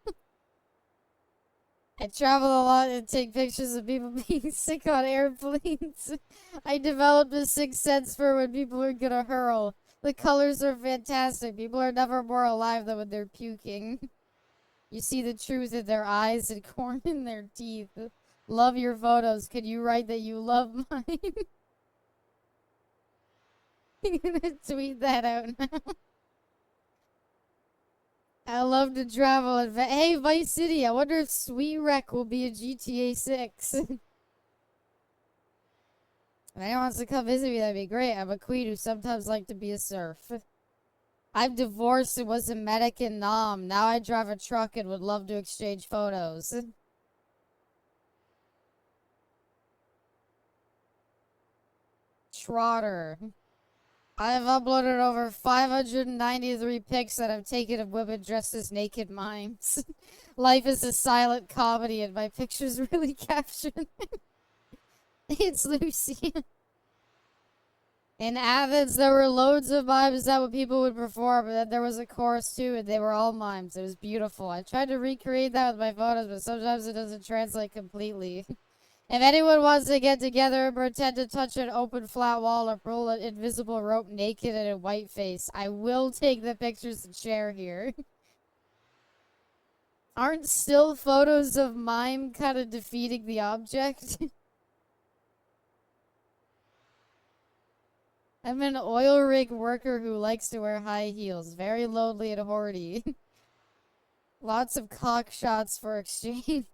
I travel a lot and take pictures of people being sick on airplanes. I developed a sixth sense for when people are gonna hurl. The colors are fantastic. People are never more alive than when they're puking. You see the truth in their eyes and corn in their teeth. Love your photos. Could you write that you love mine? I'm gonna tweet that out now. I love to travel. Hey, Vice City, I wonder if Sweet Wreck will be a GTA 6. If anyone wants to come visit me, that'd be great. I'm a queen who sometimes like to be a serf. I'm divorced and was a medic in Nam. Now I drive a truck and would love to exchange photos. Trotter. I have uploaded over 593 pics that I've taken of women dressed as naked mimes. Life is a silent comedy and my pictures really capture it. It's Lucy. In Athens, there were loads of mimes that people would perform, but then there was a chorus too, and they were all mimes. It was beautiful. I tried to recreate that with my photos, but sometimes it doesn't translate completely. If anyone wants to get together and pretend to touch an open flat wall or pull an invisible rope naked and in white face, I will take the pictures and share here. Aren't still photos of mime kind of defeating the object? I'm an oil rig worker who likes to wear high heels. Very lonely and horny. Lots of cock shots for exchange.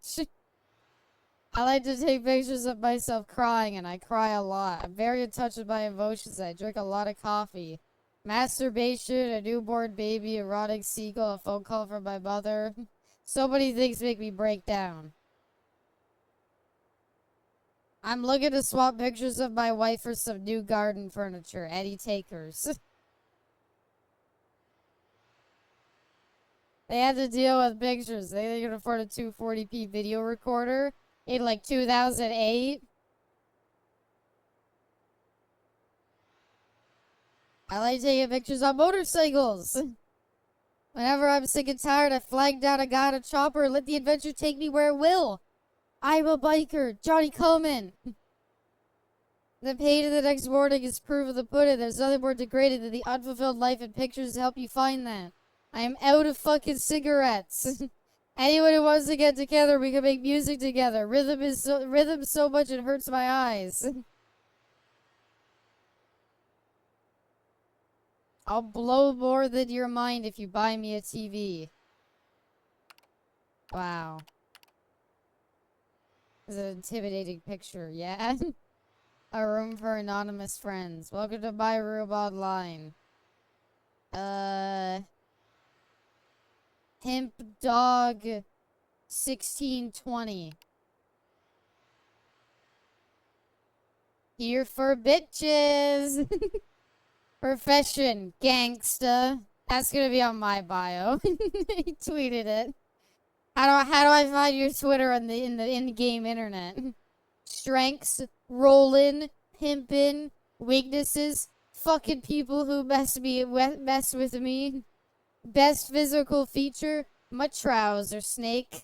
I like to take pictures of myself crying, and I cry a lot. I'm very in touch with my emotions. I drink a lot of coffee. Masturbation, a newborn baby, a rotting seagull, a phone call from my mother. So many things make me break down. I'm looking to swap pictures of my wife for some new garden furniture. Any takers? They had to deal with pictures. They could afford a 240p video recorder in like 2008. I like taking pictures on motorcycles. Whenever I'm sick and tired, I flag down a guy on a chopper and let the adventure take me where it will. I'm a biker, Johnny Coleman. The pain of the next morning is proof of the pudding. There's nothing more degrading than the unfulfilled life, and pictures to help you find that. I am out of fucking cigarettes. Anyone who wants to get together, we can make music together. Rhythm so much it hurts my eyes. I'll blow more than your mind if you buy me a TV. Wow. It's an intimidating picture, yeah? A room for anonymous friends. Welcome to my room online. Hemp Dog 1620. Here for bitches. Profession, gangsta. That's gonna be on my bio. He tweeted it. How do I find your Twitter in the in-game internet? Strengths, rollin', pimpin', weaknesses, fucking people who mess with me. Best physical feature, my trouser snake.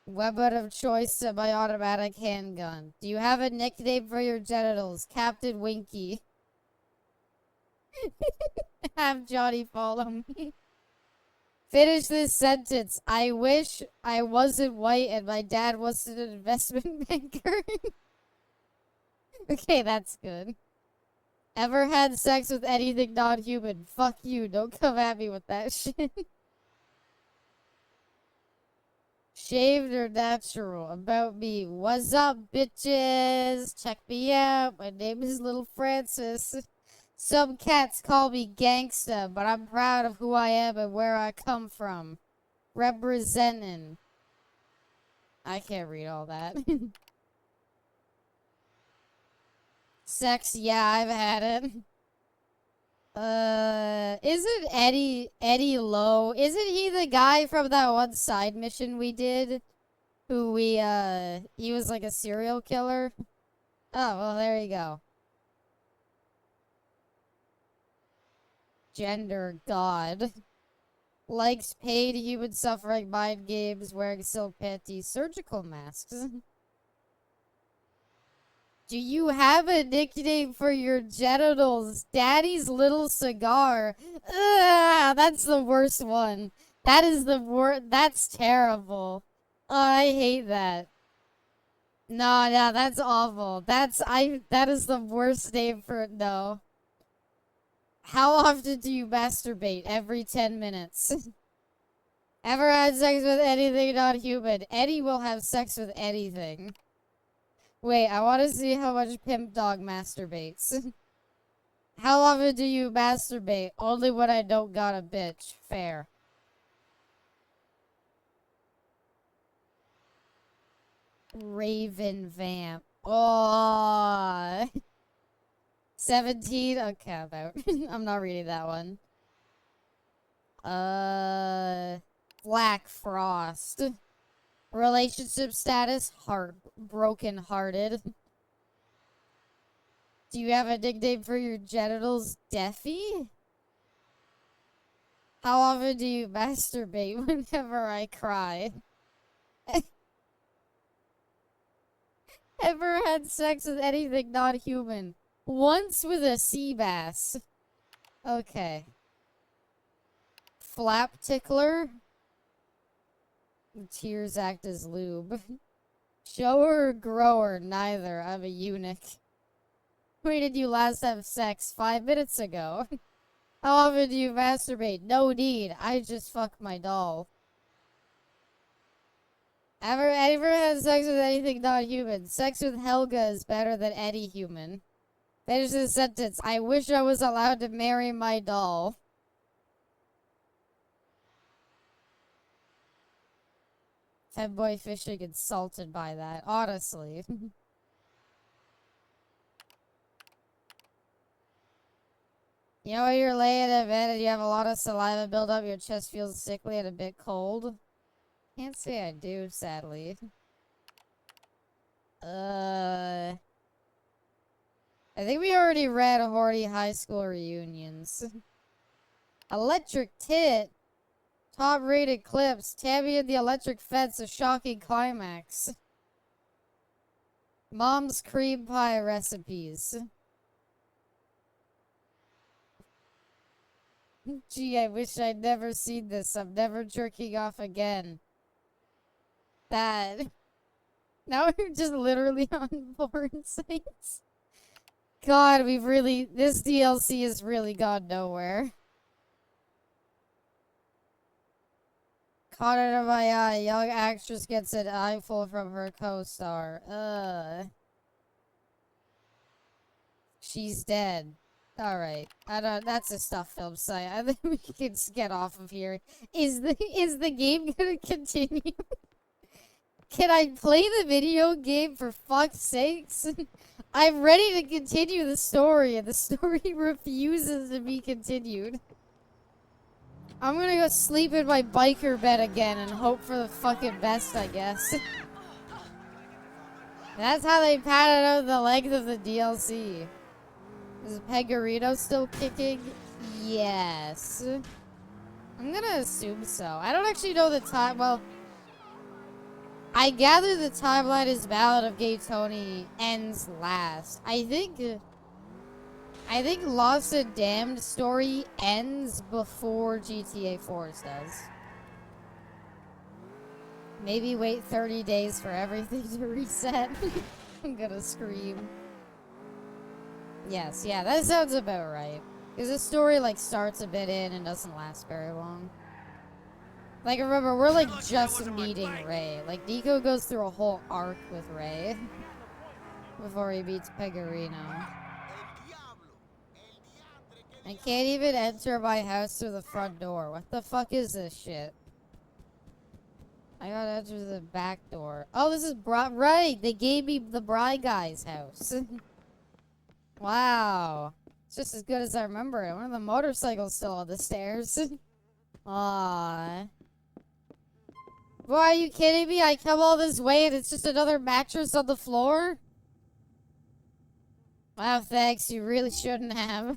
Weapon of choice, semi-automatic handgun. Do you have a nickname for your genitals? Captain Winky. Have Johnny follow me. Finish this sentence. I wish I wasn't white and my dad wasn't an investment banker. Okay, that's good. Ever had sex with anything non-human? Fuck you. Don't come at me with that shit. Shaved or natural? About me. What's up, bitches? Check me out. My name is Little Francis. Some cats call me gangsta, but I'm proud of who I am and where I come from. Representing. I can't read all that. Sex, yeah, I've had it. Isn't Eddie Lowe? Isn't he the guy from that one side mission we did? Who he was like a serial killer? Oh, well, there you go. Gender god. Likes paid human suffering mind games, wearing silk panties, surgical masks. Do you have a nickname for your genitals? Daddy's little cigar. Ugh, that's the worst one. That is the worst. That's terrible. Oh, I hate that. No, that's awful. That is the worst name for it. No. How often do you masturbate? Every 10 minutes. Ever had sex with anything not human? Eddie will have sex with anything. Wait, I want to see how much Pimp Dog masturbates. How often do you masturbate? Only when I don't got a bitch. Fair. Raven Vamp. Oh. 17? Okay, about. I'm not reading that one. Black Frost. Relationship status? Broken hearted. Do you have a nickname for your genitals? Deafy? How often do you masturbate? Whenever I cry. Ever had sex with anything not human? Once with a sea bass. Okay. Flap tickler. Tears act as lube. Shower or grower? Neither. I'm a eunuch. When did you last have sex? 5 minutes ago. How often do you masturbate? No need. I just fuck my doll. Ever had sex with anything not human? Sex with Helga is better than any human. Finish the sentence. I wish I was allowed to marry my doll. Femboy fishing insulted by that, honestly. You know when you're laying in bed and you have a lot of saliva build up, your chest feels sickly and a bit cold? Can't say I do, sadly. I think we already read Horny High School Reunions. Electric Tit. Top rated clips. Tammy and the Electric Fence, a shocking climax. Mom's cream pie recipes. Gee, I wish I'd never seen this. I'm never jerking off again. That. Now we're just literally on porn sites. God, this DLC has really gone nowhere. Caught it in my eye. Young actress gets an eyeful from her co-star. She's dead. Alright. That's a stuff film site. I think we can get off of here. Is the game gonna continue? Can I play the video game for fuck's sakes? I'm ready to continue the story, and the story refuses to be continued. I'm gonna go sleep in my biker bed again and hope for the fucking best, I guess. That's how they padded out the length of the DLC. Is Pegorino still kicking? Yes. I'm gonna assume so. I don't actually know the time. Well, I gather the timeline is Ballad of Gay Tony ends last. I think Lost and Damned story ends before GTA 4's does. Maybe wait 30 days for everything to reset. I'm gonna scream. Yes, yeah, that sounds about right. Because the story, like, starts a bit in and doesn't last very long. Like, remember, we're, like, just meeting Ray. Like, Nico goes through a whole arc with Ray before he meets Pegorino. I can't even enter my house through the front door. What the fuck is this shit? I gotta enter the back door. Oh, this is right! They gave me the Bry guy's house. Wow. It's just as good as I remember it. One of the motorcycles still on the stairs. Aww. Boy, are you kidding me? I come all this way and it's just another mattress on the floor? Wow, thanks. You really shouldn't have.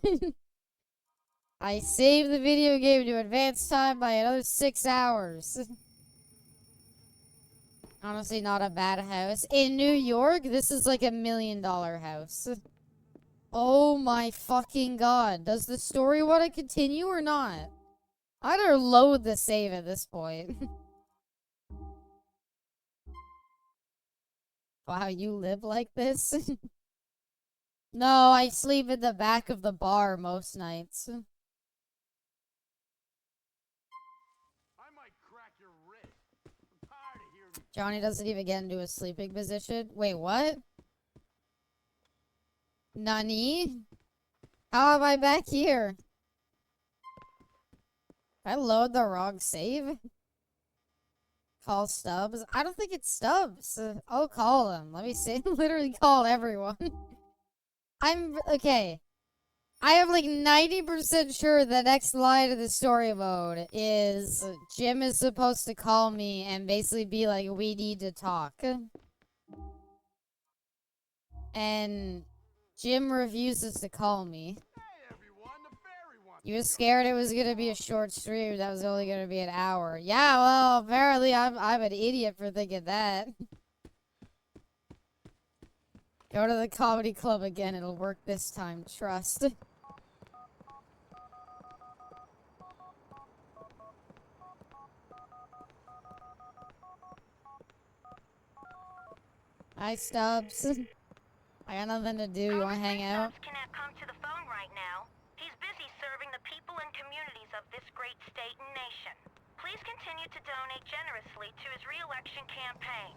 I saved the video game to advance time by another 6 hours. Honestly, not a bad house. In New York, this is like $1 million house. Oh my fucking god. Does the story want to continue or not? I'd load the save at this point. Wow, you live like this? No, I sleep in the back of the bar most nights. I might crack your ribs. I'm tired of hearing you. Johnny doesn't even get into a sleeping position. Wait, what? Nani? How am I back here? I load the wrong save? Call Stubbs? I don't think it's Stubbs. I'll call him. Let me see. Literally call everyone. Okay. I am like 90% sure the next line of the story mode is Jim is supposed to call me and basically be like, we need to talk. And Jim refuses to call me. You were scared it was gonna be a short stream that was only gonna be an hour. Yeah, well, apparently I'm an idiot for thinking that. Go to the comedy club again, it'll work this time, trust. Hi, Stubbs. I got nothing to do, you wanna hang out? Stubbs cannot come to the phone right now. He's busy serving the people and communities of this great state and nation. Please continue to donate generously to his re-election campaign.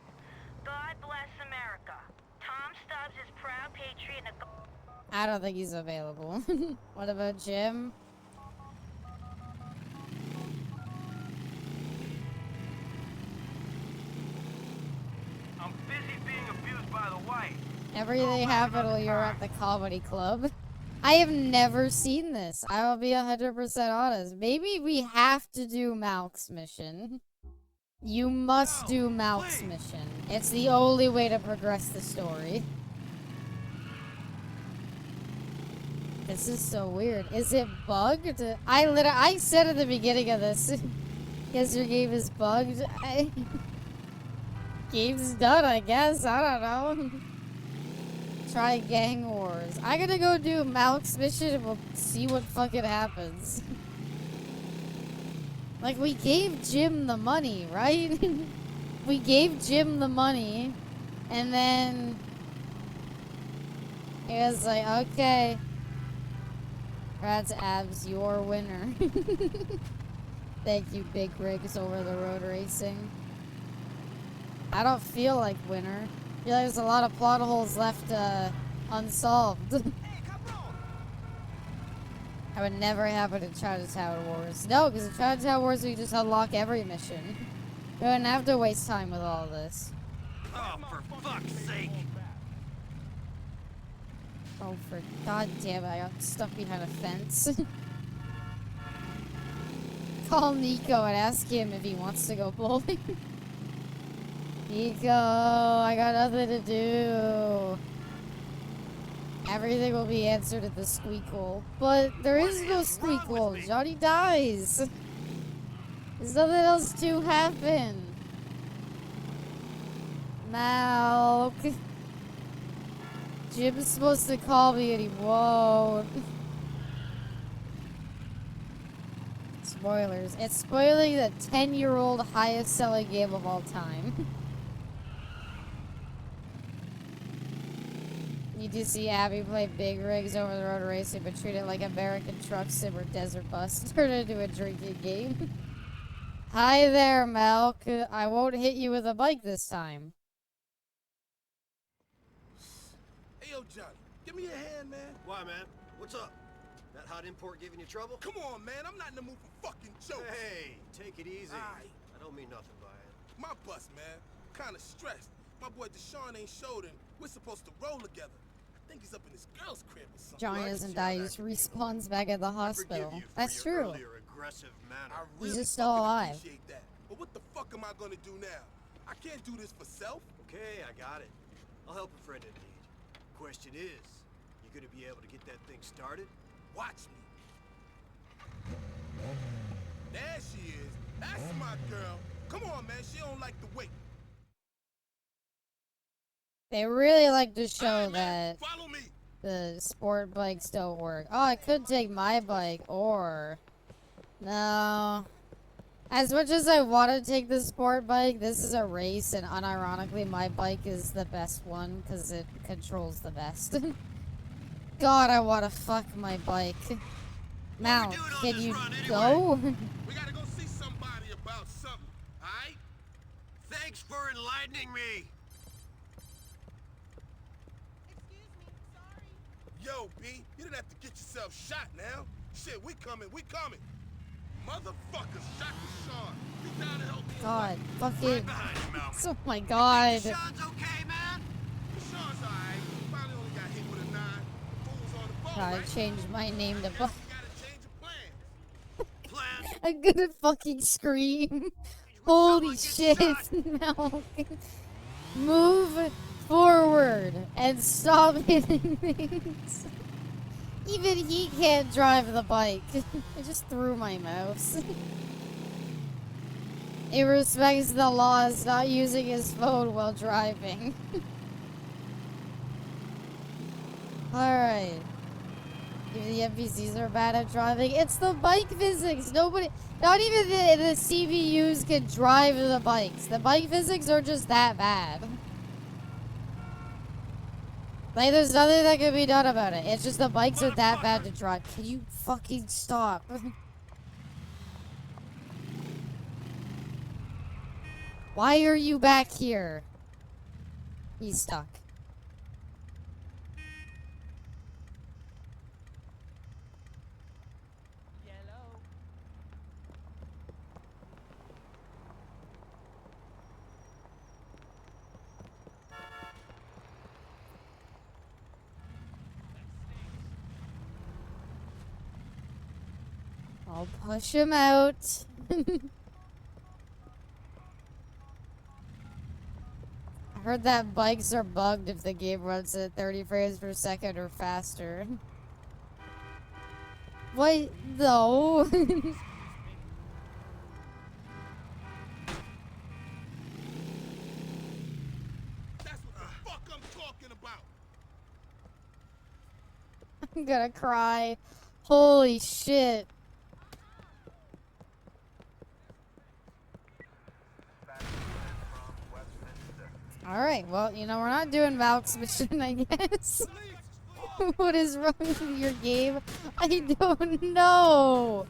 God bless America. Tom Stubbs is proud patriot and a... I don't think he's available. What about Jim? I'm busy being abused by the wife. Everything happened while you were at the comedy club. I have never seen this. I will be 100% honest. Maybe we have to do Malk's mission. You must do Malk's mission. It's the only way to progress the story. This is so weird. Is it bugged? I said at the beginning of this, guess your game is bugged. Game's done, I guess. I don't know. Try gang wars. I gotta go do Malk's mission and we'll see what fucking happens. Like, we gave Jim the money, right? We gave Jim the money, and then he was like, okay, Brad's abs, your winner. Thank you, Big Rigs over the road racing. I don't feel like winner. I feel like there's a lot of plot holes left unsolved. I would never happen in Chinatown Wars. No, because in Chinatown Wars we just unlock every mission. We wouldn't have to waste time with all this. Oh, for fuck's sake! Oh, for god damn it, I got stuck behind a fence. Call Nico and ask him if he wants to go bowling. Nico, I got nothing to do. Everything will be answered at the squeak hole. But there is no squeak hole. Johnny dies. There's nothing else to happen. Malk. Jim's supposed to call me and he won't. Spoilers. It's spoiling the 10-year-old highest selling game of all time. You do see Abby play Big Rigs over the road racing, but treat it like American Truck Sim or Desert Bus. Turn it into a drinking game. Hi there, Malk. I won't hit you with a bike this time. Hey, yo, Johnny, give me a hand, man. Why, man? What's up? That hot import giving you trouble? Come on, man. I'm not in the mood for fucking jokes. Hey, take it easy. Aight. I don't mean nothing by it. My bus, man. Kinda stressed. My boy Deshaun ain't showed and we're supposed to roll together. I think he's up in his girl's crib or something. Johnny doesn't die, he just respawns back at the hospital. That's true. He's just still alive. Appreciate that. But what the fuck am I gonna do now? I can't do this for self. Okay, I got it. I'll help a friend in need. Question is, you gonna be able to get that thing started? Watch me. There she is. That's my girl. Come on, man. She don't like the wait. They really like to show Hey, that follow me. the sport bikes don't work. Oh, I could take my bike, or No. As much as I want to take the sport bike, this is a race, and unironically, my bike is the best one because it controls the best. God, I want to fuck my bike. Mount, can you go? We gotta go see somebody about something, alright? Thanks for enlightening me. Yo, B, you didn't have to get yourself shot now. Shit, we coming, we coming. Motherfucker, shot Deshaun. You down to help me? God, fucking. Right behind you, Malcolm. Oh my god. Deshaun's okay, man? Deshaun's alright. Finally only got hit with a 9. Fools on the phone, Gotta right? change my name to. You gotta change your plans. Plan. I'm gonna fucking scream. Holy shit. No. Move forward and stop hitting things. Even he can't drive the bike. I just threw my mouse. He respects the laws, not using his phone while driving. Alright. The NPCs are bad at driving. It's the bike physics. Nobody, not even the CVUs can drive the bikes. The bike physics are just that bad. Like, there's nothing that can be done about it. It's just the bikes are that bad to drive. Can you fucking stop? Why are you back here? He's stuck. I'll push him out. I heard that bikes are bugged if the game runs at 30 frames per second or faster. What? No. That's what the fuck I'm talking about. I'm gonna cry. Holy shit. Alright, well, you know, we're not doing Valk's mission, I guess. What is wrong with your game? I don't know.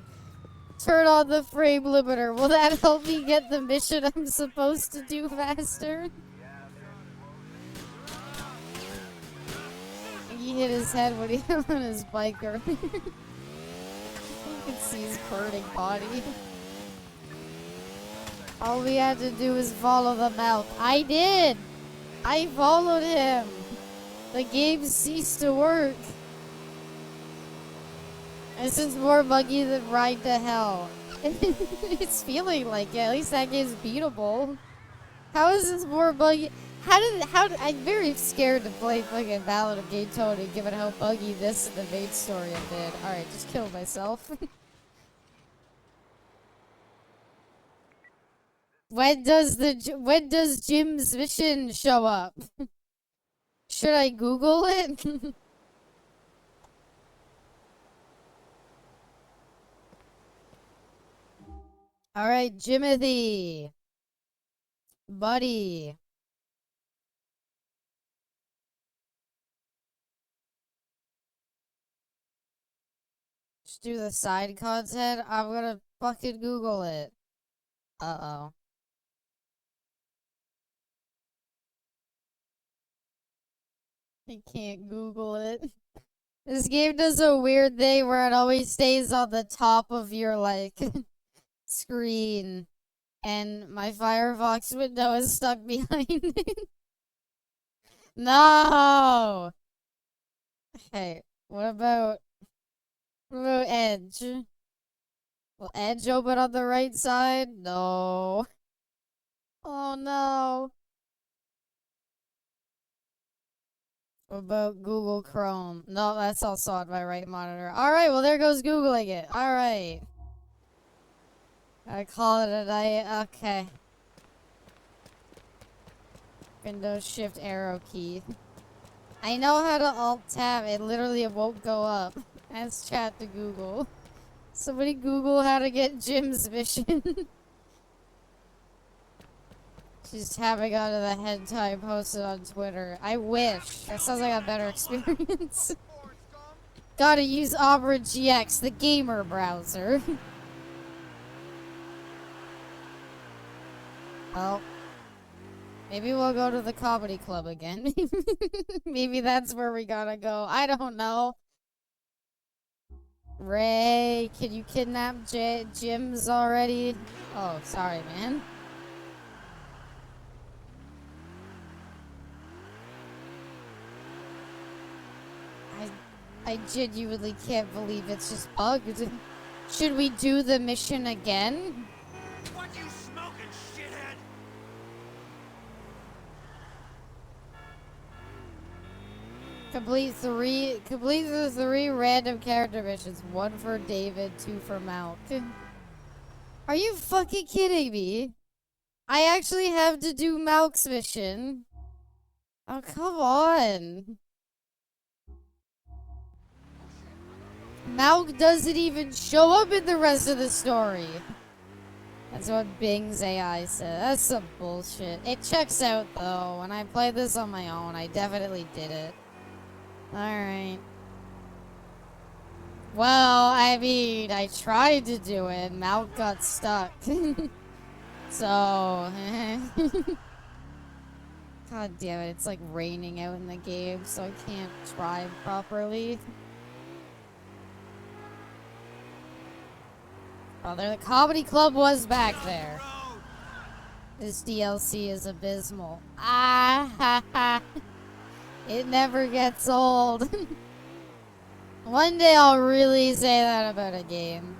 Turn on the frame limiter. Will that help me get the mission I'm supposed to do faster? He hit his head when he was on his bike earlier. You can see his burning body. All we had to do was follow the mouth. I did! I followed him! The game ceased to work. This is more buggy than Ride to Hell. It's feeling like it. At least that game's beatable. How is this more buggy? I'm very scared to play fucking Ballad of Gay Tony given how buggy this and the main story have been. Alright, just kill myself. When does Jim's mission show up? Should I Google it? Alright, Jimothy. Buddy. Just do the side content? I'm gonna fucking Google it. Uh-oh. I can't Google it. This game does a weird thing where it always stays on the top of your, like, screen. And my Firefox window is stuck behind it. No! Okay, what about Edge? Will Edge open on the right side? No. Oh no. What about Google Chrome? No, that's also on my right monitor. Alright, well there goes Googling it. Alright. I call it a night. Okay. Windows Shift Arrow key. I know how to Alt Tab. It literally won't go up. Ask chat to Google. Somebody Google how to get Jim's mission. She's tapping onto the hentai posted on Twitter. I wish. That sounds like a better experience. Gotta use Opera GX, the gamer browser. Well, maybe we'll go to the comedy club again. Maybe that's where we gotta go. I don't know. Ray, can you kidnap Jim's already? Oh, sorry, man. I genuinely can't believe it's just bugged. Should we do the mission again? What you smoking, shithead? Complete the 3 random character missions. 1 for David, 2 for Malk. Are you fucking kidding me? I actually have to do Malk's mission. Oh, come on. Malk doesn't even show up in the rest of the story. That's what Bing's AI said. That's some bullshit. It checks out, though. When I played this on my own, I definitely did it. Alright. Well, I mean, I tried to do it. Malk got stuck. So... God damn it, it's like raining out in the game, so I can't drive properly. Oh, the comedy club was back there. This DLC is abysmal. Ah ha ha. It never gets old. One day I'll really say that about a game.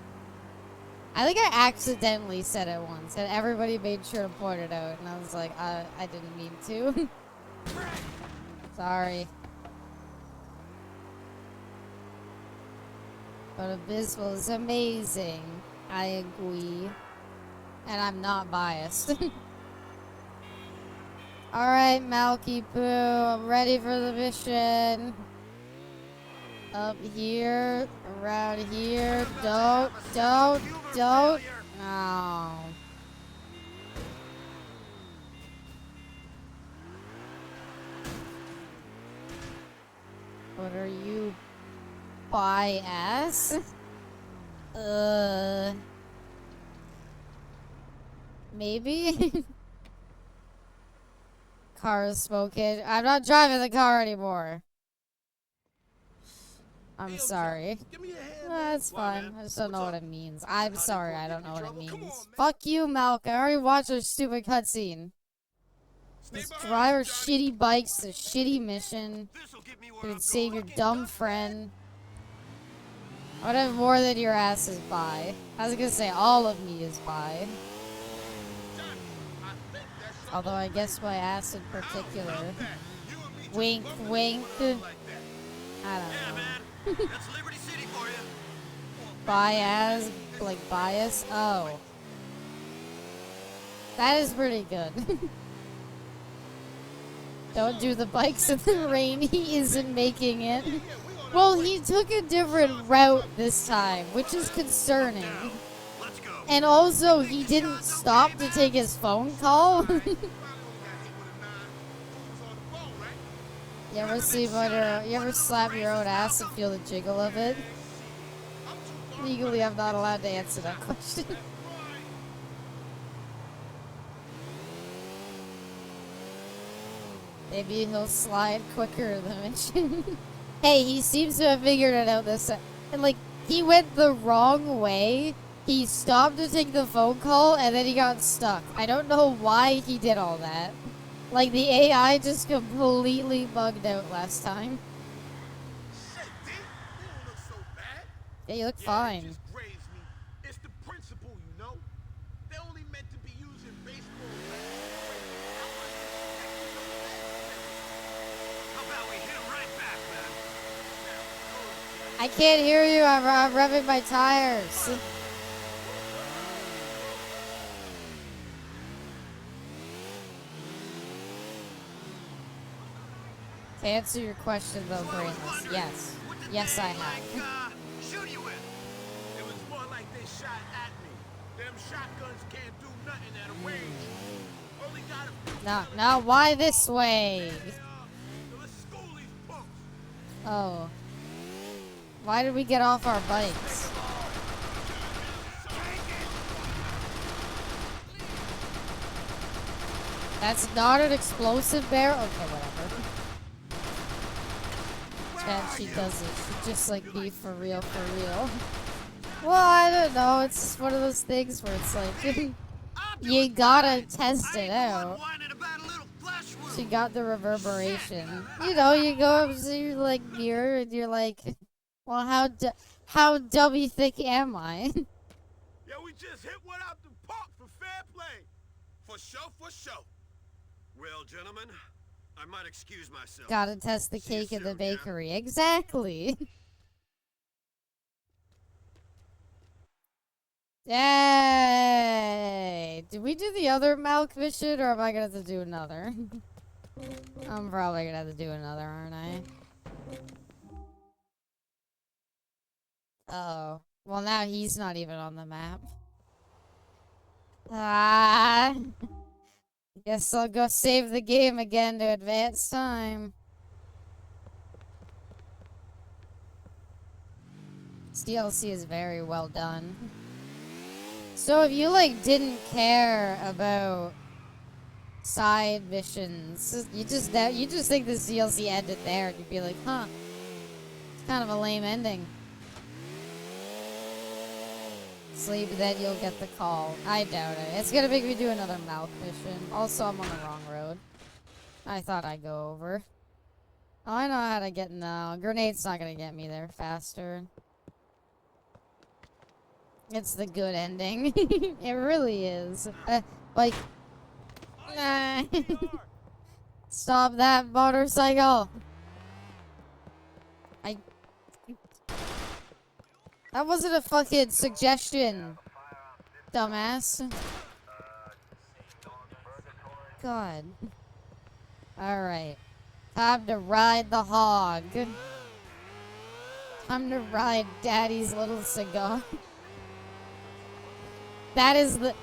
I think I accidentally said it once, and everybody made sure to point it out, and I was like, I didn't mean to. Sorry. But abysmal is amazing. I agree. And I'm not biased. Alright, Malky Poo, I'm ready for the mission. Up here, around here. Don't. Oh. What are you? Bias? Maybe? Car is smoking. I'm not driving the car anymore. I'm sorry. That's fine. I just don't know what it means. I'm sorry, I don't know what it means. Fuck you, Malk. I already watched a stupid cutscene. This driver shitty bikes, a shitty mission. You would save your dumb friend. Whatever more than your ass is bi. I was gonna say all of me is bi. Although I guess my ass in particular. Wink, wink. I don't know. That's Liberty City for you. Bias, like bias. Oh, that is pretty good. Don't do the bikes in the rain. He isn't making it. Well, he took a different route this time, which is concerning. And also, he didn't stop to take his phone call. You ever slap your own ass and feel the jiggle of it? Legally, I'm not allowed to answer that question. Maybe he'll slide quicker than mission. Hey, he seems to have figured it out this time. And like, he went the wrong way. He stopped to take the phone call, and then he got stuck. I don't know why he did all that. Like, the AI just completely bugged out last time. Yeah, you look fine. It just grieves me. It's the principle, you know? They're only meant to be used in baseball. How about we hit him right back, man? I can't hear you. I'm revving my tires. To answer your question, though, Brainless, yes. Yes, I have. Shoot you with. It was more get shot at me. Them shotguns can't do nothing at a range. Only got a No, why this way? let's school these punks. Oh. Why did we get off our bikes? That's not an explosive bear? Okay, whatever. And she doesn't. She just like be for real, for real. Well, I don't know. It's just one of those things where it's like, you gotta test it out. She got the reverberation. You know, you go up to your like mirror and you're like, well, how dummy thick am I? Yeah, we just hit one out the park for fair play. For show, for show. Well, gentlemen, I might excuse myself. Gotta test the cake in the bakery. Exactly. Yay! Did we do the other Malk mission, or am I gonna have to do another? I'm probably gonna have to do another, aren't I? Oh. Well, now he's not even on the map. Ah! Guess I'll go save the game again to advance time. This DLC is very well done. So if you like didn't care about side missions, you just think this DLC ended there, and you'd be like, huh, it's kind of a lame ending. Sleep, then you'll get the call. I doubt it. It's gonna make me do another mouth mission. Also, I'm on the wrong road. I thought I'd go over. Oh, I know how to get now. Grenade's not gonna get me there faster. It's the good ending. It really is. Like, nah. Stop that motorcycle. That wasn't a fucking suggestion, dumbass. God. Alright. Time to ride the hog. Time to ride Daddy's little cigar. That is the... Of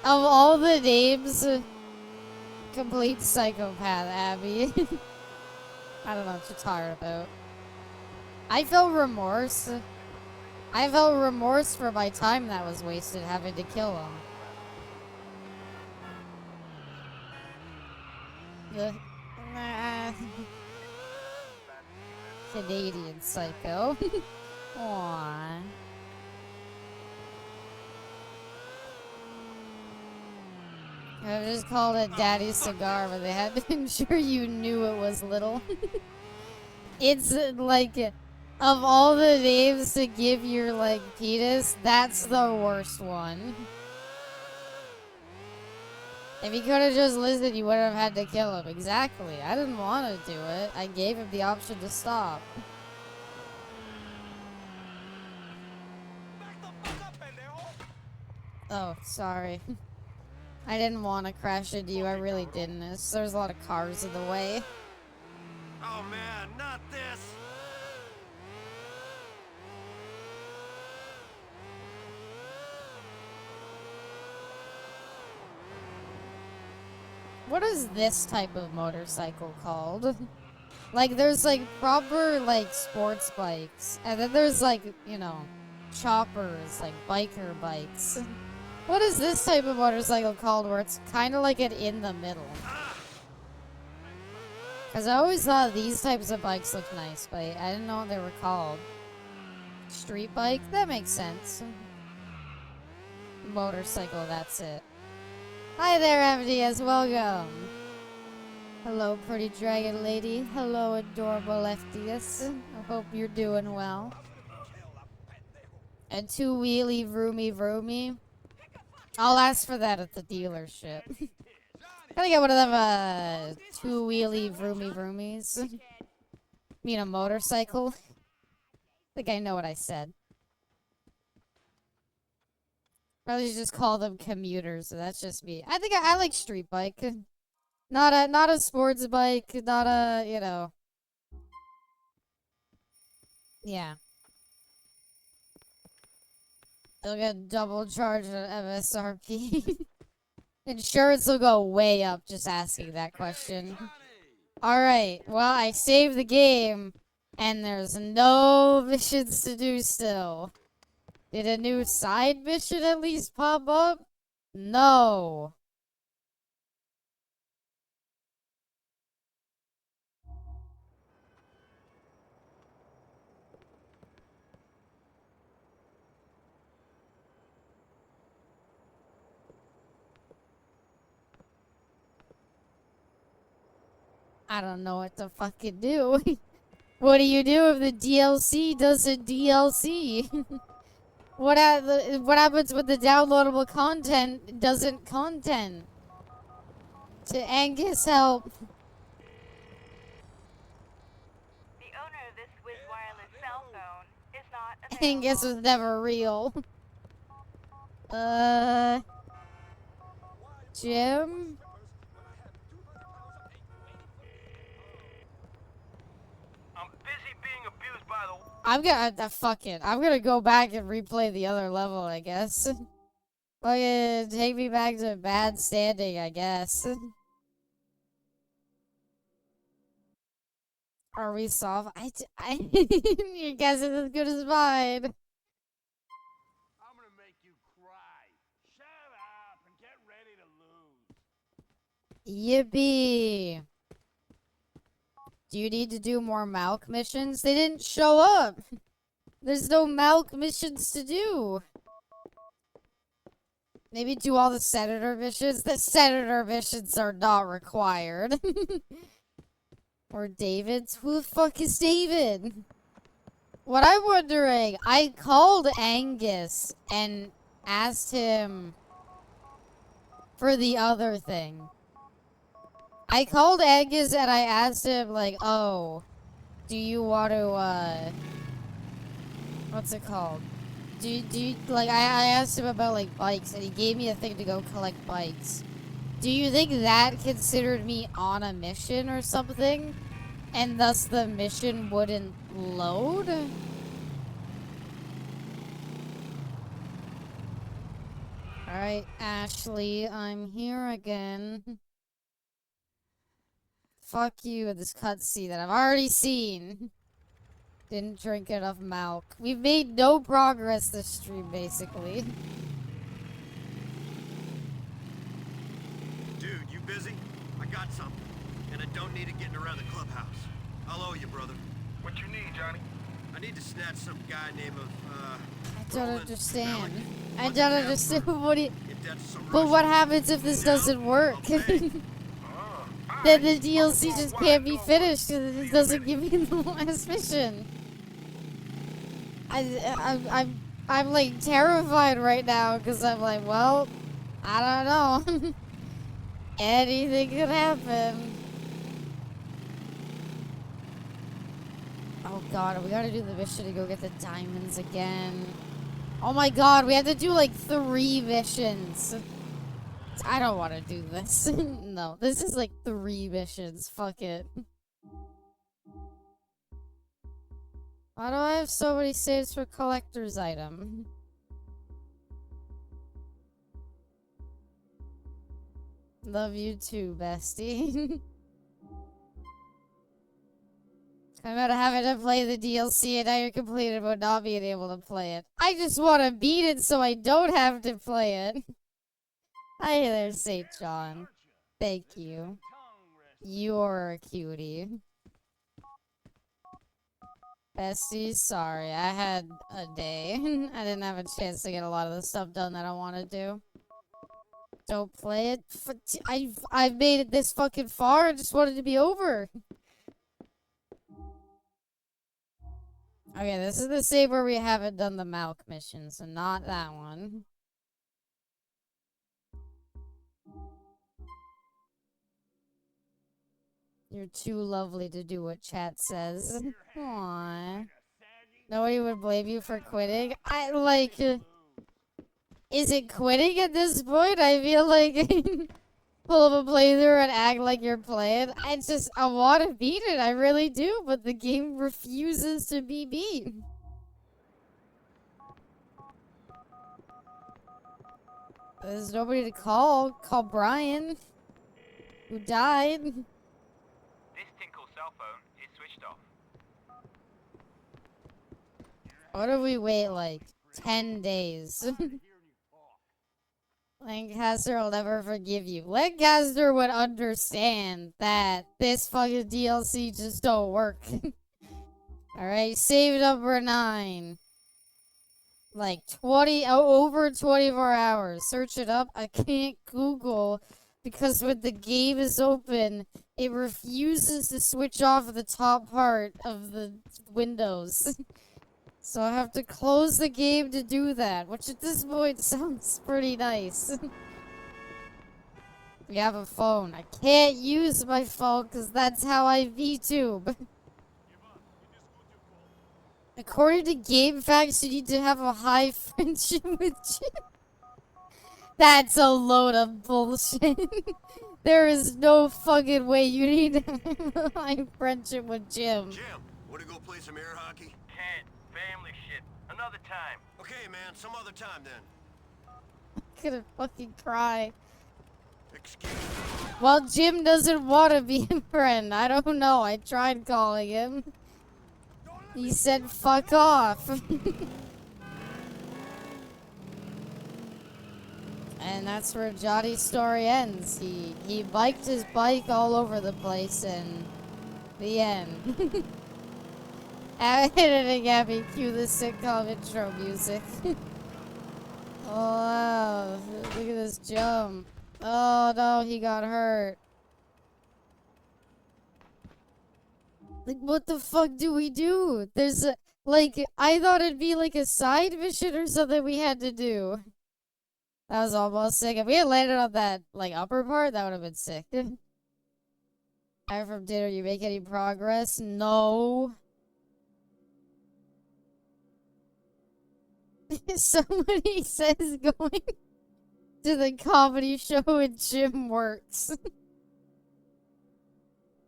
all the names, complete psychopath, Abby. I don't know what you're tired about. I felt remorse. I felt remorse for my time that was wasted having to kill him. Canadian psycho. Aww. I just called it Daddy's cigar, but they had to ensure you knew it was little. It's like, of all the names to give your like penis, that's the worst one. If he could have just listened, you wouldn't have had to kill him. Exactly. I didn't want to do it. I gave him the option to stop. Oh, sorry. I didn't want to crash into you. I really didn't. There's a lot of cars in the way. Oh man, not this! What is this type of motorcycle called? Like, there's like proper like sports bikes, and then there's like, you know, choppers, like biker bikes. What is this type of motorcycle called where it's kind of like it in the middle? Because I always thought these types of bikes looked nice, but I didn't know what they were called. Street bike? That makes sense. Motorcycle, that's it. Hi there, MDS, welcome. Hello, pretty dragon lady. Hello, adorable FDS. I hope you're doing well. And two wheelie vroomy vroomy. I'll ask for that at the dealership. Gotta get one of them, two wheelie vroomy vroomies. Mean a motorcycle? I think I know what I said. Probably should just call them commuters, so that's just me. I think I like street bike. Not a sports bike, not a, you know. Yeah. They'll get double charged at MSRP. Insurance will go way up just asking that question. Alright, well, I saved the game, and there's no missions to do still. Did a new side mission at least pop up? No. I don't know what to fucking do. What do you do if the DLC doesn't DLC? What happens when the downloadable content doesn't content? To Angus, help. The owner of this Swiss wireless cell phone is not available. Angus was never real. Jim? I'm busy being abused by the... I'm gonna, fuck it. I'm gonna go back and replay the other level, I guess. Fucking take me back to bad standing, I guess. Are we soft? Your guess is as good as mine. I'm gonna make you cry. Shut up and get ready to lose. Yippee. Do you need to do more Malk missions? They didn't show up. There's no Malk missions to do. Maybe do all the Senator missions. The Senator missions are not required. Or David's? Who the fuck is David? What I'm wondering, I called Angus and asked him for the other thing. I called Angus and I asked him, like, oh, do you want to, what's it called? Do you, like, I asked him about, like, bikes, and he gave me a thing to go collect bikes. Do you think that considered me on a mission or something? And thus the mission wouldn't load? Alright, Ashley, I'm here again. Fuck you with this cutscene that I've already seen. Didn't drink enough milk. We've made no progress this stream, basically. Dude, you busy? I got something. And I don't need it getting around the clubhouse. I'll owe you, brother. What you need, Johnny? I need to snatch some guy named I don't Roman understand. Bellic. I don't understand what do you... In debt to some But what Russians. happens if this doesn't work? Oh, Then the DLC just can't be finished because it doesn't give me the last mission. I'm like terrified right now because I'm like, well, I don't know. Anything could happen. Oh god, we gotta do the mission to go get the diamonds again. Oh my god, we have to do like 3 missions. I don't want to do this. No, this is like 3 missions. Fuck it. Why do I have so many saves for collector's item? Love you too, bestie. I'm gonna have it to play the DLC and now you're complaining about not being able to play it. I just want to beat it so I don't have to play it. Hi there, St. John. Thank you. You're a cutie. Bestie, sorry. I had a day. I didn't have a chance to get a lot of the stuff done that I want to do. Don't play it. I've made it this fucking far. I just wanted to be over. Okay, this is the save where we haven't done the Malk mission, so not that one. You're too lovely to do what chat says. Aww. Nobody would blame you for quitting. I like... is it quitting at this point? I feel like... pull up a playthrough and act like you're playing. I want to beat it. I really do, but the game refuses to be beat. There's nobody to call. Call Brian, who died. This Tinkle cell phone is switched off. What if we wait like 10 days? Lancaster will never forgive you. Lancaster would understand that this fucking DLC just don't work. Alright, save number 9. Like over 24 hours. Search it up. I can't Google because when the game is open, it refuses to switch off the top part of the windows. So I have to close the game to do that, which at this point sounds pretty nice. We have a phone. I can't use my phone because that's how I VTube. According to Game Facts, you need to have a high friendship with Jim. That's a load of bullshit. There is no fucking way you need to have a high friendship with Jim. Jim, wanna go play some air hockey? Can't. Family shit. Another time. Okay, man, some other time then. I'm gonna fucking cry. Excuse me. Well, Jim doesn't want to be a friend. I don't know. I tried calling him. He said, fuck off. And that's where Johnny's story ends. He biked his bike all over the place, and the end. Editing Abby, cue the sitcom intro music. Oh, wow. Look at this jump. Oh, no, he got hurt. Like, what the fuck do we do? There's a, like, I thought it'd be like a side mission or something we had to do. That was almost sick. If we had landed on that, like, upper part, that would have been sick. I'm from dinner. You make any progress? No. Somebody says going to the comedy show and Jim works.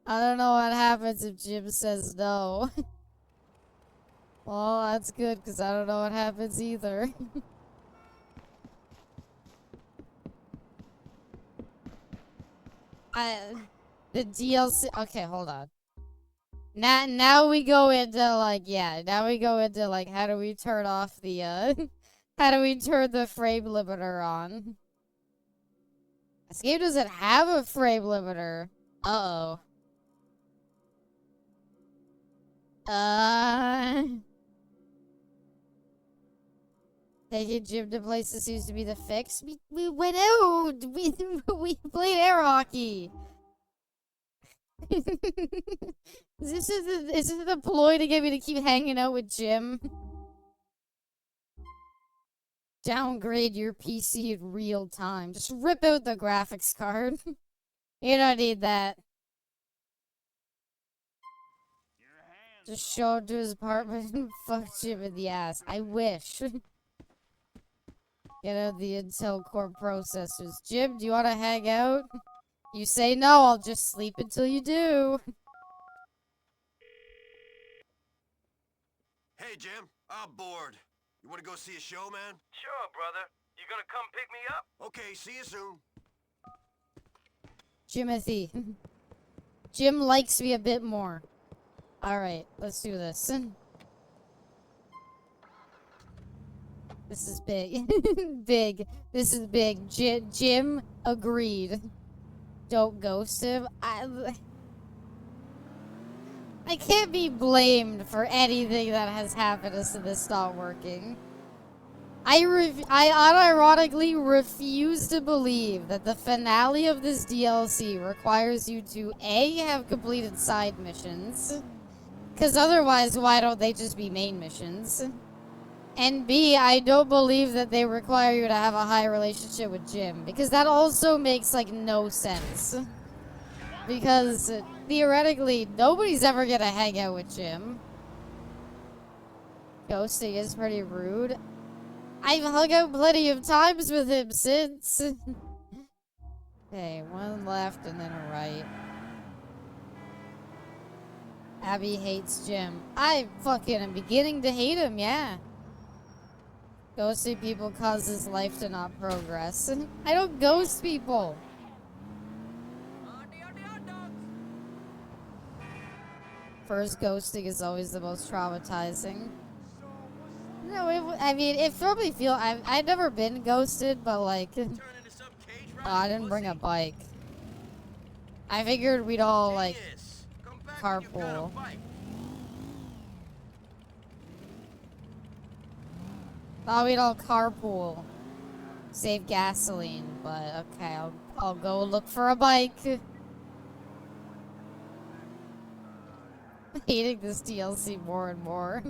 I don't know what happens if Jim says no. Well, that's good, because I don't know what happens either. The DLC... Okay, hold on. Now we go into, like, yeah, now we go into, like, how do we turn off the, how do we turn the frame limiter on? This game doesn't have a frame limiter. Uh-oh. Taking Jim to places seems to be the fix. We went out! We played air hockey! Is this a ploy to get me to keep hanging out with Jim? Downgrade your PC in real time. Just rip out the graphics card. You don't need that. Just show him to his apartment and fuck Jim in the ass. I wish. Get out the Intel Core processors. Jim, do you want to hang out? You say no, I'll just sleep until you do. Hey, Jim, I'm bored. You wanna go see a show, man? Sure, brother. You gonna come pick me up? Okay, see you soon. Jimothy. Jim likes me a bit more. Alright, let's do this. This is big. Big. This is big. Jim agreed. Don't ghost him. I can't be blamed for anything that has happened as to this not working. I unironically refuse to believe that the finale of this DLC requires you to A, have completed side missions, because otherwise why don't they just be main missions? And B, I don't believe that they require you to have a high relationship with Jim, because that also makes, like, no sense. Because, theoretically, nobody's ever gonna hang out with Jim. Ghosting is pretty rude. I've hung out plenty of times with him since. Okay, one left and then a right. Abby hates Jim. I fucking am beginning to hate him, yeah. Ghosting people causes life to not progress. I don't ghost people. First ghosting is always the most traumatizing. No, I mean, it probably feel. I've never been ghosted, but like, oh, I didn't bring a bike. I figured we'd all like carpool. Thought we'd all carpool, save gasoline. But okay, I'll go look for a bike. Hating this DLC more and more.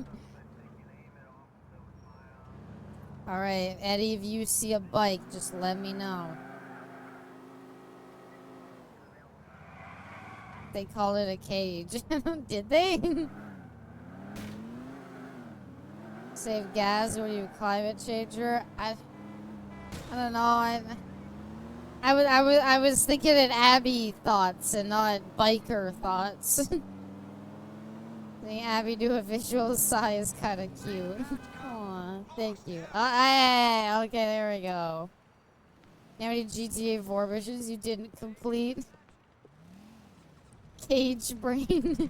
Alright, Eddie, if you see a bike, just let me know. They call it a cage. Did they? Save gas, what are you, climate changer? I don't know, I was thinking in Abby thoughts and not biker thoughts. The Abby do a visual sigh is kind of cute. Aw, thank you. Okay, there we go. How many GTA 4 missions you didn't complete? Cage brain.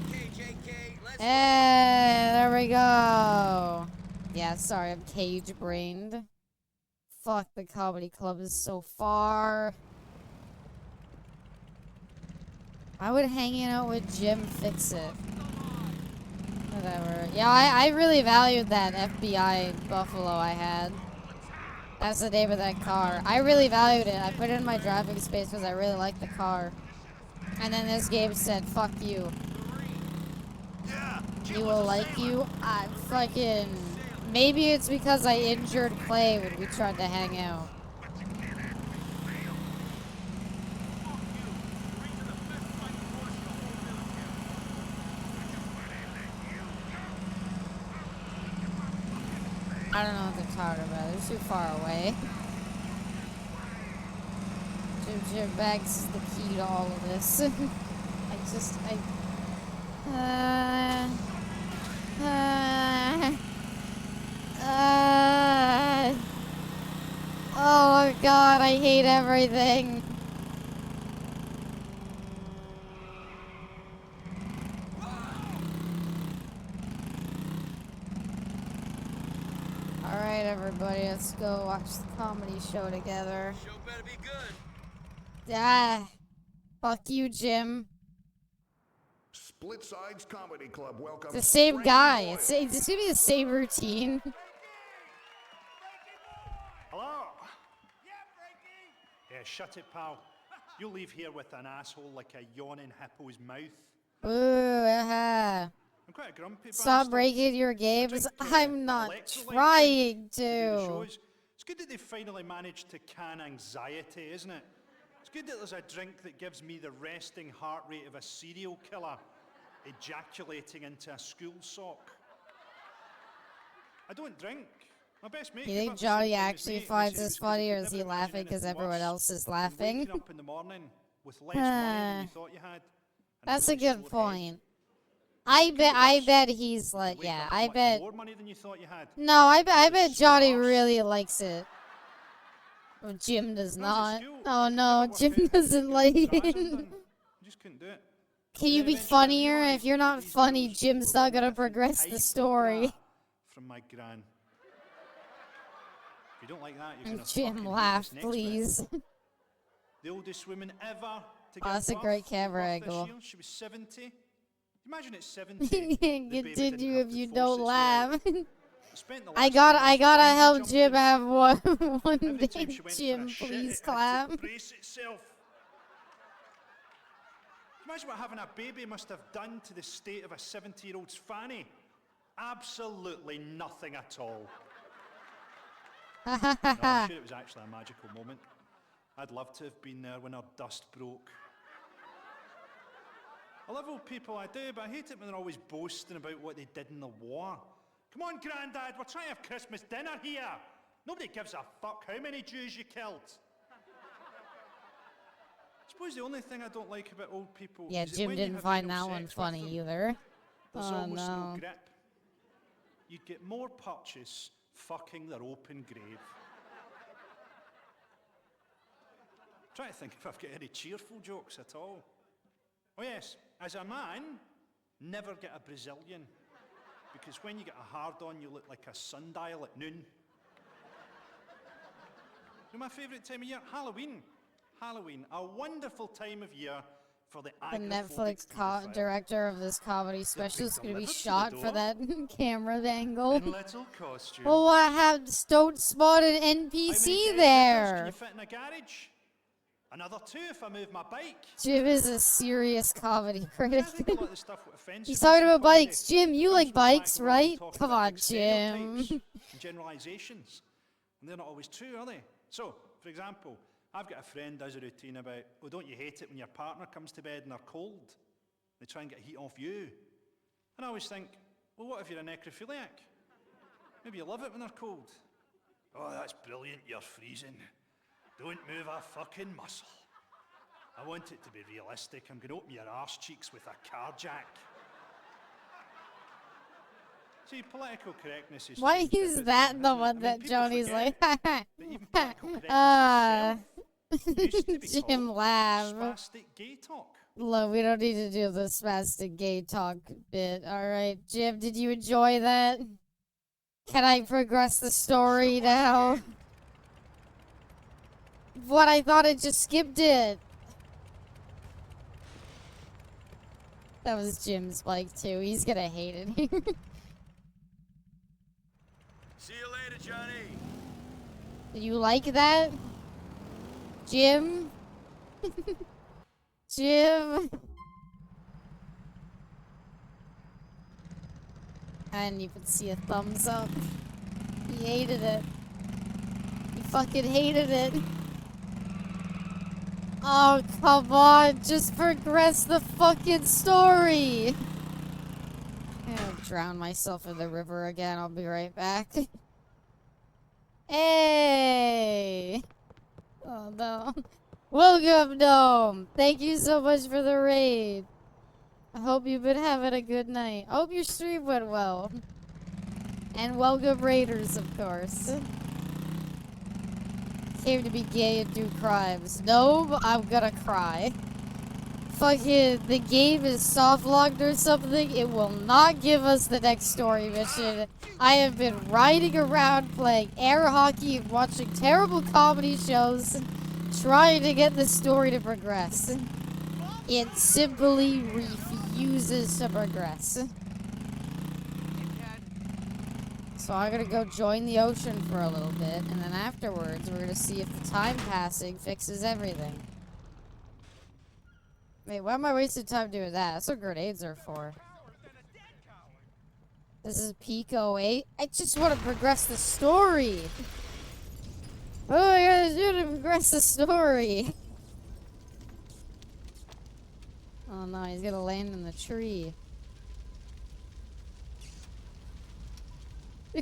Okay, JK, let's Hey, there we go. Yeah, sorry, I'm cage brained. Fuck, the comedy club is so far. Why would hanging out with Jim fix it? Whatever. Yeah, I really valued that FBI Buffalo I had. That's the name of that car. I really valued it. I put it in my driving space because I really liked the car. And then this game said, fuck you. He will like you. I fucking... Maybe it's because I injured Clay when we tried to hang out. I don't know what they're talking about. They're too far away. Jim Bags is the key to all of this. Oh my god, I hate everything. Alright, everybody, let's go watch the comedy show together. Show better be good. Ah, fuck you, Jim. Split Sides Comedy Club welcomes It's the same Frankie guy. Boyle. It's gonna be the same routine. Hello? Yeah, shut it, pal. You'll leave here with an asshole like a yawning hippo's mouth. Ooh, I'm quite a grumpy Stop bastard. breaking your games. I'm not trying to. It's good that they finally managed to can anxiety, isn't it? It's good that there's a drink that gives me the resting heart rate of a serial killer ejaculating into a school sock. I don't drink. My best mate. You think Johnny actually finds this funny, or is he laughing because everyone else is laughing? Waking up in the morning with less money than you thought you had. That's a good point. I bet he's like, yeah, I bet. More money than you thought you had. No, I bet Johnny really likes it. Oh, Jim does not. Oh no, Jim doesn't like it. Just couldn't do it. Can you be funnier? If you're not funny, Jim's not gonna progress the story. From my gran. If you don't like that, you're gonna Jim, laugh, please. The oldest woman ever to Oh, that's a great camera angle. She was 70. Imagine it's 70. Continue if you don't laugh. I gotta help Jim have one day. Jim, please clap. Imagine what having a baby must have done to the state of a 70-year-old's fanny. Absolutely nothing at all. No, I'm sure it was actually a magical moment. I'd love to have been there when our dust broke. I love old people, I do, but I hate it when they're always boasting about what they did in the war. Come on, Grandad, we're trying to have Christmas dinner here. Nobody gives a fuck how many Jews you killed. I suppose the only thing I don't like about old people Yeah, is that Jim when you didn't have find real that one sex with funny them, either. there's Oh almost no no. grip. You'd get more purchase fucking their open grave. Trying to think if I've got any cheerful jokes at all. Oh yes, as a man, never get a Brazilian. Because when you get a hard-on, you look like a sundial at noon. So my favourite time of year? Halloween. Halloween, a wonderful time of year for the The agoraphobic Netflix paedophile. director of this comedy special is going to be delivered to the shot for door. that camera angle. In little costume. Well, I have don't spot an How many NPC dead knickers can there. you fit in a garage? Another 2 if I move my bike. Jim is a serious comedy critic. I think a lot of the stuff with offensive He's talking in about comedy bikes. Jim, you comes like from the fact bikes, that we're often right? talking Come about on, big Jim. stereotypes and generalizations. And they're not always true, are they? So, for example, I've got a friend does a routine about, oh, don't you hate it when your partner comes to bed and they're cold? They try and get heat off you. And I always think, well, what if you're a necrophiliac? Maybe you love it when they're cold. Oh, that's brilliant, you're freezing. Don't move a fucking muscle. I want it to be realistic. I'm going to open your arse cheeks with a car jack. See, political correctness is... Why changed a is bit, that hasn't the it? one I that mean, people Johnny's forget like, that even political correctness itself used to be Jim called laugh. spastic gay talk. Look, we don't need to do the spastic gay talk bit. Alright, Jim, did you enjoy that? Can I progress the story now? What, I thought it just skipped it. That was Jim's bike too. He's gonna hate it. See you later, Johnny. Did you like that? Jim? Jim? And you could see a thumbs up. He hated it. He fucking hated it. Oh, come on. Just progress the fucking story. I'm gonna drown myself in the river again. I'll be right back. Hey! Oh, no. Welcome, Gnome. Thank you so much for the raid. I hope you've been having a good night. I hope your stream went well. And welcome, Raiders, of course. Came to be gay and do crimes. No, I'm gonna cry. Fucking, the game is soft-locked or something. It will not give us the next story mission. I have been riding around playing air hockey and watching terrible comedy shows, trying to get the story to progress. It simply refuses to progress. So I'm gonna go join the ocean for a little bit, and then afterwards we're gonna see if the time passing fixes everything. Wait, why am I wasting time doing that? That's what grenades are for. This is peak 08. I just want to progress the story. What do I gotta do to progress the story? Oh no, he's gonna land in the tree.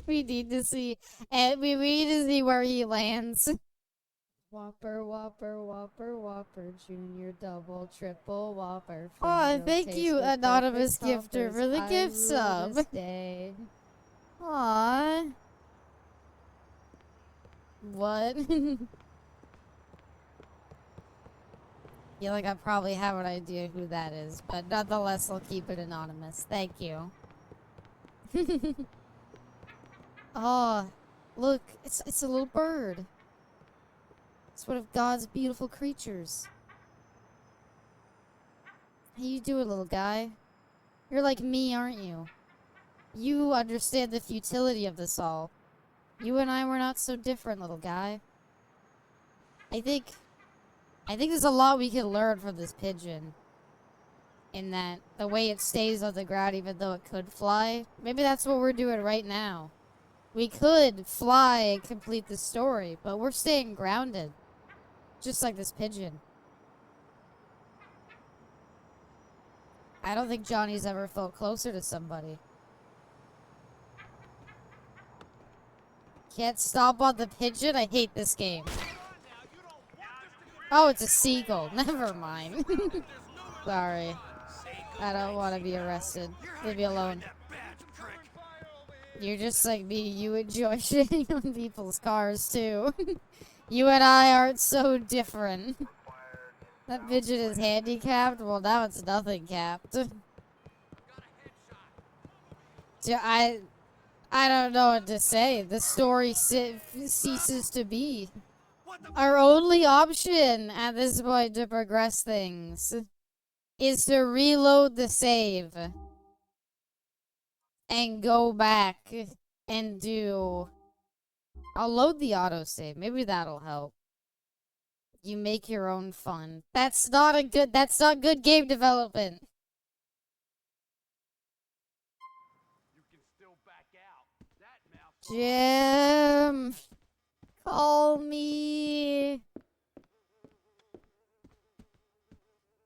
We need to see, and we need to see where he lands. Whopper, Whopper, Whopper, Whopper, Junior, Double, Triple, Whopper. Oh, thank you, anonymous gifter, for the gift sub. Aww. What? Yeah, like I probably have an idea who that is, but nonetheless, I'll keep it anonymous. Thank you. Oh, look, it's a little bird. It's one of God's beautiful creatures. How you doing, little guy? You're like me, aren't you? You understand the futility of this all. You and I were not so different, little guy. I think there's a lot we can learn from this pigeon. In that, the way it stays on the ground even though it could fly. Maybe that's what we're doing right now. We could fly and complete the story, but we're staying grounded. Just like this pigeon. I don't think Johnny's ever felt closer to somebody. Can't stomp on the pigeon? I hate this game. Oh, it's a seagull. Never mind. Sorry. I don't want to be arrested. Leave me alone. You're just like me. You enjoy shitting on people's cars, too. You and I aren't so different. That midget is handicapped? Well, now it's nothing capped. I don't know what to say. The story ceases to be. Our only option at this point to progress things is to reload the save and go back and do... I'll load the autosave. Maybe that'll help. You make your own fun. That's not good game development. Jim, call me.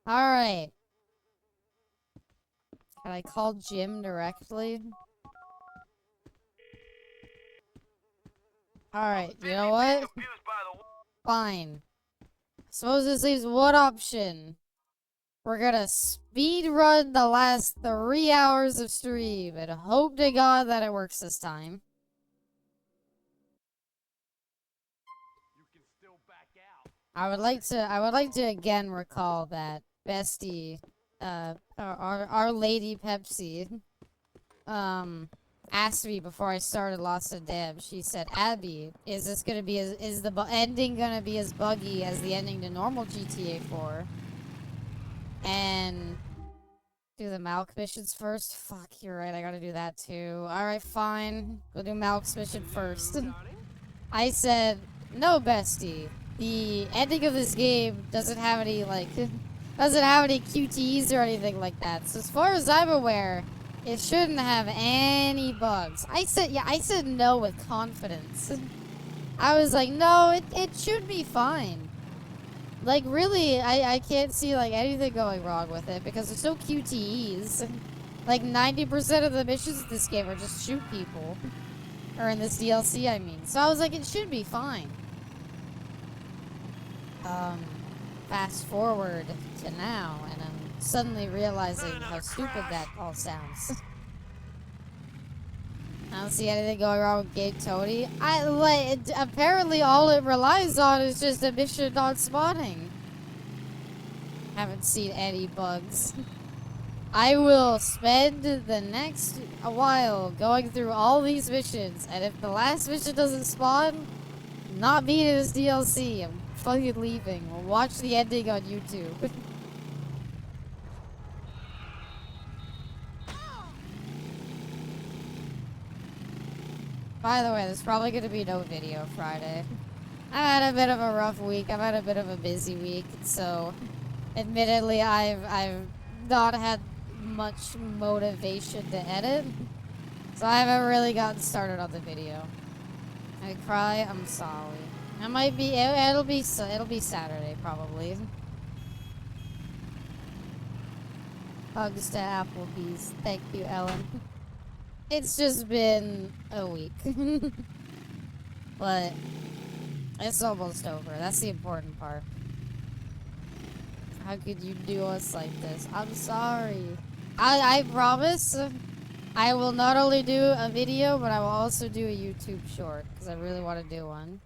Alright. Can I call Jim directly? Alright, you know what? Fine. Suppose this leaves one option. We're gonna speed run the last 3 hours of stream and hope to God that it works this time. I would like to again recall that Bestie, our Lady Pepsi, asked me before I started Lost and Damned. She said, "Abby, is the ending gonna be as buggy as the ending to normal GTA 4?" And do the Malk missions first. Fuck, you're right. I gotta do that too. All right, fine. We'll do Malk's mission first. I said, "No, Bestie. The ending of this game doesn't have any QTEs or anything like that. So as far as I'm aware, it shouldn't have any bugs." I said no with confidence. I was like, no, it should be fine. Like, really, I can't see, like, anything going wrong with it because there's no QTEs. Like, 90% of the missions in this game are just shoot people. Or in this DLC, I mean. So I was like, it should be fine. Fast forward to now, and I'm suddenly realizing how stupid that all sounds. I don't see anything going wrong with Gabe Tony. Apparently all it relies on is just a mission not spawning. Haven't seen any bugs. I will spend the next while going through all these missions, and if the last mission doesn't spawn, not beating this DLC. I'm fucking leaving. We'll watch the ending on YouTube. By the way, there's probably going to be no video Friday. I've had a bit of a rough week. I've had a bit of a busy week, so admittedly, I've not had much motivation to edit, so I haven't really gotten started on the video. I cry. I'm sorry. It might be. It'll be Saturday probably. Hugs to Applebee's. Thank you, Ellen. It's just been a week. But it's almost over. That's the important part. How could you do us like this? I'm sorry. I promise I will not only do a video, but I will also do a YouTube short, because I really want to do one.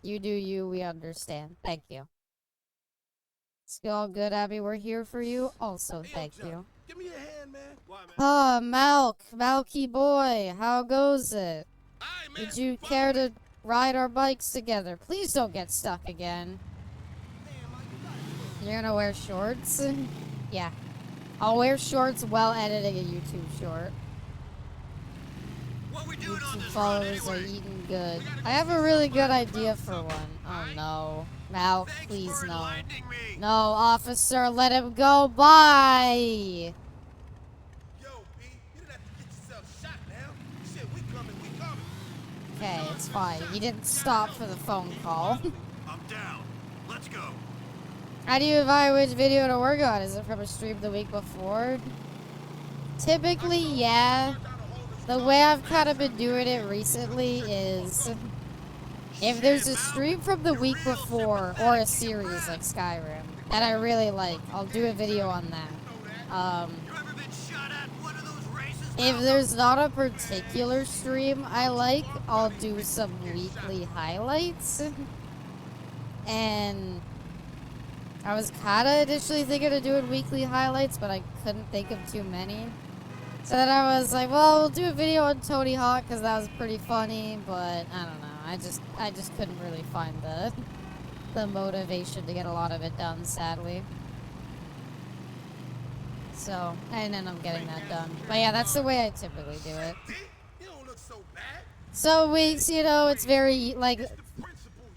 You do you, we understand. Thank you. It's all good, Abby. We're here for you. Also, thank you. Give me a hand, man. Why, man? Oh, Malky boy, how goes it? Would you care to ride our bikes together? Please don't get stuck again. You're gonna wear shorts? Yeah. I'll wear shorts while editing a YouTube short. YouTube followers are eating good. I have a really good idea for one. Oh no. Mal, please no. No, officer, let him go. Bye! Okay, it's fine. He didn't stop for the phone call. I'm down. Let's go. How do you evaluate which video to work on? Is it from a stream the week before? Typically, yeah. The way I've kind of been doing it recently is if there's a stream from the week before or a series like Skyrim that I really like, I'll do a video on that. if there's not a particular stream I like, I'll do some weekly highlights. And I was kind of initially thinking of doing weekly highlights, but I couldn't think of too many. So then I was like, well, we'll do a video on Tony Hawk because that was pretty funny, but I don't know. I just couldn't really find the motivation to get a lot of it done, sadly. So I didn't end up getting that done. But yeah, that's the way I typically do it. So weeks, you know, it's very, like,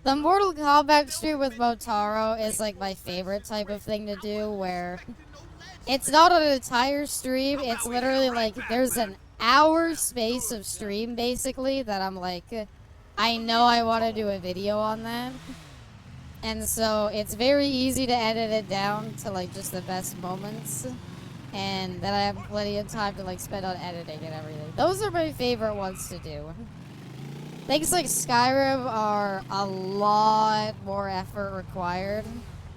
the Mortal Kombat stream with Motaro is, like, my favorite type of thing to do, where it's not an entire stream, it's literally, like, there's an hour space of stream, basically, that I'm like, I know I want to do a video on that. And so it's very easy to edit it down to, like, just the best moments. And then I have plenty of time to, like, spend on editing and everything. Those are my favorite ones to do. Things like Skyrim are a lot more effort required.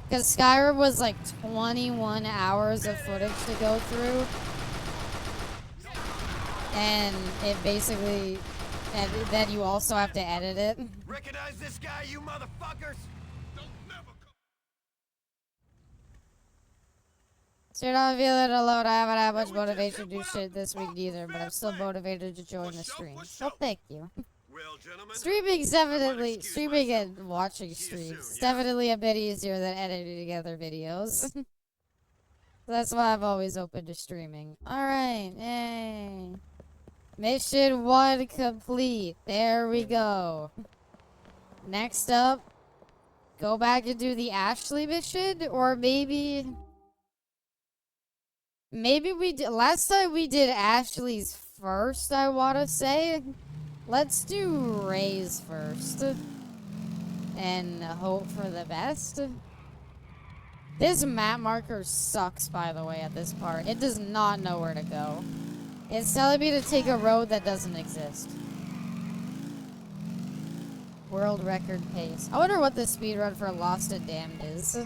Because Skyrim was, like, 21 hours of footage to go through. And it basically... And then you also have to edit it. Recognize this guy, you motherfuckers? So you're not feeling alone. I haven't had much motivation to do shit this week either, but I'm still motivated to join the stream. Well, thank you. Streaming and watching streams is definitely a bit easier than editing together videos. That's why I'm always open to streaming. Alright, yay. Mission 1 complete. There we go. Next up, go back and do the Ashley mission, or maybe we did, last time we did Ashley's first, I want to say. Let's do Ray's first. And hope for the best. This map marker sucks, by the way, at this part. It does not know where to go. It's telling me to take a road that doesn't exist. World record pace. I wonder what the speedrun for Lost and Damned is.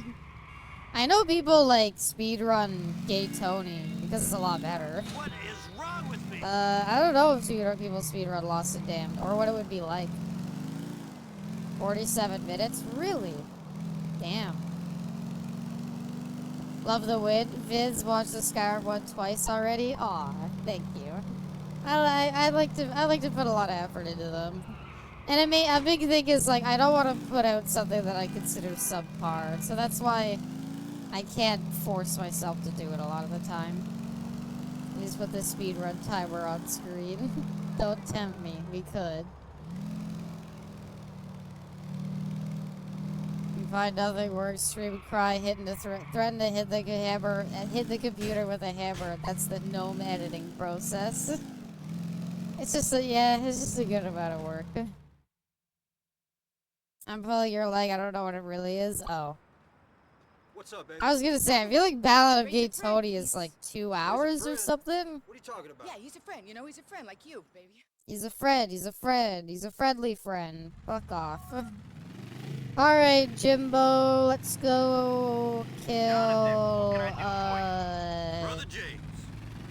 I know people like speedrun Gay Tony because it's a lot better. What is wrong with me? I don't know if people speedrun Lost and Damned or what it would be like. 47 minutes? Really? Damn. Love the win. Vids watched the Skyrim one twice already. Aw, thank you. I like to put a lot of effort into them. And a big thing is, like, I don't want to put out something that I consider subpar. So that's why I can't force myself to do it a lot of the time. Please put the speedrun timer on screen. Don't tempt me. We could. You find nothing works. Scream, cry, threaten to hit the hammer, hit the computer with a hammer. That's the gnome editing process. It's just it's just a good amount of work. I'm pulling your leg. I don't know what it really is. Oh. What's up, baby? I was gonna say, I feel like Ballad of Gay Tony is like 2 hours or something. What are you talking about? Yeah, he's a friend. You know, he's a friend like you, baby. He's a friend. He's a friend. He's a friendly friend. Fuck off. Alright, Jimbo. Let's go kill, Brother James,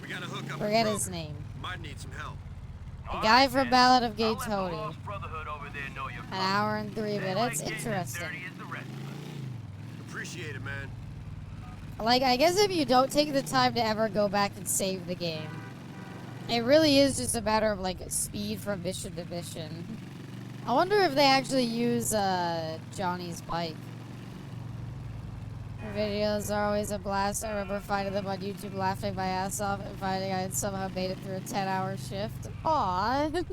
we gotta hook up. forget his name. Might need some help. The guy from Ballad of Gay Tony. An hour and 3 minutes. Interesting. Appreciate it, man. Like, I guess if you don't take the time to ever go back and save the game, it really is just a matter of, like, speed from mission to mission. I wonder if they actually use, Johnny's bike. Her videos are always a blast. I remember finding them on YouTube, laughing my ass off, and finding I had somehow made it through a 10-hour shift. Aww.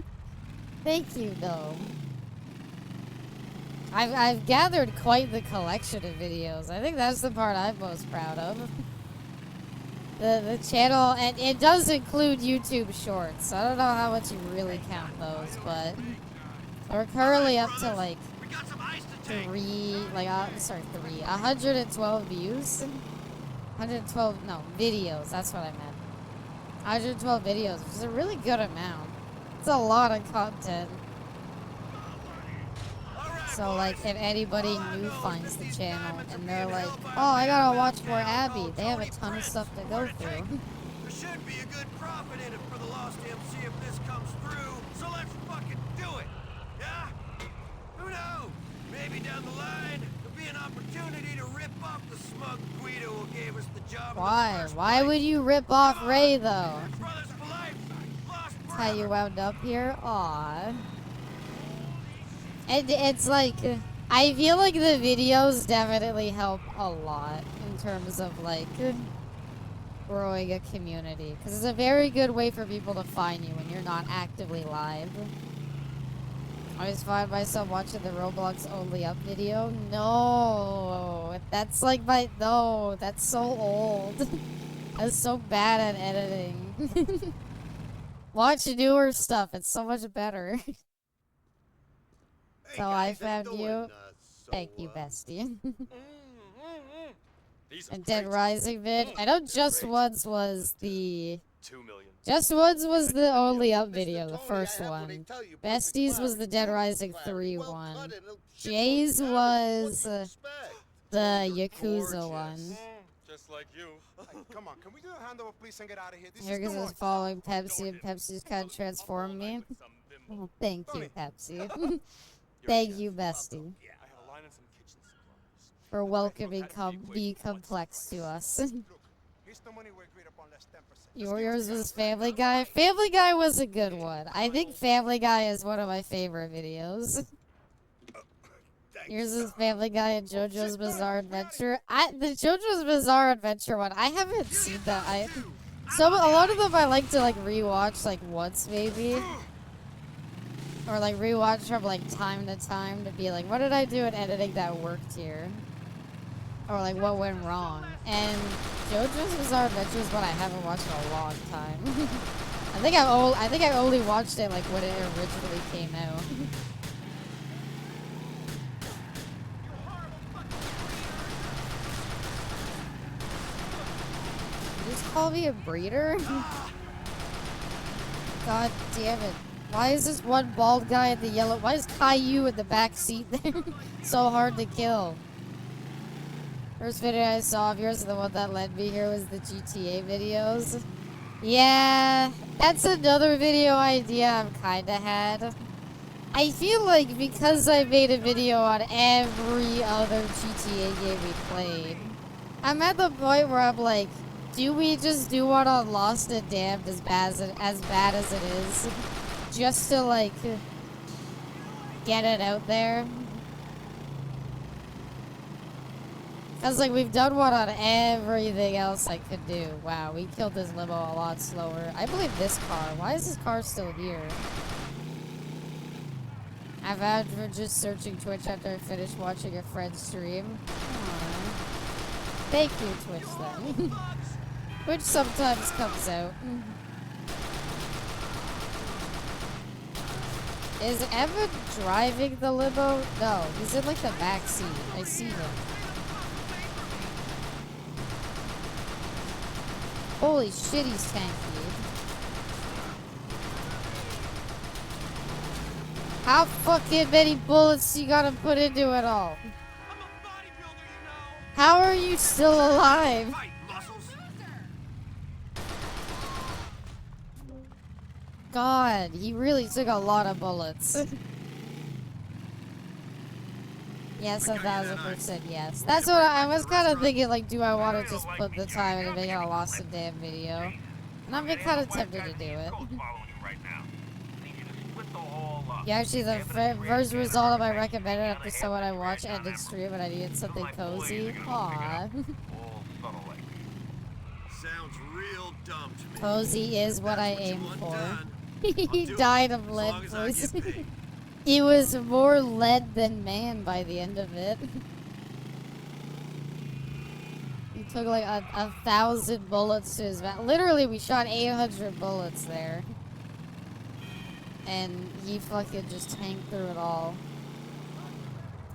Thank you, though. I've gathered quite the collection of videos. I think that's the part I'm most proud of. The channel, and it does include YouTube Shorts. I don't know how much you really count those, but we're currently up to like 112 views. 112, no, videos. That's what I meant. 112 videos, which is a really good amount. It's a lot of content. So, like, if anybody new finds the channel and they're like, oh, I gotta watch more Abby, they have a ton of stuff to go through. should be a good profit in it for the Lost MC if this comes through, so let's fucking do it! Yeah? Who knows? Maybe down the line, there'll be an opportunity to rip off the smug Guido who gave us the job. Why? Why would you rip off Ray, though? Brothers for life! Lost That's how you wound up here? Aw. It's like, I feel like the videos definitely help a lot in terms of, like, growing a community. Because it's a very good way for people to find you when you're not actively live. I always find myself watching the Roblox only up video. No, that's like no, that's so old. That's so bad at editing. Watch newer stuff, it's so much better. So I found you. Thank you, bestie. And Dead Rising vid. I know Just Once was the... Just Once was the only up video, the first one. Besties was the Dead Rising 3 one. Jay's was the Yakuza one. Just like you. Come on, can we do a handover, please, and get out of here? This Here is is following Pepsi, and Pepsi's kind of transformed me. Oh, thank you, Pepsi. Thank you, bestie, for welcoming Be Complex to us. Yours was Family Guy. Family Guy was a good one. I think Family Guy is one of my favorite videos. Yours is Family Guy and JoJo's Bizarre Adventure. The JoJo's Bizarre Adventure one, I haven't seen that. So a lot of them I like to like rewatch like once maybe. Or like rewatch from like time to time to be like, what did I do in editing that worked here? Or like what went wrong? And JoJo's Bizarre Adventure is one I haven't watched in a long time. I think I only watched it like when it originally came out. You just call me a breeder? God damn it. Why is this one bald guy in the yellow? Why is Caillou in the back seat there? So hard to kill. First video I saw of yours, the one that led me here, was the GTA videos. Yeah, that's another video idea I've kinda had. I feel like because I made a video on every other GTA game we played, I'm at the point where I'm like, do we just do one on Lost and Damned as bad as it is? Just to, like, get it out there. Because, like, we've done one on everything else I could do. Wow, we killed this limo a lot slower. I believe this car. Why is this car still here? I've had for just searching Twitch after I finished watching a friend's stream. Aww. Thank you, Twitch, then. Which sometimes comes out. Is Evan driving the limo? No, he's in like the back seat. I see him. Holy shit, he's tanky. How fucking many bullets you gotta put into it all? How are you still alive? God, he really took a lot of bullets. Yes, 1000% yes. That's what I was kind of thinking, like, do I want to just put the time into making a Lost and Damned video? And I'm kind of tempted to do it. Yeah, actually, the first result of my recommended after someone I watched ended stream and I needed something cozy. Aww. Sounds real dumb to me. Cozy is what I aim for. He died of lead poisoning. He was more lead than man by the end of it. He took like 1,000 bullets to his back. Literally, we shot 800 bullets there. And he fucking just tanked through it all.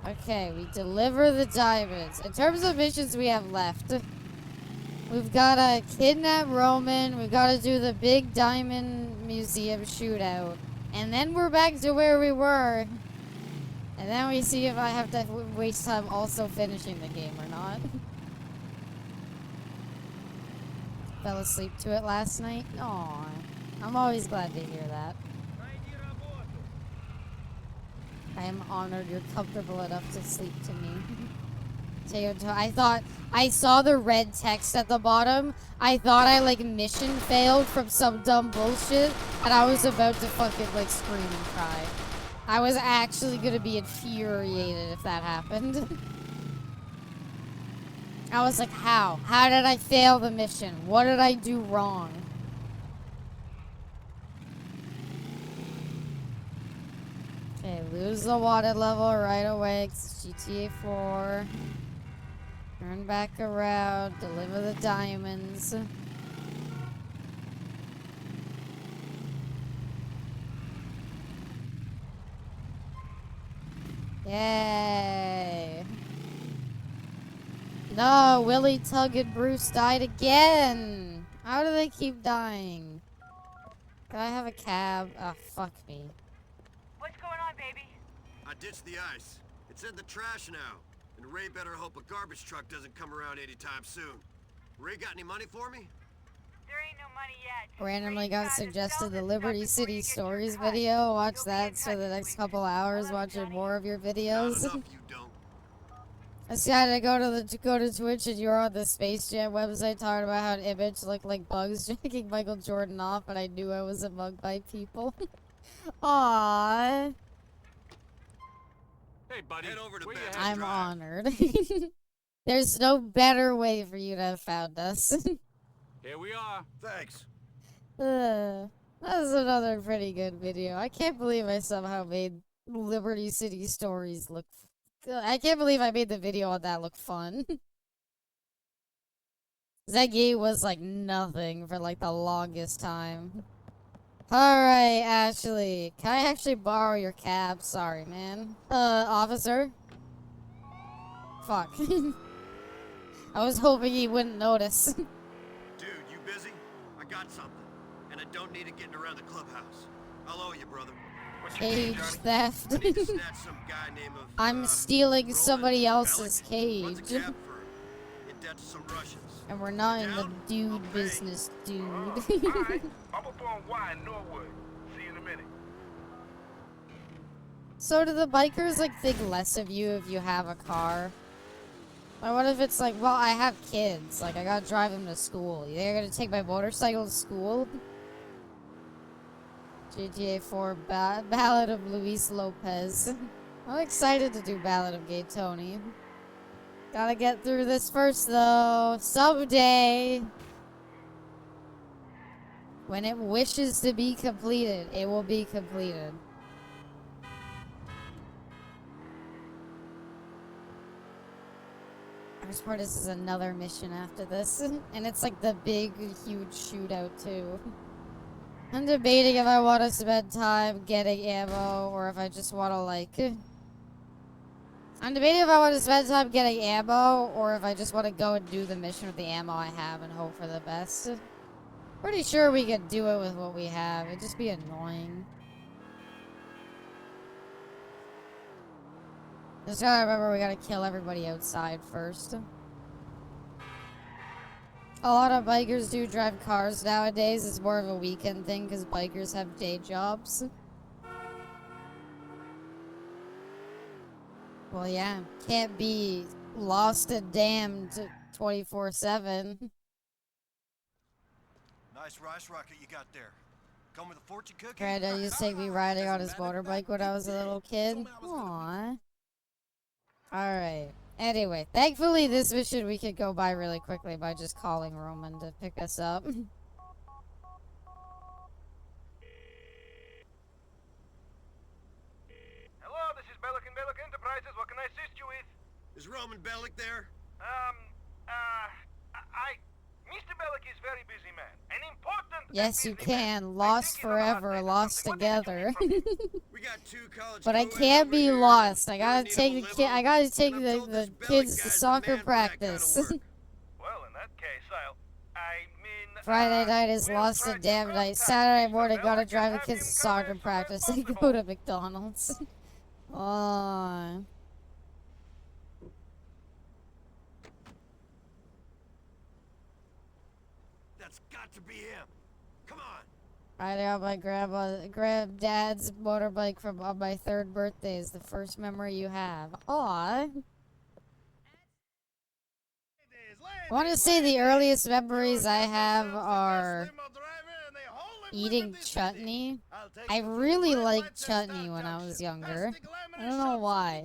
Okay, we deliver the diamonds. In terms of missions we have left, we've got to kidnap Roman. We've got to do the big diamond museum shootout. And then we're back to where we were. And then we see if I have to waste time also finishing the game or not. fell asleep to it last night. Aw. I'm always glad to hear that. I am honored you're comfortable enough to sleep to me. I thought I saw the red text at the bottom. I thought I like mission failed from some dumb bullshit, and I was about to fucking like scream and cry. I was actually gonna be infuriated if that happened. I was like, how? How did I fail the mission? What did I do wrong? Okay, lose the water level right away, 'cause it's GTA 4. Turn back around, deliver the diamonds. Yay! No, Willie, Tug, and Bruce died again! How do they keep dying? Can I have a cab? Oh, fuck me. What's going on, baby? I ditched the ice. It's in the trash now. And Ray better hope a garbage truck doesn't come around anytime soon. Ray got any money for me? There ain't no money yet. Randomly got suggested the Liberty City Stories video. Watch that for the next couple hours, watching more of your videos. Not enough, you don't. I decided to go to Twitch, and you were on the Space Jam website talking about how an image looked like bugs jacking Michael Jordan off, and I knew I was mugged by people. Aww. Hey, buddy. Head over to where you Badger headed? I'm Drive. honored. There's no better way for you to have found us. Here we are. Thanks. That was another pretty good video. I can't believe I somehow made Liberty City Stories look... I can't believe I made the video on that look fun. That game was like nothing for like the longest time. Alright, Ashley. Can I actually borrow your cab? Sorry, man. Officer? Fuck. I was hoping he wouldn't notice. Dude, you busy? I got something. And I don't need it getting around the clubhouse. I'll owe you, brother. What's your name, Cage Johnny? theft. I need to snatch some guy named of, I'm stealing Roman somebody else's Runs a cage. cab firm. In debt to some Russians. And we're not in the Down? dude I'll pay. business, dude. Alright. I'm up on Y in Norwood. See you in a minute. So do the bikers like think less of you if you have a car? Like what if it's like, well, I have kids, like I gotta drive them to school. They're gonna take my motorcycle to school? GTA 4 Ballad of Luis Lopez. I'm excited to do Ballad of Gay Tony. Gotta get through this first though. Someday. When it wishes to be completed, it will be completed. Worst part is another mission after this. And it's like the big, huge shootout too. I'm debating if I want to spend time getting ammo or if I just want to like... I'm debating if I want to spend time getting ammo or if I just want to go and do the mission with the ammo I have and hope for the best. Pretty sure we could do it with what we have. It'd just be annoying. Just gotta remember we gotta kill everybody outside first. A lot of bikers do drive cars nowadays. It's more of a weekend thing because bikers have day jobs. Well, yeah. Can't be lost and damned 24/7. Nice rice rocket you got there. Come with a fortune cookie? Granddad used to take me riding on his motorbike when I was a little kid. Aww. Alright. Anyway, thankfully this mission we could go by really quickly by just calling Roman to pick us up. Hello, this is Bellic and Bellic Enterprises. What can I assist you with? Is Roman Bellic there? Mr. Bellic is very busy man. An important Yes, you busy man. can. Lost forever, lost together. We got 2 college But I co-eds can't over be here. lost. I We're gotta in need of take a the kid. limo, I gotta take and I'm told this the Bellic kids to guy's the soccer man for that kind of practice. work. Well, in that case, Friday night is we'll lost try and to damn night. contact Saturday Mr. morning, gotta Bellic drive and the have kids him to come soccer as soon as practice and possible. go to McDonald's. Oh. That's to be him. Come on. Riding on my granddad's motorbike from on my 3rd birthday is the first memory you have. Aw. I want to say the earliest memories I have are eating chutney. I really liked chutney when I was younger. I don't know why.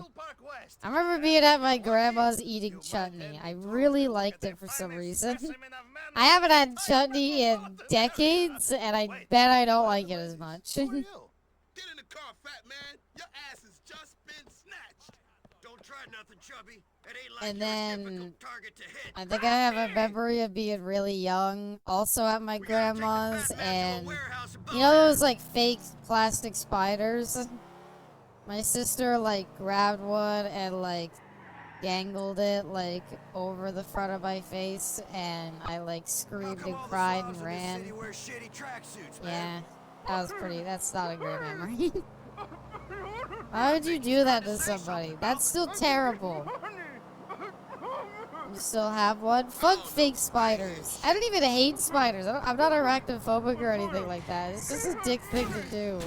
I remember being at my grandma's eating chutney. I really liked it for some reason. I haven't had chutney in decades, and I bet I don't like it as much. Get in the car, fat man. Your ass has just been snatched. Don't try nothing, chubby. It ain't like And you're a then difficult target to hit. I think I have a memory of being really young, also at my grandma's, and you know those like fake plastic spiders? My sister like grabbed one and like dangled it like over the front of my face, and I like screamed and cried and ran. Yeah, that's not a great memory. Why would you do that to somebody? That's still terrible. You still have one? Fuck fake spiders. I don't even hate spiders. I'm not arachnophobic or anything like that. It's just a dick thing to do.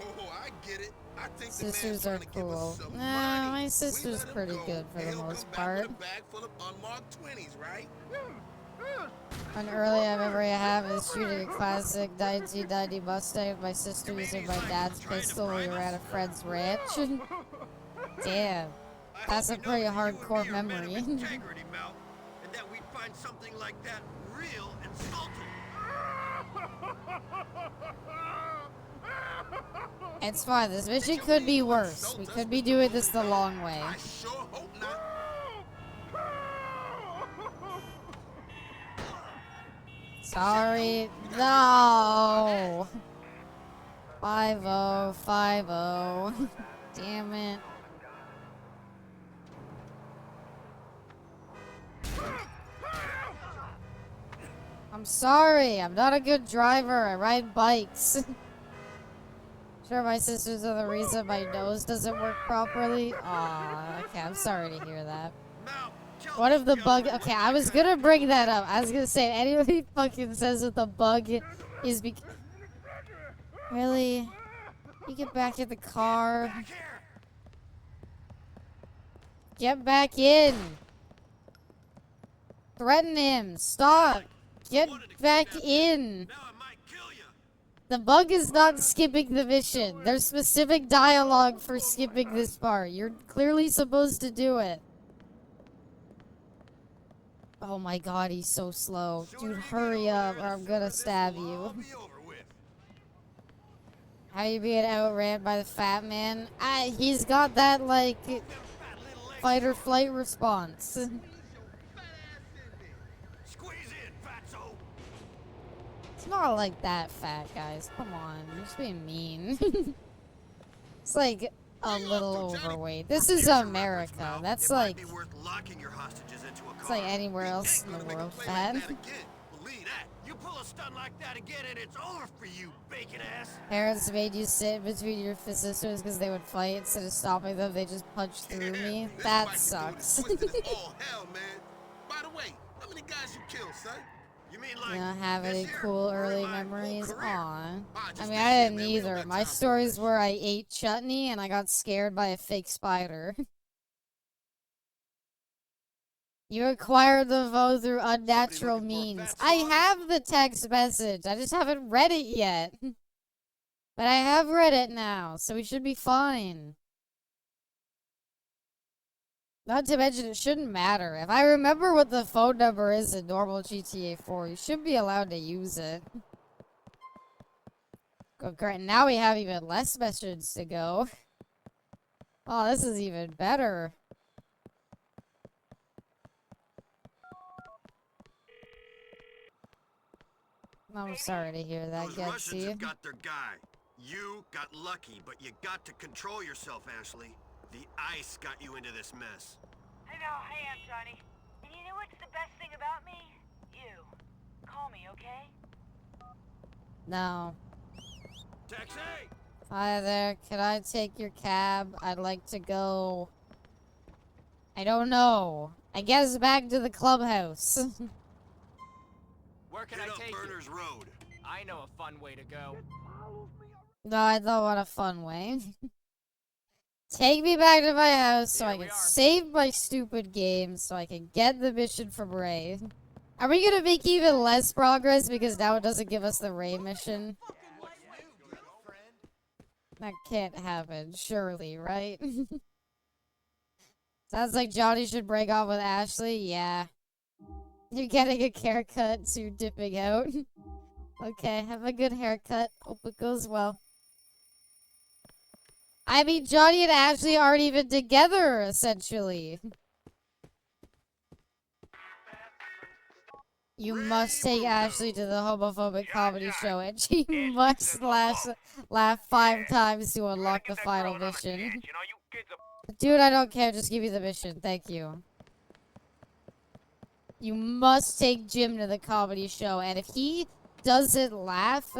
Oh, I get it. I think Sisters are cool. Nah, my sister's pretty good for the most part. Bag full of unmarked 20s, right? An early memory I have is shooting a classic 1990 Mustang with my sister using my dad's pistol when we were at a friend's ranch. Damn. That's a pretty hardcore memory. Integrity, Mel, and that we'd find something like that real insulting. It's fine. This mission could be worse. We could be doing this the long way. I sure hope not. Sorry. No. 5-0. 5-0. Damn it. I'm sorry. I'm not a good driver. I ride bikes. Sure, my sisters are the reason my nose doesn't work properly. Aw, okay, I'm sorry to hear that. What if the bug... Okay, I was gonna bring that up. I was gonna say, anybody fucking says that the bug is Really? You get back in the car. Get back in. Threaten him. Stop. Get back in. The bug is not skipping the mission. There's specific dialogue for skipping this part. You're clearly supposed to do it. Oh my god, he's so slow. Dude, hurry up or I'm gonna stab you. How you being outran by the fat man? He's got that, like, fight or flight response. It's not like that fat, guys. Come on. You're just being mean. It's like a little overweight. This is America. That's like... It's like anywhere else in the world, fat. You pull a stunt like that again and it's over for you, bacon ass. Parents made you sit between your sisters because they would fight. Instead of stopping them, they just punched through me. That sucks. Oh, hell, man. By the way, how many guys you killed, son? You mean like... You don't have any cool early memories? Aw. I mean, I didn't either. My stories were I ate chutney and I got scared by a fake spider. You acquired the vote through unnatural means. I have the text message. I just haven't read it yet. But I have read it now, so we should be fine. Not to mention, it shouldn't matter. If I remember what the phone number is in normal GTA 4, you should be allowed to use it. Oh, great. Now we have even less missions to go. Oh, this is even better. I'm sorry to hear that, Those Russians have got their guy. You got lucky, but you got to control yourself, Ashley. The ice got you into this mess. I know, I am, Johnny. And you know what's the best thing about me? You. Call me, okay? No. Taxi! Hi there, can I take your cab? I'd like to go... I don't know. I guess back to the clubhouse. Where can Hit I up take you? Burner's Road. I know a fun way to go. No, I don't want a fun way. Take me back to my house so I can save my stupid game so I can get the mission from Ray. Are we gonna make even less progress because now it doesn't give us the Ray mission? That can't happen, surely, right? Sounds like Johnny should break off with Ashley. Yeah. You're getting a haircut, so you're dipping out. Okay, have a good haircut. Hope it goes well. I mean, Johnny and Ashley aren't even together, essentially. You must take Ashley to the homophobic comedy show, and she must laugh 5 times to unlock the final mission. Dude, I don't care. Just give me the mission. Thank you. You must take Jim to the comedy show, and if he doesn't laugh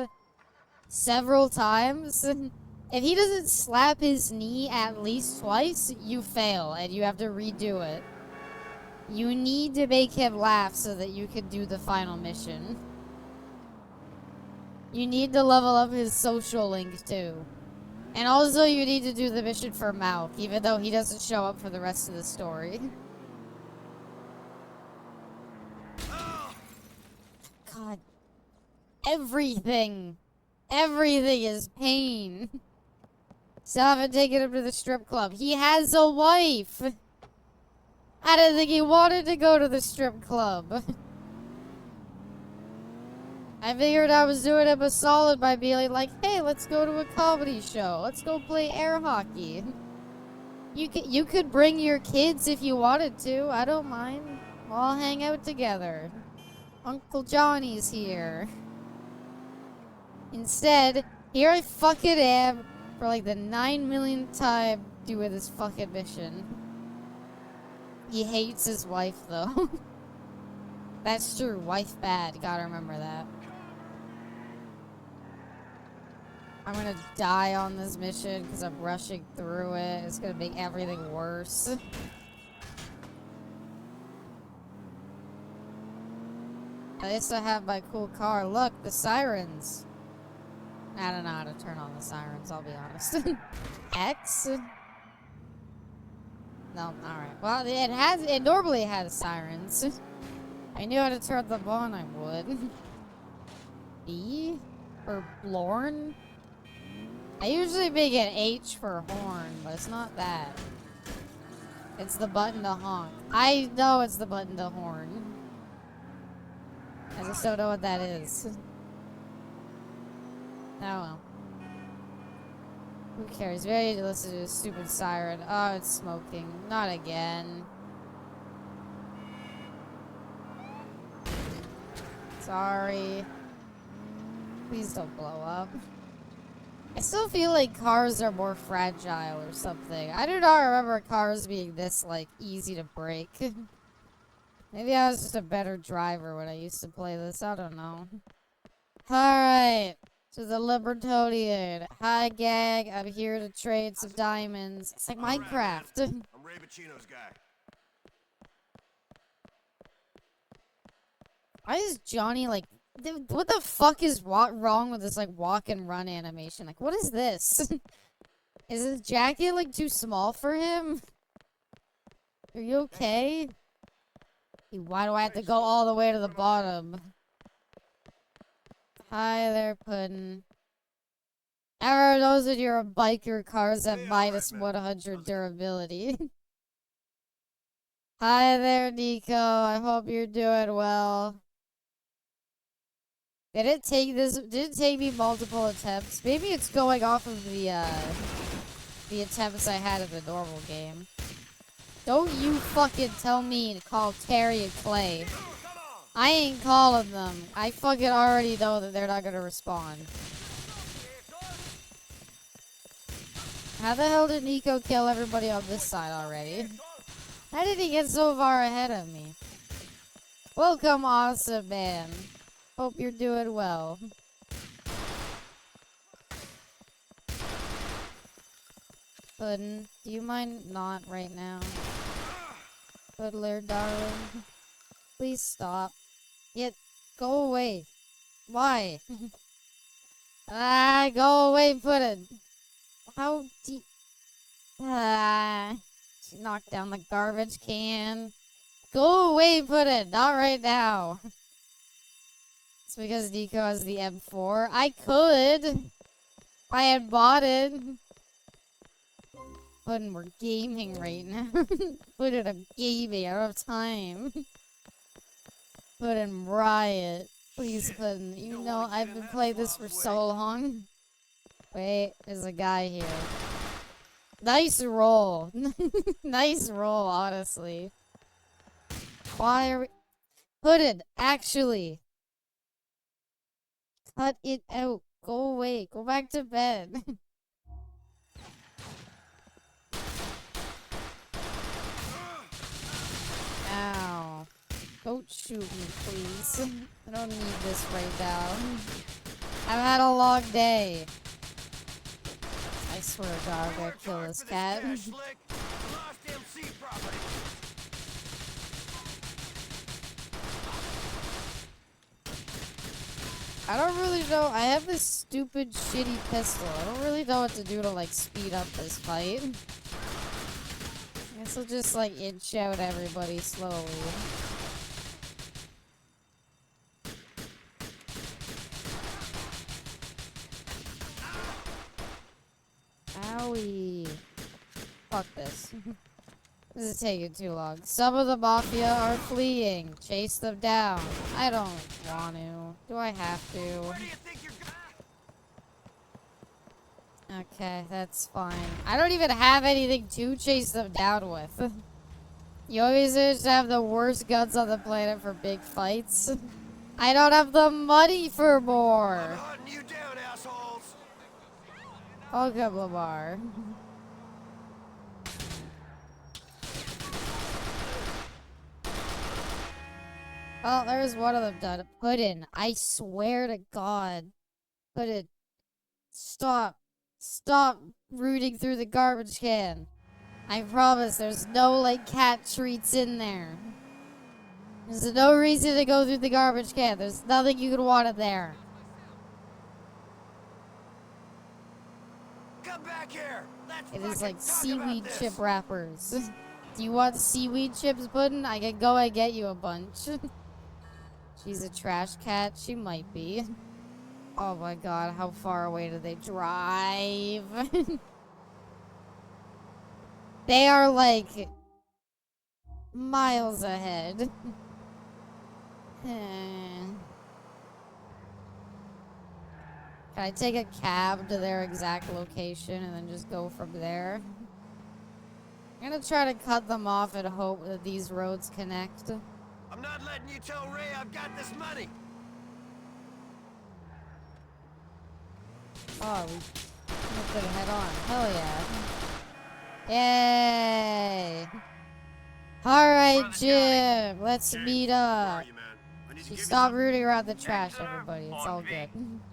several times, if he doesn't slap his knee at least twice, you fail, and you have to redo it. You need to make him laugh so that you can do the final mission. You need to level up his social link, too. And also, you need to do the mission for Malk, even though he doesn't show up for the rest of the story. God. Everything is pain. Still haven't taken him to the strip club. He has a wife! I didn't think he wanted to go to the strip club. I figured I was doing him a solid by being like, hey, let's go to a comedy show. Let's go play air hockey. You could bring your kids if you wanted to. I don't mind. We'll all hang out together. Uncle Johnny's here. Instead, here I fucking am for like the 9 millionth time doing this fucking mission. He hates his wife, though. That's true. Wife bad. Gotta remember that. I'm gonna die on this mission because I'm rushing through it. It's gonna make everything worse. At least I have my cool car. Look, the sirens. I don't know how to turn on the sirens, I'll be honest. X? No, alright. Well, it normally has sirens. If I knew how to turn them on, I would. B? For Blorn? I usually make an H for horn, but it's not that. It's the button to honk. I know it's the button to horn. I just don't know what that is. Oh well. Who cares? Very easy to listen to a stupid siren. Oh, it's smoking. Not again. Sorry. Please don't blow up. I still feel like cars are more fragile or something. I do not remember cars being this, like, easy to break. Maybe I was just a better driver when I used to play this. I don't know. Alright. To the Libertonian. Hi, gang. I'm here to trade some diamonds. It's like Minecraft. I'm Ray Pacino's guy. Why is Johnny, like... What the fuck is wrong with this, like, walk and run animation? Like, what is this? Is his jacket, like, too small for him? Are you okay? Why do I have to go all the way to the bottom? Hi there, Puddin'. Everyone knows that you're a biker, cars have minus 100 durability. Hi there, Nico. I hope you're doing well. Did it take me multiple attempts? Maybe it's going off of the attempts I had in the normal game. Don't you fucking tell me to call Terry and Clay. I ain't calling them. I fucking already know that they're not gonna respond. How the hell did Nico kill everybody on this side already? How did he get so far ahead of me? Welcome, awesome man. Hope you're doing well. Puddin', do you mind not right now? Puddler, darling. Please stop. Yet, Go away. Why? Go away, Puddin'. How deep? She knocked down the garbage can. Go away, Puddin'. Not right now. It's because Nico has the M4. I could. If I had bought it. Puddin', we're gaming right now. Puddin', I'm gaming. I don't have time. Puddin', riot. Please, Puddin'. You know I've been playing this for so long. Wait, there's a guy here. Nice roll. Nice roll, honestly. Why are we... Puddin', actually. Cut it out. Go away. Go back to bed. Ow. Don't shoot me, please. I don't need this right now. I've had a long day. I swear to God, I'm gonna kill this cat. I don't really know. I have this stupid, shitty pistol. I don't really know what to do to, like, speed up this fight. I guess I'll just, like, inch out everybody slowly. Owie. Fuck this. This is taking too long. Some of the mafia are fleeing. Chase them down. I don't want to. Do I have to? Okay, that's fine. I don't even have anything to chase them down with. You always just have the worst guns on the planet for big fights. I don't have the money for more. I'm hunting you down, assholes. Welcome, Lamar. Oh, there's one of them done. Puddin', I swear to God. Puddin', stop. Stop rooting through the garbage can. I promise there's no, like, cat treats in there. There's no reason to go through the garbage can. There's nothing you could want in there. Come back here. Let's It is like talk seaweed about chip this. wrappers. Do you want seaweed chips, Puddin'? I can go and get you a bunch. She's a trash cat. She might be. Oh my God, how far away do they drive? They are like miles ahead. Can I take a cab to their exact location and then just go from there? I'm gonna try to cut them off and hope that these roads connect. I'm not letting you tell Ray I've got this money. Oh, we could head on. Hell yeah. Yay! Alright, Jim, let's meet up. Stop rooting around the trash, everybody. It's all good.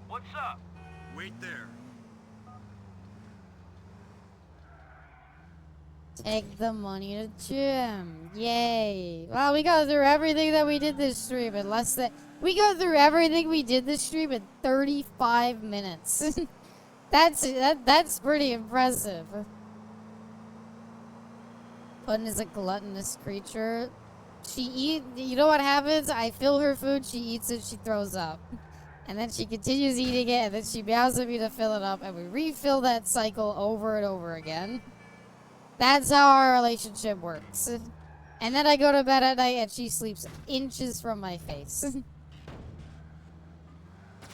What's up? Wait there. Take the money to Jim. Yay. Well, we got through everything that we did this stream in less than... We got through everything we did this stream in 35 minutes. That's pretty impressive. Puddin' is a gluttonous creature. You know what happens? I fill her food, she eats it, she throws up. And then she continues eating it, and then she meows at me to fill it up, and we refill that cycle over and over again. That's how our relationship works. And then I go to bed at night, and she sleeps inches from my face.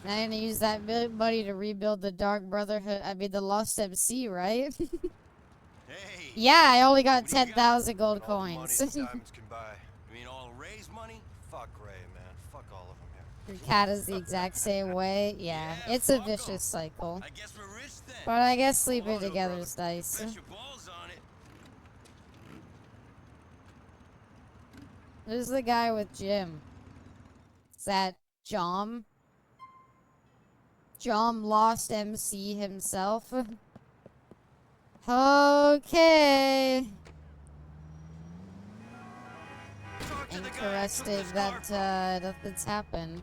And I'm gonna use that money to rebuild the Dark Brotherhood, the Lost MC, right? Hey. Yeah, I only got 10,000 gold coins. Diamonds can buy. You mean all Ray's money? Fuck Ray, man. Fuck all of them here. Your cat is the exact same way. Yeah, it's a vicious cycle. I guess we're rich then. But I guess sleeping together is nice. Bet your balls on it. Who's the guy with Jim? Is that Jom? Jom Lost MC himself? Okay. Interesting that nothing's happened.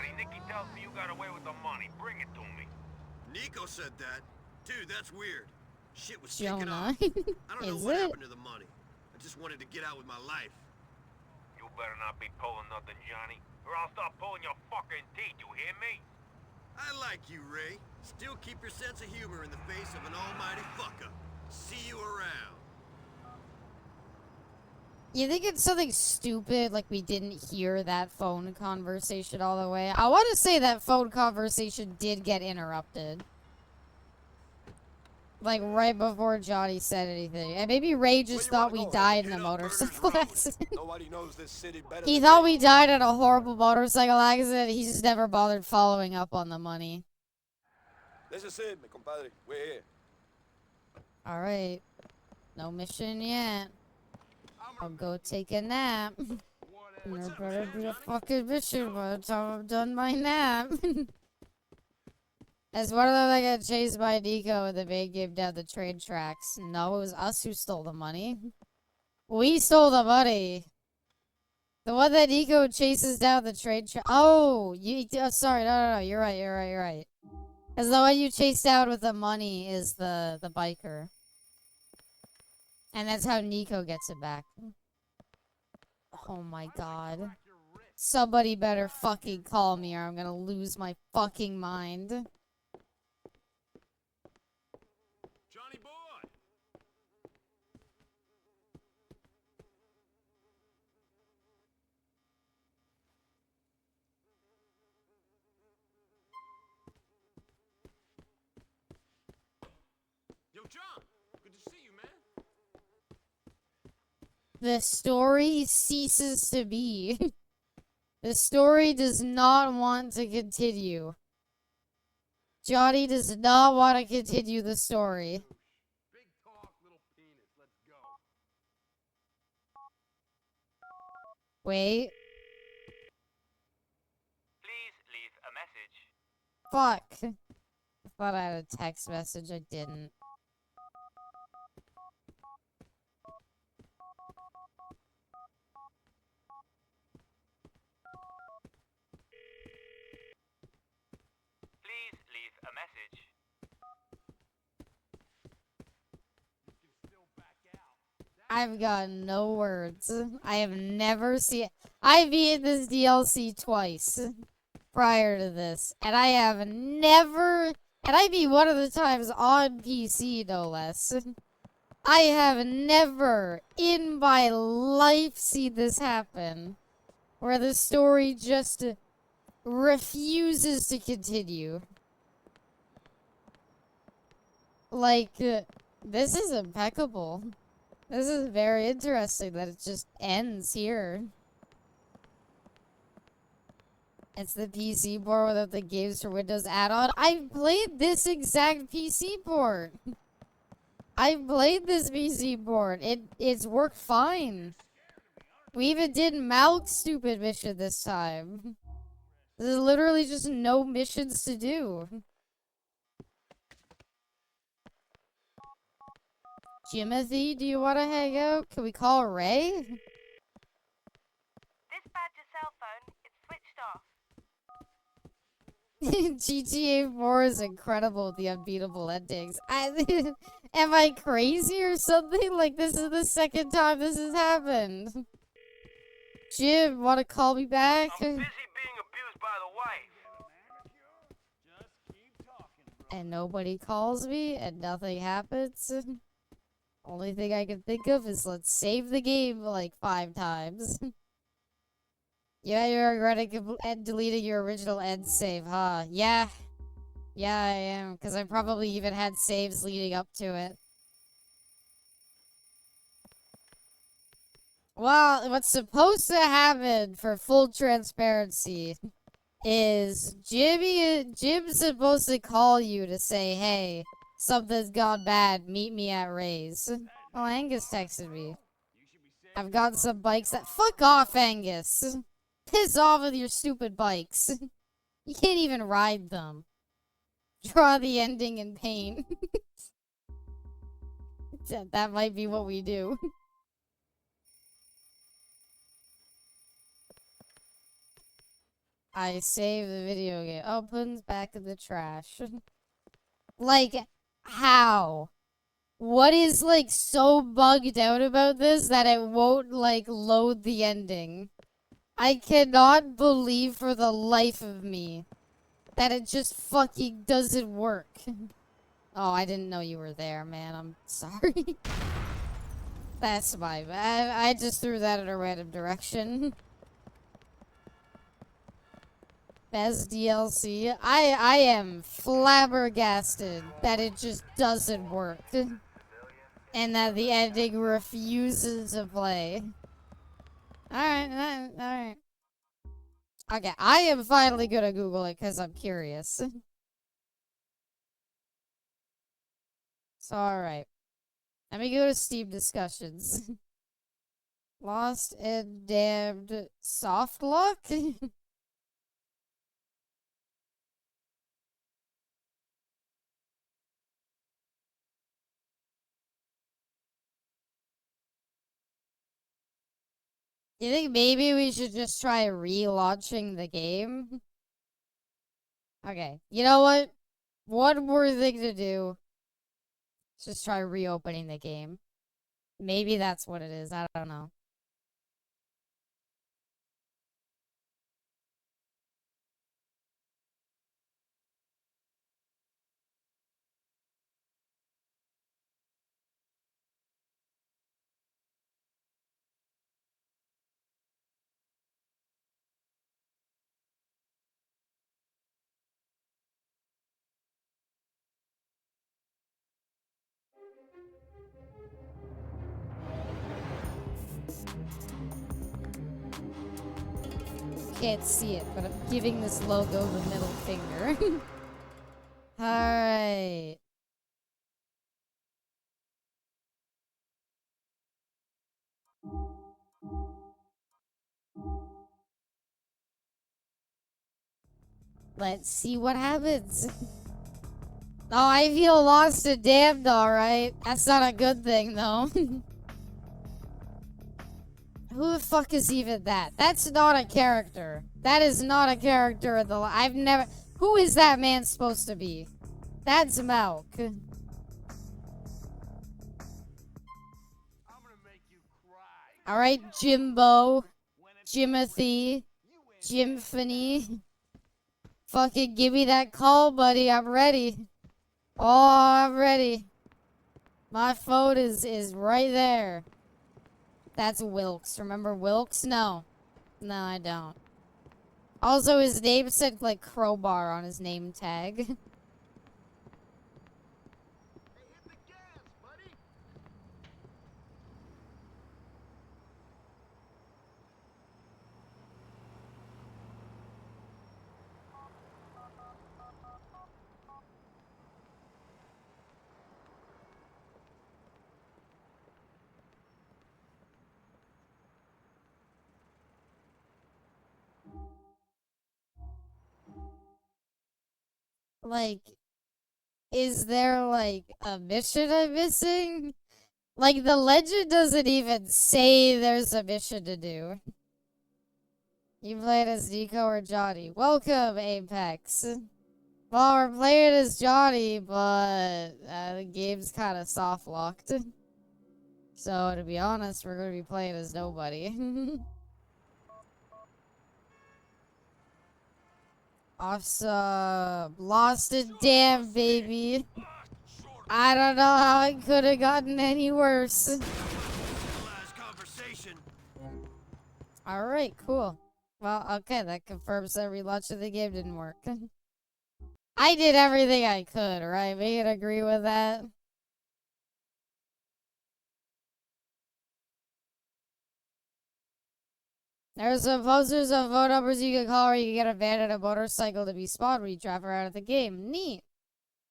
Johnny, Nicky tells me you got away with the money. Bring it to me. Nico said that. Dude, that's weird. Shit was kicking Jonah. off. I don't know Is what it? happened to the money. I just wanted to get out with my life. You better not be pulling nothing, Johnny, or I'll start pulling your fucking teeth, you hear me? I like you, Ray. Still keep your sense of humor in the face of an almighty fuck-up. See you around. You think it's something stupid, like we didn't hear that phone conversation all the way? I want to say that phone conversation did get interrupted. Like, right before Johnny said anything. And maybe Ray just thought we died in a motorcycle accident. Nobody knows this city better He than thought me. we died in a horrible motorcycle accident. He just never bothered following up on the money. This is it, mi compadre. We're here. Alright. No mission yet. I'll go take a nap. There better be a fucking mission by the time I've done my nap. As one of them that got chased by Nico in the main game down the train tracks. No, it was us who stole the money. We stole the money. The one that Nico chases down the train track. Oh, sorry, no, you're right. Because the one you chase down with the money is the biker. And that's how Nico gets it back. Oh my god. Somebody better fucking call me or I'm gonna lose my fucking mind. Johnny boy! Yo, John! Good to see you, man. The story ceases to be. The story does not want to continue. Johnny does not want to continue the story. Big talk, little penis. Let's go. Wait. Please leave a message. Fuck. I thought I had a text message. I didn't. Please leave a message. I've got no words. I have never seen. I beat this DLC twice prior to this, and I have never. And I beat one of the times on PC, no less. I have never in my life seen this happen, where the story just refuses to continue. Like, this is impeccable. This is very interesting that it just ends here. It's the PC port without the Games for Windows add-on. I've played this exact PC port. I've played this PC port. It's worked fine. We even did Malk's stupid mission this time. There's literally just no missions to do. Jimothy, do you want to hang out? Can we call Ray? Dispatch your cell phone. It's switched off. GTA 4 is incredible with the unbeatable endings. Am I crazy or something? Like, this is the second time this has happened. Jim, want to call me back? I'm busy being abused by the wife. And nobody calls me, and nothing happens. Only thing I can think of is let's save the game like 5 times. Yeah, you're regretting deleting your original end save, huh? Yeah. Yeah, I am, because I probably even had saves leading up to it. Well, what's supposed to happen, for full transparency, is Jim's supposed to call you to say, hey, something's gone bad, meet me at Ray's. Oh, Angus texted me. I've got some bikes that— fuck off, Angus! Piss off with your stupid bikes. You can't even ride them. Draw the ending in paint. That might be what we do. I saved the video game. Opens back in the trash. Like, how? What is, like, so bugged out about this that it won't, like, load the ending? I cannot believe for the life of me that it just fucking doesn't work. Oh, I didn't know you were there, man. I'm sorry. That's my bad. I just threw that in a random direction. Best DLC. I am flabbergasted that it just doesn't work. And that the ending refuses to play. Alright. Okay, I am finally gonna Google it because I'm curious. So, alright. Let me go to Steam discussions. Lost and Damned Soft Lock? You think maybe we should just try relaunching the game? Okay, you know what? One more thing to do. Let's just try reopening the game. Maybe that's what it is. I don't know. Can't see it, but I'm giving this logo the middle finger. Alright. Let's see what happens. Oh, I feel lost and damned, alright. That's not a good thing, though. Who the fuck is even that? That's not a character. That is not a character in the... I've never... Who is that man supposed to be? That's Malk. Alright, Jimbo. Jimothy. Jimphony. Fucking give me that call, buddy. I'm ready. Oh, I'm ready. My phone is right there. That's Wilkes. Remember Wilkes? No. No, I don't. Also, his name said, like, crowbar on his name tag. Like, is there, like, a mission I'm missing? Like, the legend doesn't even say there's a mission to do. You played as Nico or Johnny. Welcome, Apex. Well, we're playing as Johnny, but the game's kind of soft-locked. So, to be honest, we're going to be playing as nobody. Awesome. Lost and damned, baby. I don't know how it could have gotten any worse. Alright, cool. Well, okay, that confirms that relaunch of the game didn't work. I did everything I could, right? We can agree with that. There's some posters of phone numbers you can call or you can get a van and a motorcycle to be spawned when you drive around the game. Neat.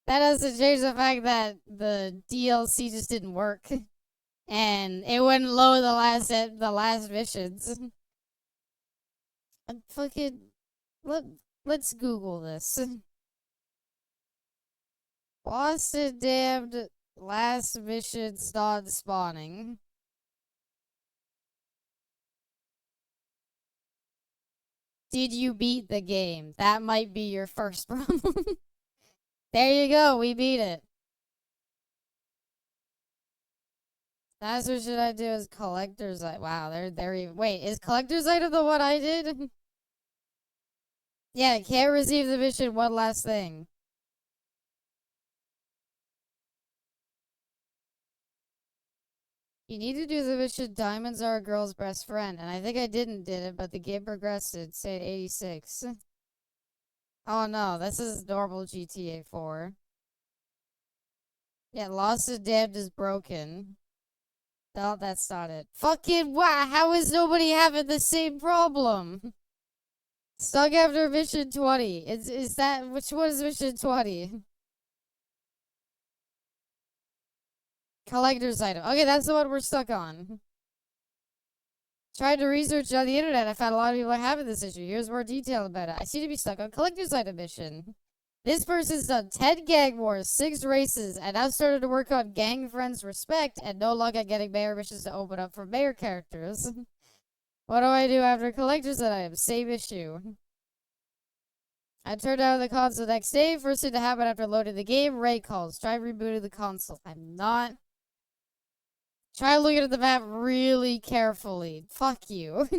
That doesn't change the fact that the DLC just didn't work. And it wouldn't load the last missions. Fucking let's Google this. Lost and damned last mission start spawning. Did you beat the game? That might be your first problem. There you go, we beat it. That's what should I do as collector's item. Wow, they're even. Wait, is collector's item the one I did? Yeah, can't receive the mission. One last thing. You need to do the mission. Diamonds are a girl's best friend, and I think I did it, but the game progressed. It said 86. Oh no, this is normal GTA 4. Yeah, Lost and Damned is broken. No, that's not it. Fucking wow, how is nobody having the same problem? Stuck after mission 20. Is that, which one is mission 20? Collector's item. Okay, that's the one we're stuck on. Tried to research on the internet. I found a lot of people are having this issue. Here's more detail about it. I seem to be stuck on collector's item mission. This person's done 10 gang wars, 6 races, and now started to work on gang friends respect and no luck at getting mayor missions to open up for mayor characters. What do I do after collector's item? Same issue. I turned out of the console the next day. First thing to happen after loading the game, Ray calls. Try rebooting the console. I'm not. Try looking at the map really carefully. Fuck you.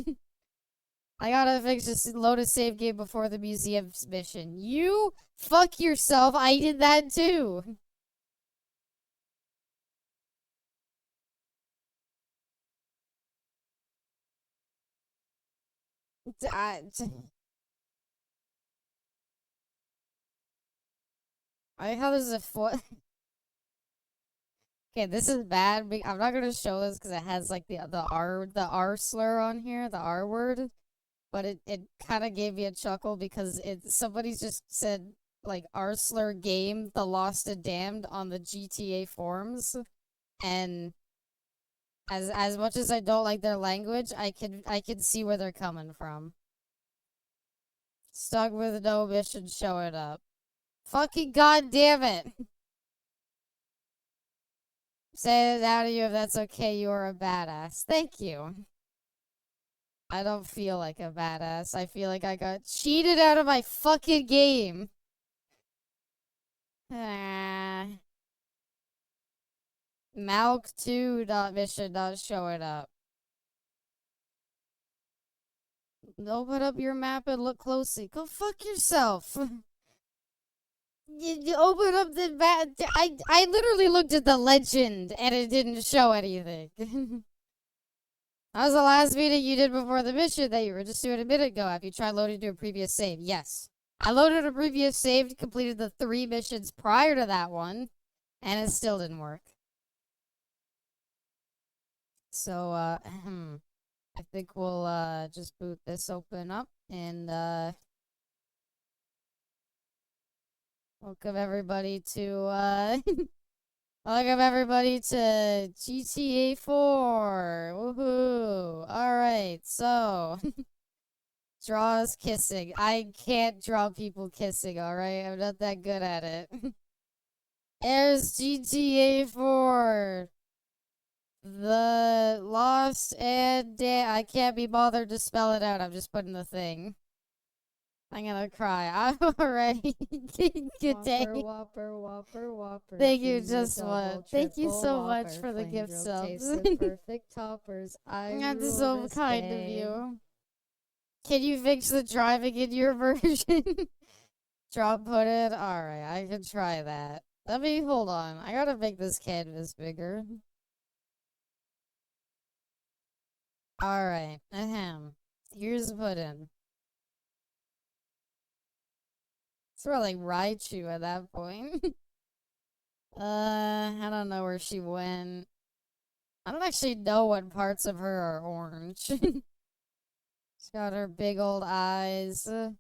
I gotta fix this load a save game before the museum's mission. You fuck yourself. I did that too. I like how there's a foot. Okay, this is bad. I'm not gonna show this because it has like the R slur on here, the R word. But it kind of gave me a chuckle because somebody's just said like R slur game, The Lost and Damned on the GTA forums, and as much as I don't like their language, I can see where they're coming from. Stuck with no mission showing up. Fucking goddamn it! Say it out of you if that's okay. You are a badass. Thank you. I don't feel like a badass. I feel like I got cheated out of my fucking game. Ah. Malk 2 mission not showing up. Open up your map and look closely. Go fuck yourself. You open up the map. I literally looked at the legend and it didn't show anything. That was the last meeting you did before the mission that you were just doing a minute ago after you tried loading to a previous save. Yes. I loaded a previous save, completed the 3 missions prior to that one, and it still didn't work. So, I think we'll, just boot this open up and, welcome everybody to, welcome everybody to GTA 4. Woohoo. Alright, so draws kissing. I can't draw people kissing, alright? I'm not that good at it. There's GTA 4. The Lost and I can't be bothered to spell it out. I'm just putting the thing. I'm gonna cry. I'm already. Good day. Whopper. Thank you, just what? Thank you so much for the gift subs. Perfect toppers. That's so kind of you. Can you fix the driving in your version? Drop put it? Alright, I can try that. Let me, hold on. I gotta make this canvas bigger. Alright, ahem. Here's the put-in. It's more like Raichu at that point. I don't know where she went. I don't actually know what parts of her are orange. She's got her big old eyes. No.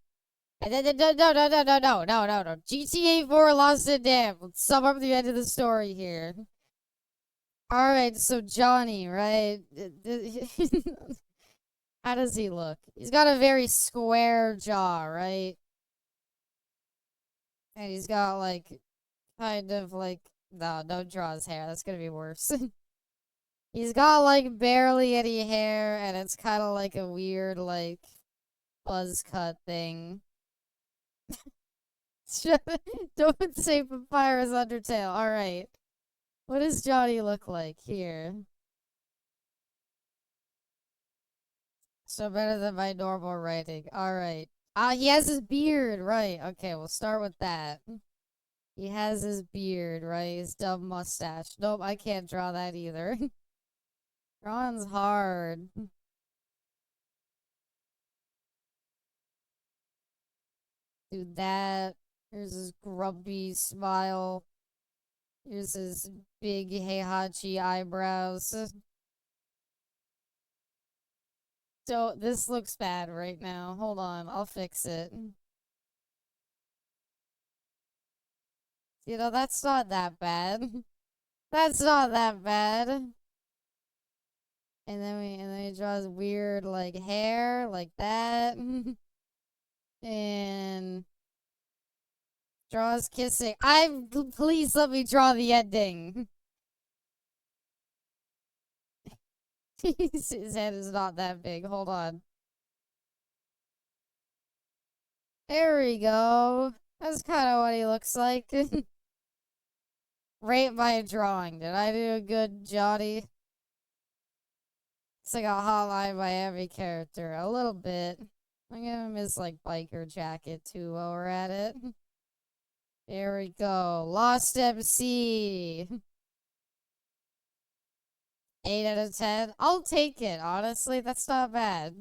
GTA 4 Lost and Damned. Let's sum up the end of the story here. Alright, so Johnny, right? How does he look? He's got a very square jaw, right? And he's got, like, kind of, like... No, don't draw his hair. That's gonna be worse. He's got, like, barely any hair, and it's kind of like a weird, like... buzz cut thing. Don't say Papyrus Undertale. Alright. What does Johnny look like here? So better than my normal writing. Alright. Ah, he has his beard, right. Okay, we'll start with that. He has his beard, right? His dumb mustache. Nope, I can't draw that either. Drawing's hard. Do that. Here's his grumpy smile. Here's his big Heihachi eyebrows. So, this looks bad right now. Hold on, I'll fix it. You know, that's not that bad. That's not that bad. And then he draws weird, like, hair, like that. And draws kissing. Please let me draw the ending. His head is not that big. Hold on. There we go. That's kind of what he looks like. Rate my drawing. Did I do a good Johnny? It's like a hotline by every character. A little bit. I'm gonna give him his, like, biker jacket, too, while we're at it. There we go. Lost MC. 8 out of 10. I'll take it, honestly. That's not bad.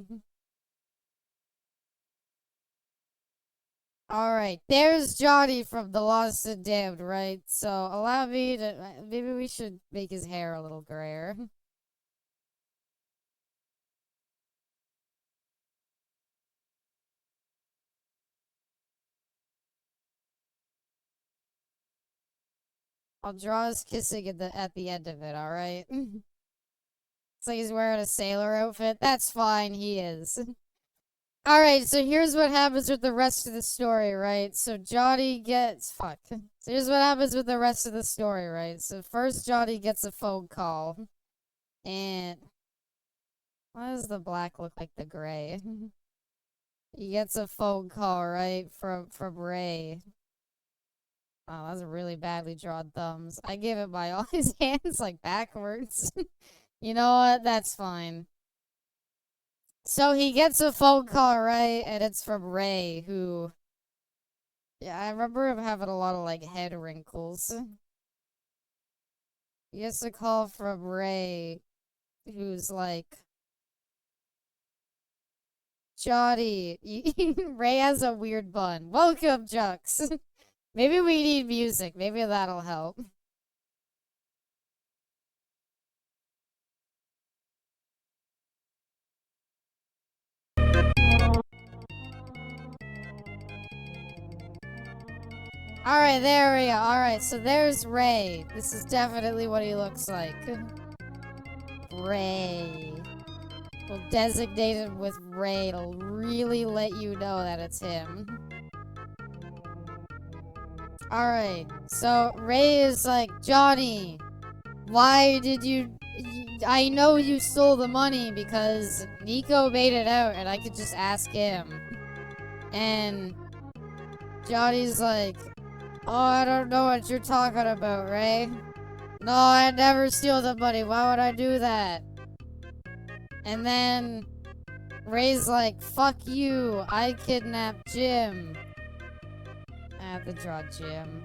Alright, there's Johnny from The Lost and Damned, right? So, allow me to... Maybe we should make his hair a little grayer. I'll draw us kissing at the end of it, alright? It's like he's wearing a sailor outfit. That's fine, he is. Alright, so here's what happens with the rest of the story, right? So Johnny gets... Fuck. So here's what happens with the rest of the story, right? So first Johnny gets a phone call. And... Why does the black look like the gray? He gets a phone call, right? From Ray. Oh, that's really badly drawn thumbs. I gave it by all his hands, like, backwards. You know what? That's fine. So he gets a phone call, right? And it's from Ray, who... Yeah, I remember him having a lot of, like, head wrinkles. He gets a call from Ray, who's like... Johnny, Ray has a weird bun. Welcome, Jux. Maybe we need music. Maybe that'll help. Alright, there we go. Alright, so there's Ray. This is definitely what he looks like. Ray. We'll designate him with Ray. It'll really let you know that it's him. Alright, so Ray is like, Johnny, why did you... I know you stole the money because Nico made it out and I could just ask him. And Johnny's like, oh, I don't know what you're talking about, Ray. No, I never steal the money. Why would I do that? And then Ray's like, fuck you. I kidnapped Jim. I have to draw Jim.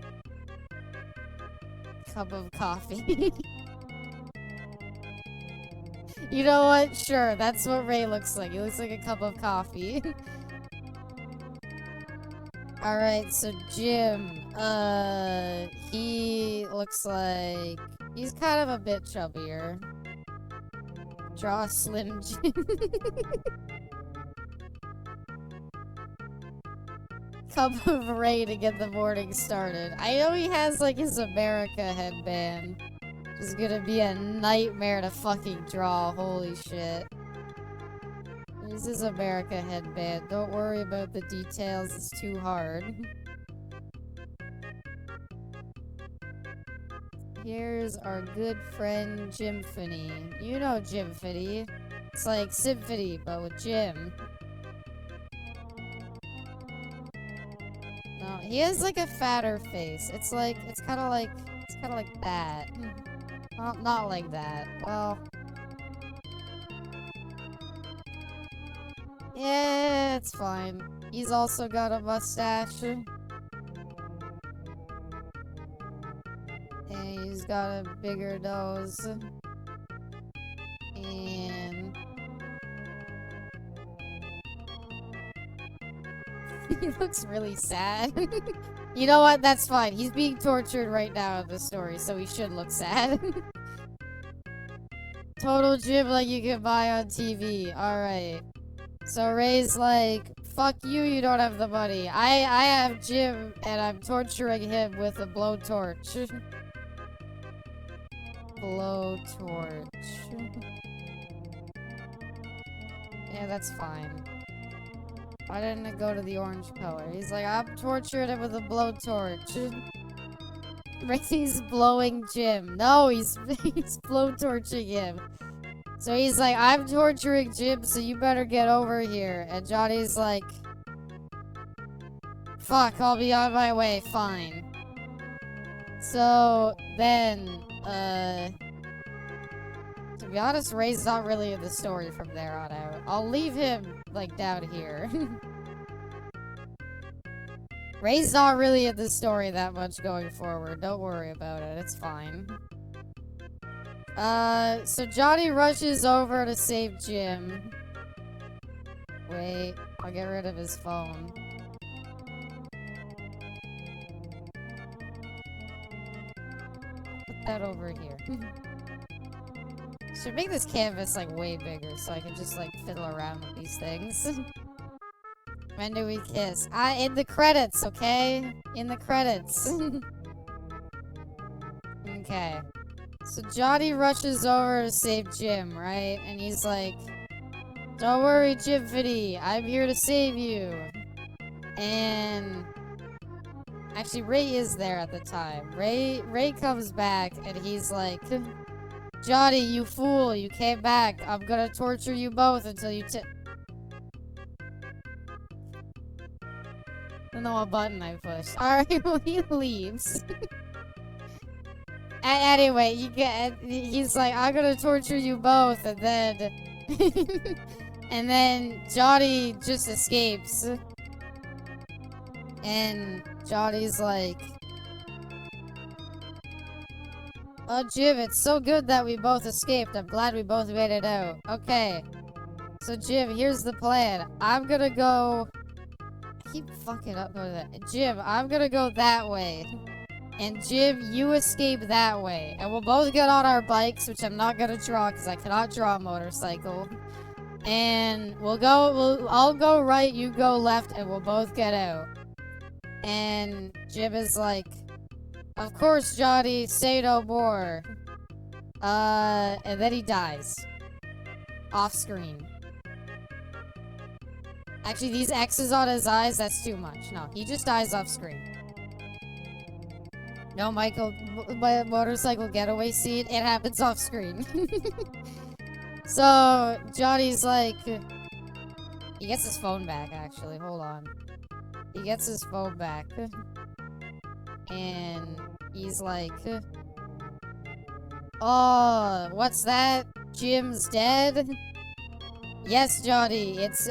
Cup of coffee. You know what? Sure, that's what Ray looks like. He looks like a cup of coffee. Alright, so Jim, he looks like... He's kind of a bit chubbier. Draw Slim Jim. Cup of Ray to get the morning started. I know he has, like, his America headband. It's gonna be a nightmare to fucking draw, holy shit. Here's his America headband. Don't worry about the details, it's too hard. Here's our good friend Jimphony. You know Jimphony. It's like Symphony, but with Jim. He has like a fatter face. It's kind of like that. Not like that. Well, yeah, it's fine. He's also got a mustache. And he's got a bigger nose. And he looks really sad. You know what? That's fine. He's being tortured right now in the story, so he should look sad. Total gym like you can buy on TV. Alright. So Ray's like, fuck you, you don't have the money. I have Jim, and I'm torturing him with a blowtorch. Blowtorch. Yeah, that's fine. Why didn't it go to the orange color? He's like, I'm torturing him with a blowtorch. Ray's blowing Jim. No, he's blowtorching him. So he's like, I'm torturing Jim, so you better get over here. And Johnny's like, fuck, I'll be on my way, fine. So then, to be honest, Ray's not really in the story from there on out. I'll leave him, like, down here. Ray's not really in the story that much going forward. Don't worry about it. It's fine. So Johnny rushes over to save Jim. Wait, I'll get rid of his phone. Put that over here. Should make this canvas, like, way bigger so I can just, like, fiddle around with these things. When do we kiss? In the credits, okay? In the credits. Okay. So Johnny rushes over to save Jim, right? And he's like, don't worry, Jimfity, I'm here to save you. And actually, Ray is there at the time. Ray comes back and he's like, Johnny, you fool, you came back. I'm gonna torture you both until you I don't know what button I pushed. Alright, well, he leaves. Anyway, he's like, I'm gonna torture you both, and then and then Johnny just escapes. And Johnny's like, oh, Jim, it's so good that we both escaped. I'm glad we both made it out. Okay. So, Jim, here's the plan. I'm gonna go... I keep fucking up on that. Jim, I'm gonna go that way. And Jim, you escape that way. And we'll both get on our bikes, which I'm not gonna draw because I cannot draw a motorcycle. And I'll go right, you go left, and we'll both get out. And Jim is like, of course, Johnny, say no more. And then he dies. Off screen. Actually, these X's on his eyes, that's too much. No, he just dies off screen. No, Michael, motorcycle getaway scene, it happens off screen. So, Johnny's like... He gets his phone back, actually. Hold on. He gets his phone back. And he's like... Oh, what's that? Jim's dead? Yes, Johnny, it's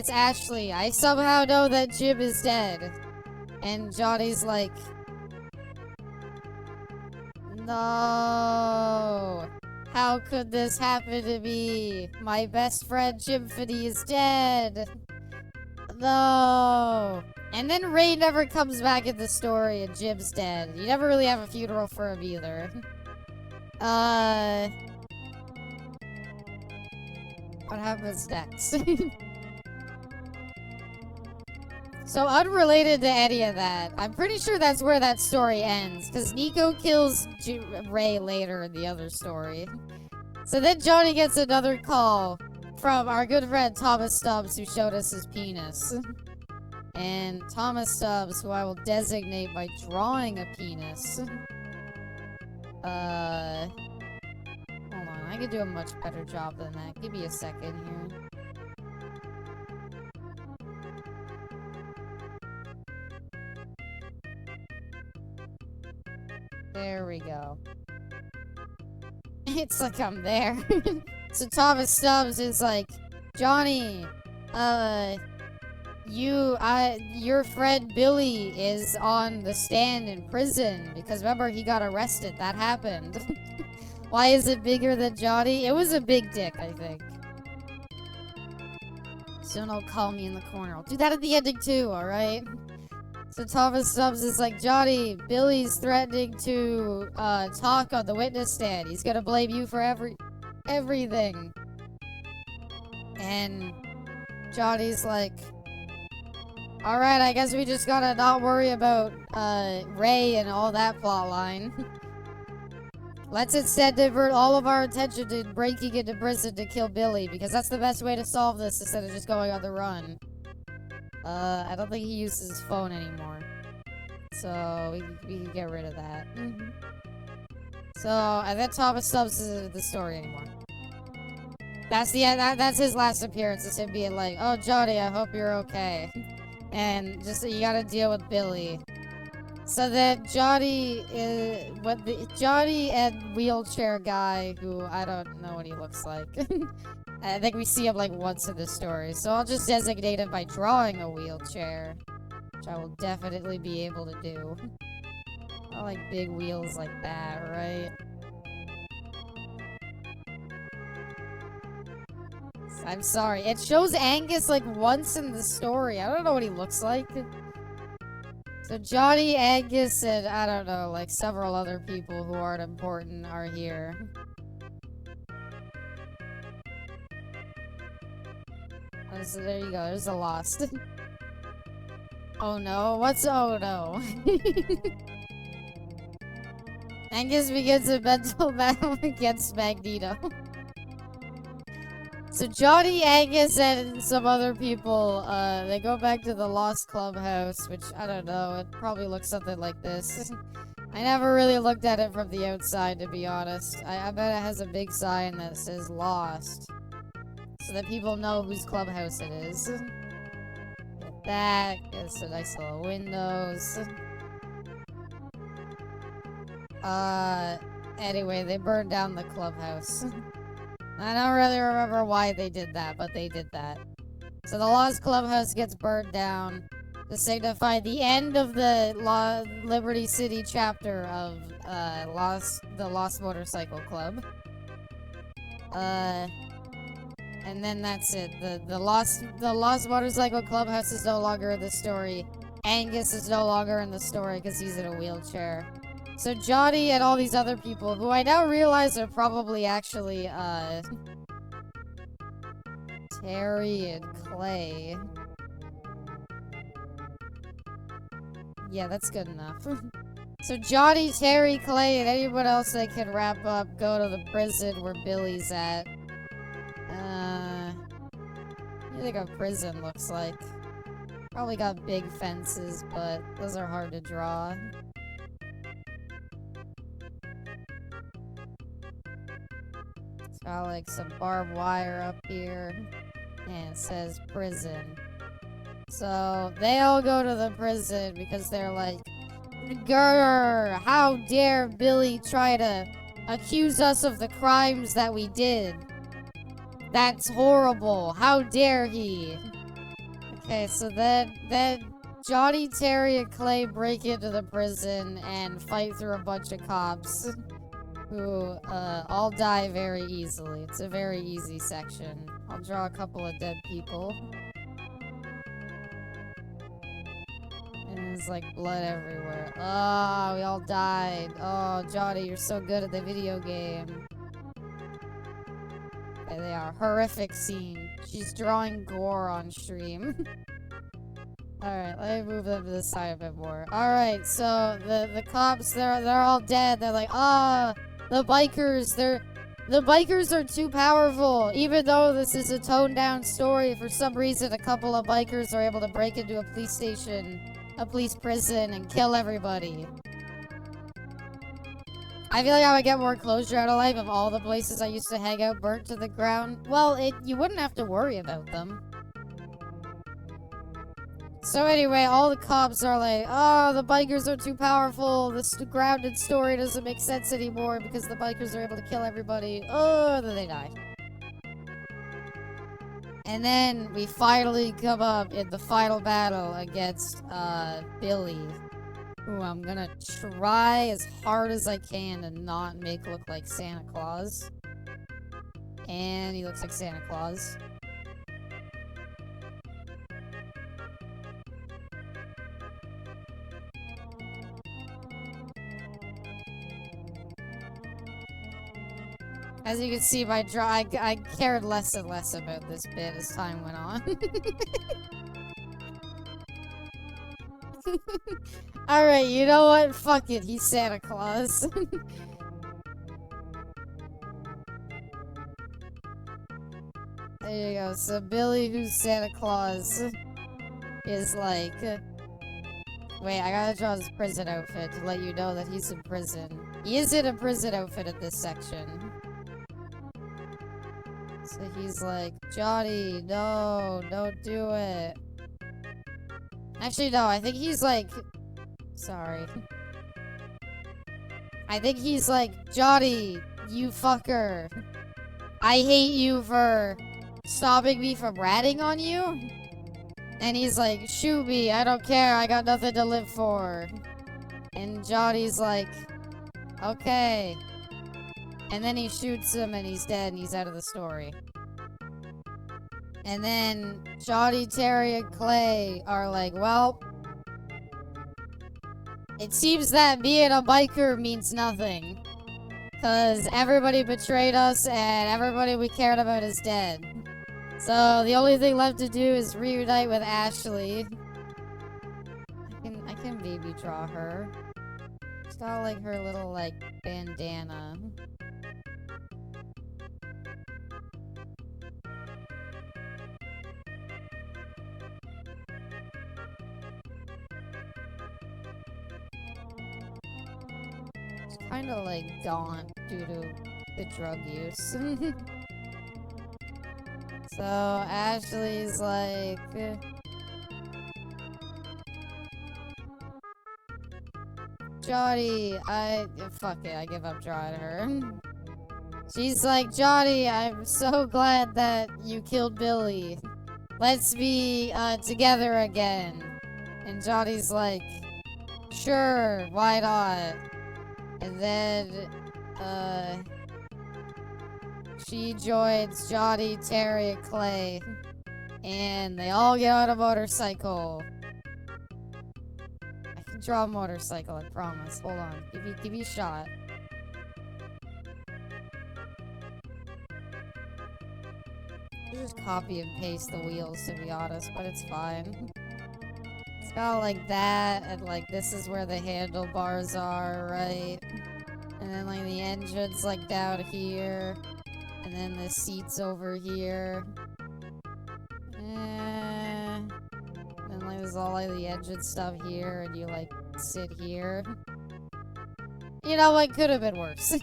Ashley. I somehow know that Jim is dead. And Johnny's like... No. How could this happen to me? My best friend Jimfity is dead. No. And then Ray never comes back in the story and Jim's dead. You never really have a funeral for him either. What happens next? So unrelated to any of that, I'm pretty sure that's where that story ends, because Nico kills Ray later in the other story. So then Johnny gets another call from our good friend Thomas Stubbs, who showed us his penis. And Thomas Stubbs, who I will designate by drawing a penis. Hold on, I could do a much better job than that. Give me a second here. There we go. It's like I'm there. So Thomas Stubbs is like, Johnny, your friend Billy is on the stand in prison because remember he got arrested. That happened. Why is it bigger than Johnny? It was a big dick, I think. So don't call me in the corner. I'll do that at the ending too, alright? So Thomas Stubbs is like, Johnny, Billy's threatening to talk on the witness stand. He's gonna blame you for everything. And Johnny's like, alright, I guess we just gotta not worry about Ray and all that plot line. Let's instead divert all of our attention to breaking into prison to kill Billy, because that's the best way to solve this instead of just going on the run. I don't think he uses his phone anymore. So, we can get rid of that. So, and then Thomas Stubbs isn't in the story anymore. That's that's his last appearance, is him being like, oh, Johnny, I hope you're okay. And just, you gotta deal with Billy. So then Johnny and wheelchair guy, who I don't know what he looks like. I think we see him like once in the story. So I'll just designate him by drawing a wheelchair. Which I will definitely be able to do. I like big wheels like that, right? I'm sorry. It shows Angus like once in the story. I don't know what he looks like. So Johnny, Angus, and I don't know, like several other people who aren't important are here. Oh, so there you go, there's a Lost. Oh no, what's oh no? Angus begins a mental battle against Magneto. So Johnny, Angus, and some other people, they go back to the Lost Clubhouse, which, I don't know, it probably looks something like this. I never really looked at it from the outside, to be honest. I bet it has a big sign that says Lost. So that people know whose clubhouse it is. Get that, get some nice little windows. Anyway, they burned down the clubhouse. I don't really remember why they did that, but they did that. So the Lost Clubhouse gets burned down to signify the end of the Liberty City chapter of the Lost Motorcycle Club. And then that's it. The Lost Motorcycle Clubhouse is no longer in the story. Angus is no longer in the story because he's in a wheelchair. So Johnny and all these other people, who I now realize are probably actually, Terry and Clay. Yeah, that's good enough. So Johnny, Terry, Clay, and anyone else that can wrap up go to the prison where Billy's at. What do you think a prison looks like? Probably got big fences, but those are hard to draw. It's got like some barbed wire up here. And it says prison. So they all go to the prison because they're like, grr, how dare Billy try to accuse us of the crimes that we did? That's horrible. How dare he? Okay, so then Johnny, Terry, and Clay break into the prison and fight through a bunch of cops who all die very easily. It's a very easy section. I'll draw a couple of dead people. And there's like blood everywhere. Oh, we all died. Oh, Johnny, you're so good at the video game. There they are. Horrific scene. She's drawing gore on stream. Alright, let me move them to the side a bit more. Alright, so the cops, they're all dead. They're like, the bikers, the bikers are too powerful. Even though this is a toned down story, for some reason a couple of bikers are able to break into a police station, a police prison, and kill everybody. I feel like I would get more closure out of life if all the places I used to hang out burnt to the ground. Well, you wouldn't have to worry about them. So anyway, all the cops are like, oh, the bikers are too powerful. This grounded story doesn't make sense anymore because the bikers are able to kill everybody. Oh, then they die. And then we finally come up in the final battle against Billy, who I'm gonna try as hard as I can to not make look like Santa Claus. And he looks like Santa Claus. As you can see, I cared less and less about this bit as time went on. Alright, you know what? Fuck it, he's Santa Claus. There you go. So Billy, who's Santa Claus, is like... Wait, I gotta draw his prison outfit to let you know that he's in prison. He is in a prison outfit at this section. So he's like, Johnny, no, don't do it. Actually, no, I think he's like... Sorry. I think he's like, Johnny, you fucker. I hate you for stopping me from ratting on you. And he's like, shoot me, I don't care, I got nothing to live for. And Johnny's like, okay. And then he shoots him and he's dead and he's out of the story. And then Johnny, Terry, and Clay are like, well, it seems that being a biker means nothing. Because everybody betrayed us and everybody we cared about is dead. So the only thing left to do is reunite with Ashley. I can baby draw her. She's got like her little like bandana. She's kind of like gaunt due to the drug use. So Ashley's like, Johnny, fuck it, I give up drawing her. She's like, Johnny, I'm so glad that you killed Billy. Let's be together again. And Johnny's like, sure, why not? And then she joins Johnny, Terry, and Clay. And they all get on a motorcycle. I can draw a motorcycle, I promise. Hold on. Give me a shot. I'll just copy and paste the wheels, to be honest, but it's fine. It's got like that, and like this is where the handlebars are, right? And then like the engine's like down here. And then the seat's over here. And then like there's all like the engine stuff here, and you like sit here. You know what, could have been worse.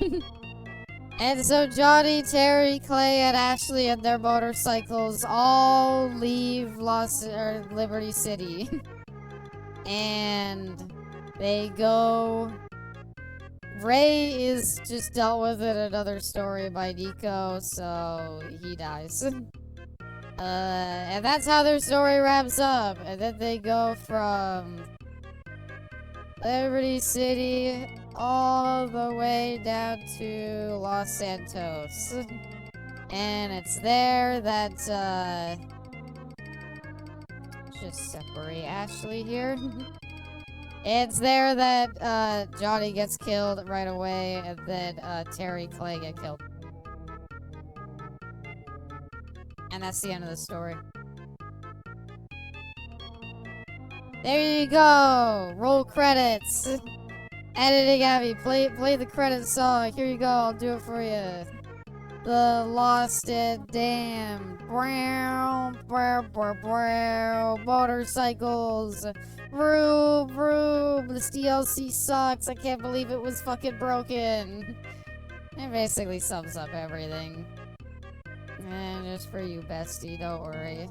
And so Johnny, Terry, Clay, and Ashley and their motorcycles all leave Liberty City. And they go... Ray is just dealt with in another story by Nico, so he dies. And that's how their story wraps up. And then they go from Liberty City all the way down to Los Santos. And it's there that, just separate Ashley here. It's there that Johnny gets killed right away, and then Terry and Clay get killed. And that's the end of the story. There you go! Roll credits! Editing Abby, play the credits song. Here you go, I'll do it for you. The Lost and Damned. Brown, motorcycles. Vroom, vroom. This DLC sucks. I can't believe it was fucking broken. It basically sums up everything. And just for you, bestie, don't worry.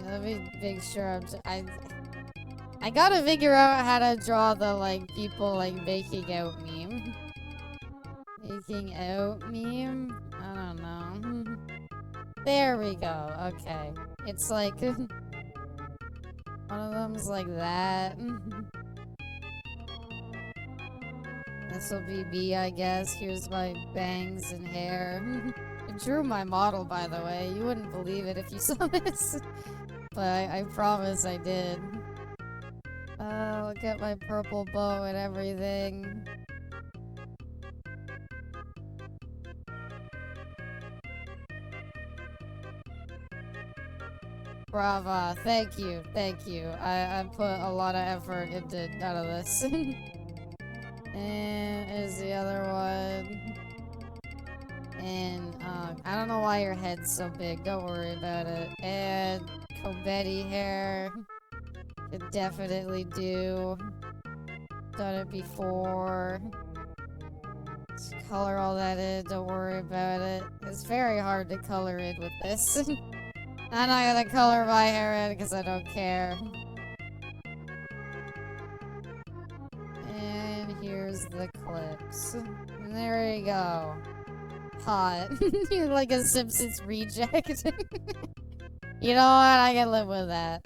Let me make sure I gotta figure out how to draw the, like, people, like, making out meme. Making out meme? I don't know. There we go. Okay. It's like... one of them's like that. This'll be me, I guess. Here's my bangs and hair. I drew my model, by the way. You wouldn't believe it if you saw this. But I promise I did. I'll get my purple bow and everything. Brava. Thank you. Thank you. I put a lot of effort into none of this. And is the other one. And, I don't know why your head's so big. Don't worry about it. And Cobetti hair. Could definitely do. Done it before. Just color all that in. Don't worry about it. It's very hard to color in with this. I'm not gonna color my hair in because I don't care. And here's the clips. And there you go. Hot. You're like a Simpsons reject. You know what? I can live with that.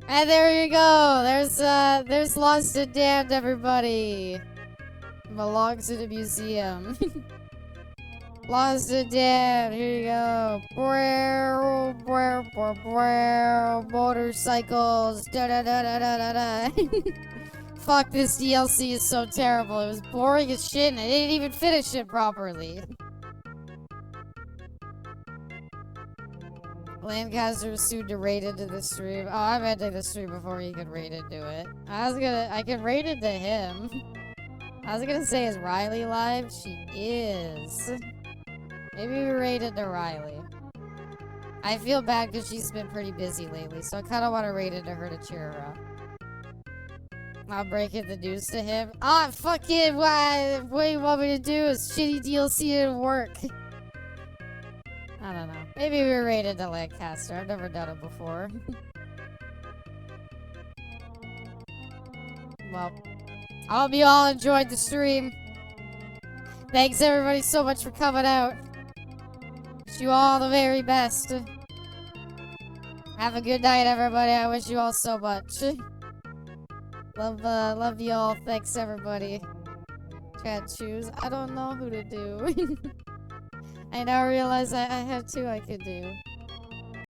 And there you go. There's Lost and Damned, everybody. Belongs to the museum. Lost and Damned. Here you go. Motorcycles. Da da da da da da da. Fuck, this DLC is so terrible. It was boring as shit and I didn't even finish it properly. Lancaster was soon to raid into the stream. Oh, I'm ending the stream before he could raid into it. I could raid into him. I was gonna say, is Riley live? She is. Maybe we raid into Riley. I feel bad because she's been pretty busy lately, so I kind of want to raid into her to cheer her up. I'll break the news to him. Ah, fucking, what you want me to do is shitty DLC didn't work. I don't know. Maybe we raided to Lancaster. I've never done it before. Well, I hope you all enjoyed the stream. Thanks everybody so much for coming out. Wish you all the very best. Have a good night, everybody. I wish you all so much. Love you all. Thanks, everybody. Can't choose. I don't know who to do. I now realize I have two I could do.